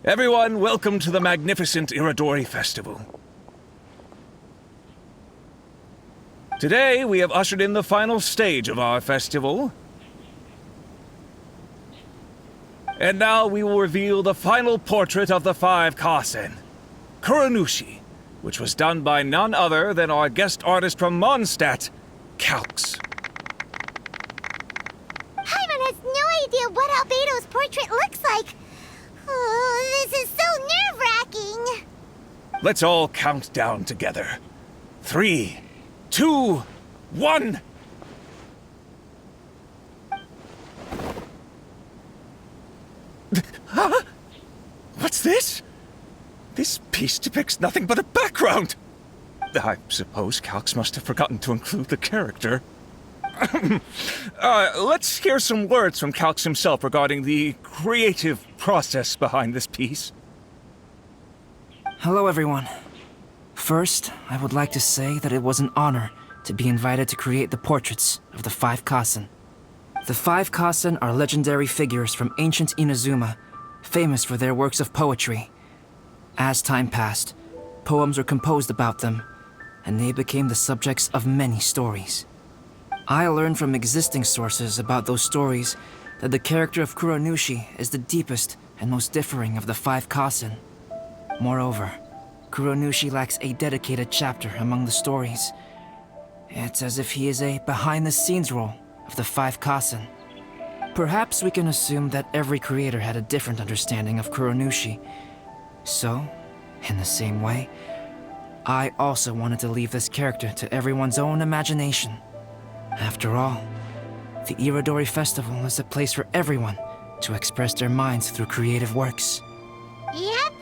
Everyone, welcome to the magnificent Irodori Festival. Today, we have ushered in the final stage of our festival. And now we will reveal the final portrait of the 5 Kasen, Kuronushi, which was done by none other than our guest artist from Mondstadt, Calx. Paimon has no idea what Albedo's portrait looks like. Oh, this is so nerve-wracking. Let's all count down together. 3, 2, 1. Huh? What's this? This piece depicts nothing but a background. I suppose Calx must have forgotten to include the character. Let's hear some words from Calx himself regarding the creative process behind this piece. Hello, everyone. First, I would like to say that it was an honor to be invited to create the portraits of the 5 Kasen. The 5 Kasen are legendary figures from ancient Inazuma, famous for their works of poetry. As time passed, poems were composed about them, and they became the subjects of many stories. I learned from existing sources about those stories that the character of Kuronushi is the deepest and most differing of the 5 Kasen. Moreover, Kuronushi lacks a dedicated chapter among the stories. It's as if he is a behind-the-scenes role of the 5 Kasen. Perhaps we can assume that every creator had a different understanding of Kuronushi. So, in the same way, I also wanted to leave this character to everyone's own imagination. After all, the Irodori Festival is a place for everyone to express their minds through creative works. Yep,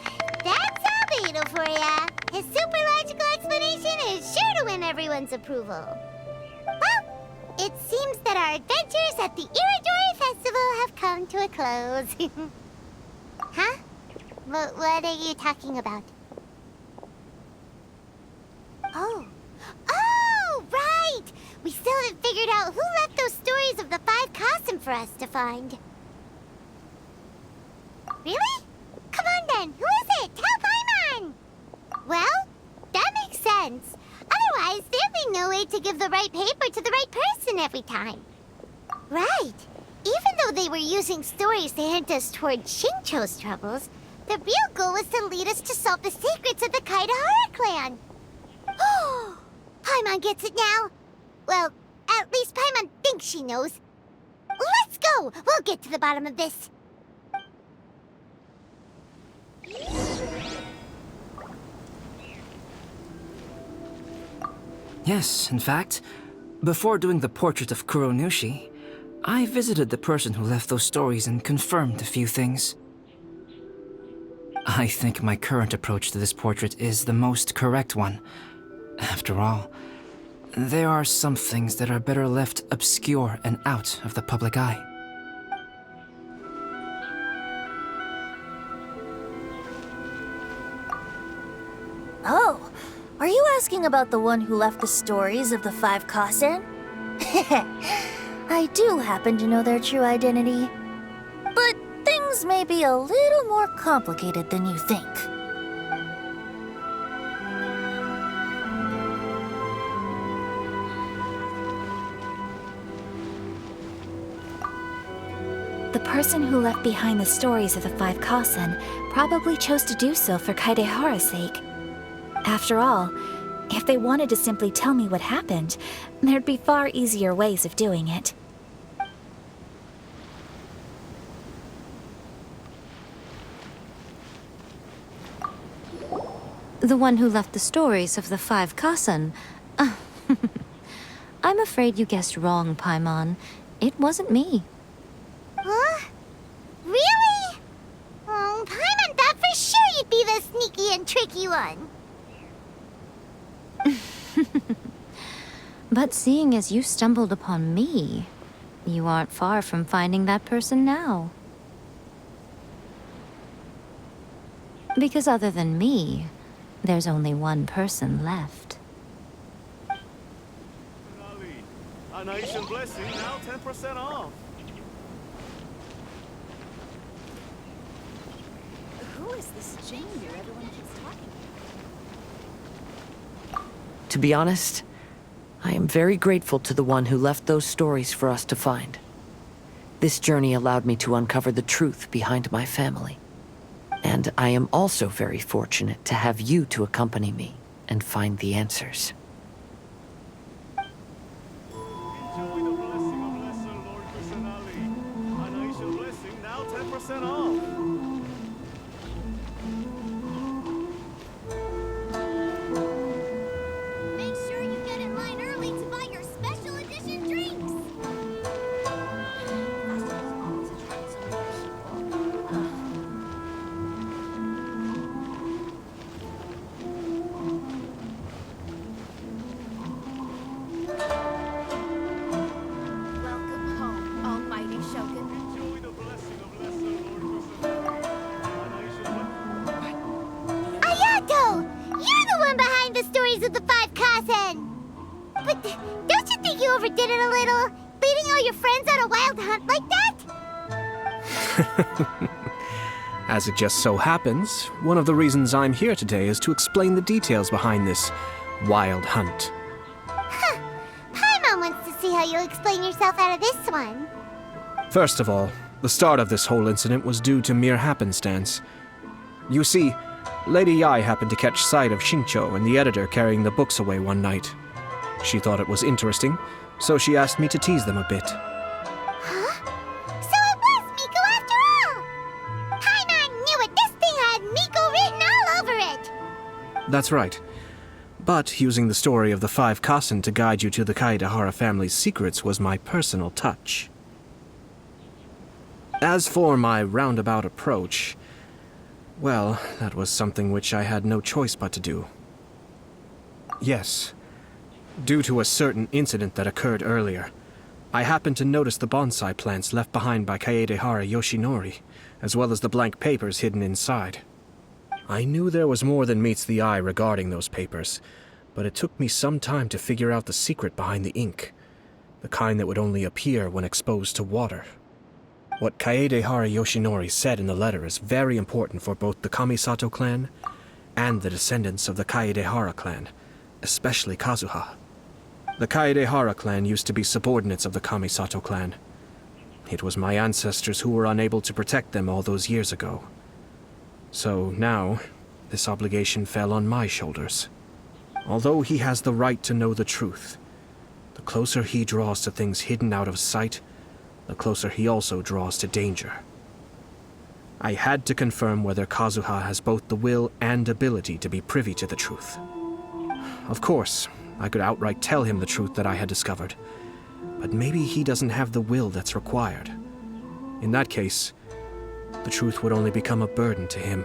that's Albedo for ya. His super logical explanation is sure to win everyone's approval. Well, it seems that our adventures at the Irodori Festival have come to a close. Huh? What are you talking about? Oh, right! We still haven't figured out who left those stories of the 5 Kasen for us to find. Really? Come on then, who is it? Tell Paimon! Well, that makes sense. Otherwise, there'd be no way to give the right paper to the right person every time. Right. Even though they were using stories to hint us toward Shincho's troubles, the real goal was to lead us to solve the secrets of the Kaidahara clan. Oh, Paimon gets it now. Well, at least Paimon thinks she knows. Let's go! We'll get to the bottom of this. Yes, in fact, before doing the portrait of Kuronushi, I visited the person who left those stories and confirmed a few things. I think my current approach to this portrait is the most correct one. After all, there are some things that are better left obscure and out of the public eye. Oh, are you asking about the one who left the stories of the 5 Kasen? I do happen to know their true identity. But things may be a little more complicated than you think. The person who left behind the stories of the 5 Kasen probably chose to do so for Kaedehara's sake. After all, if they wanted to simply tell me what happened, there'd be far easier ways of doing it. The one who left the stories of the 5 Kasen. I'm afraid you guessed wrong, Paimon. It wasn't me. Huh? Really? Oh, Paimon thought for sure you'd be the sneaky and tricky one. But seeing as you stumbled upon me, you aren't far from finding that person now. Because other than me, there's only one person left. A nation blessing, now 10% off. Who is this Jinyu everyone keeps talking about? To be honest, I am very grateful to the one who left those stories for us to find. This journey allowed me to uncover the truth behind my family. And I am also very fortunate to have you to accompany me and find the answers. Enjoy the blessing of Lesser Lord Kusanali. A nation blessing, now 10% off. Make sure you get in line early to buy your special edition drinks. Welcome home, almighty Shogun. Enjoy the blessing of Lesser Lord Kusanali. Ayato! You're the one behind the stories of the 5 Kasen! But don't you think you overdid it a little? Leading all your friends on a wild hunt like that? As it just so happens, one of the reasons I'm here today is to explain the details behind this wild hunt. Paimon wants to see how you explain yourself out of this one. First of all, the start of this whole incident was due to mere happenstance. You see, Lady Yai happened to catch sight of Shincho and the editor carrying the books away one night. She thought it was interesting, so she asked me to tease them a bit. Huh? So it was Miko after all! Paimon knew it! This thing had Miko written all over it! That's right. But using the story of the 5 Kasen to guide you to the Kaedehara family's secrets was my personal touch. As for my roundabout approach, well, that was something which I had no choice but to do. Yes. Due to a certain incident that occurred earlier, I happened to notice the bonsai plants left behind by Kaedehara Yoshinori, as well as the blank papers hidden inside. I knew there was more than meets the eye regarding those papers, but it took me some time to figure out the secret behind the ink, the kind that would only appear when exposed to water. What Kaedehara Yoshinori said in the letter is very important for both the Kamisato clan and the descendants of the Kaedehara clan, especially Kazuha. The Kaedehara clan used to be subordinates of the Kamisato clan. It was my ancestors who were unable to protect them all those years ago. So now, this obligation fell on my shoulders. Although he has the right to know the truth, the closer he draws to things hidden out of sight, the closer he also draws to danger. I had to confirm whether Kazuha has both the will and ability to be privy to the truth. Of course, I could outright tell him the truth that I had discovered. But maybe he doesn't have the will that's required. In that case, the truth would only become a burden to him.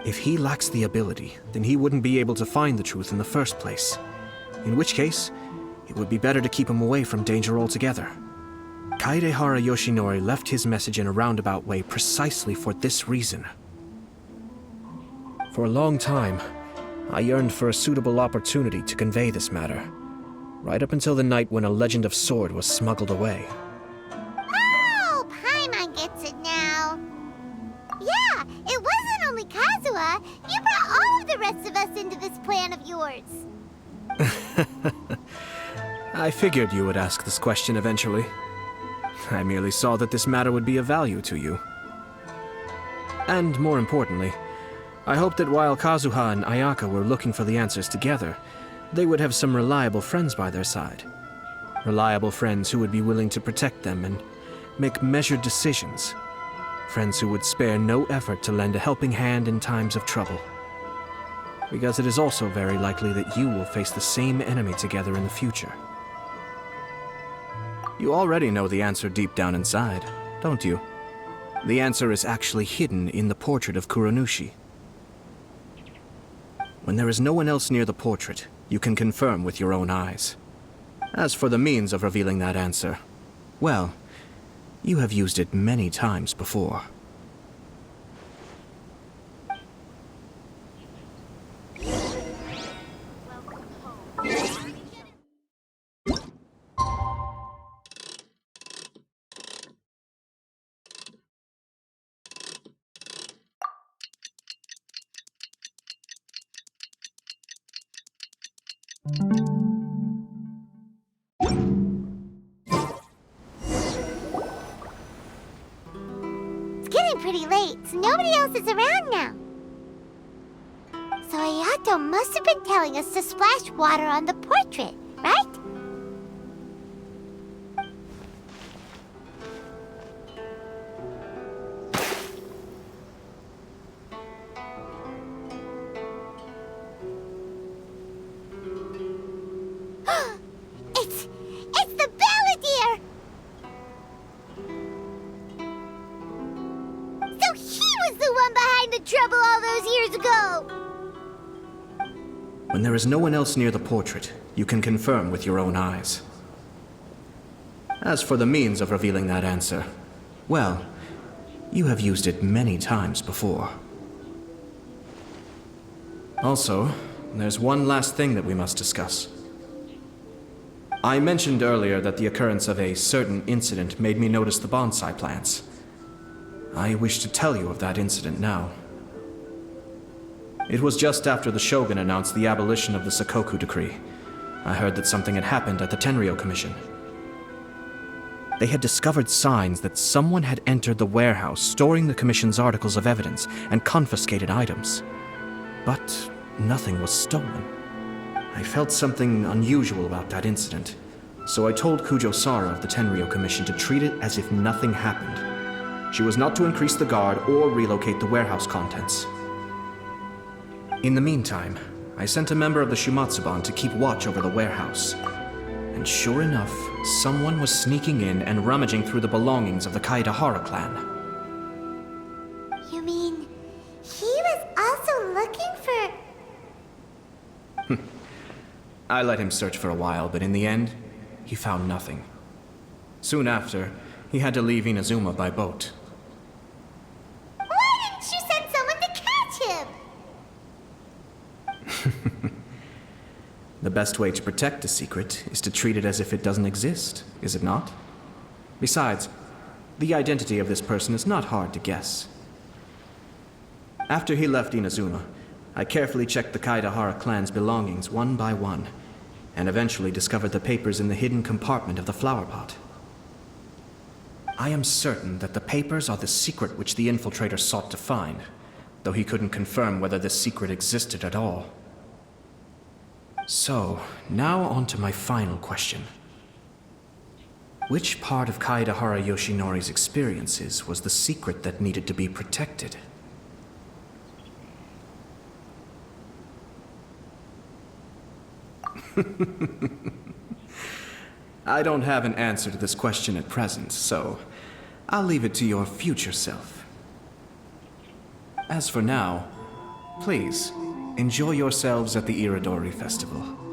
If he lacks the ability, then he wouldn't be able to find the truth in the first place. In which case, it would be better to keep him away from danger altogether. Kaedehara Yoshinori left his message in a roundabout way precisely for this reason. For a long time, I yearned for a suitable opportunity to convey this matter, right up until the night when a legend of sword was smuggled away. Oh, Paimon gets it now. Yeah, it wasn't only Kazuha. You brought all of the rest of us into this plan of yours. I figured you would ask this question eventually. I merely saw that this matter would be of value to you. And more importantly, I hoped that while Kazuha and Ayaka were looking for the answers together, they would have some reliable friends by their side. Reliable friends who would be willing to protect them and make measured decisions. Friends who would spare no effort to lend a helping hand in times of trouble. Because it is also very likely that you will face the same enemy together in the future. You already know the answer deep down inside, don't you? The answer is actually hidden in the portrait of Kuronushi. When there is no one else near the portrait, you can confirm with your own eyes. As for the means of revealing that answer, well, you have used it many times before. It's getting pretty late, so nobody else is around now. So Ayato must have been telling us to splash water on the portrait, right? It's the Balladeer! So he was the one behind the trouble all those years ago! When there is no one else near the portrait, you can confirm with your own eyes. As for the means of revealing that answer, well, you have used it many times before. Also, there's one last thing that we must discuss. I mentioned earlier that the occurrence of a certain incident made me notice the bonsai plants. I wish to tell you of that incident now. It was just after the Shogun announced the abolition of the Sakoku decree. I heard that something had happened at the Tenryou Commission. They had discovered signs that someone had entered the warehouse storing the Commission's articles of evidence and confiscated items. But nothing was stolen. I felt something unusual about that incident, so I told Kujo-Sara of the Tenryou Commission to treat it as if nothing happened. She was not to increase the guard or relocate the warehouse contents. In the meantime, I sent a member of the Shumatsuban to keep watch over the warehouse. And sure enough, someone was sneaking in and rummaging through the belongings of the Kaedehara clan. You mean, he was also looking for... I let him search for a while, but in the end, he found nothing. Soon after, he had to leave Inazuma by boat. Why didn't you send someone to catch him? The best way to protect a secret is to treat it as if it doesn't exist, is it not? Besides, the identity of this person is not hard to guess. After he left Inazuma, I carefully checked the Kaedehara clan's belongings one by one, and eventually discovered the papers in the hidden compartment of the flower pot. I am certain that the papers are the secret which the infiltrator sought to find, though he couldn't confirm whether this secret existed at all. So, now on to my final question. Which part of Kaedehara Yoshinori's experiences was the secret that needed to be protected? I don't have an answer to this question at present, so I'll leave it to your future self. As for now, please, enjoy yourselves at the Irodori Festival.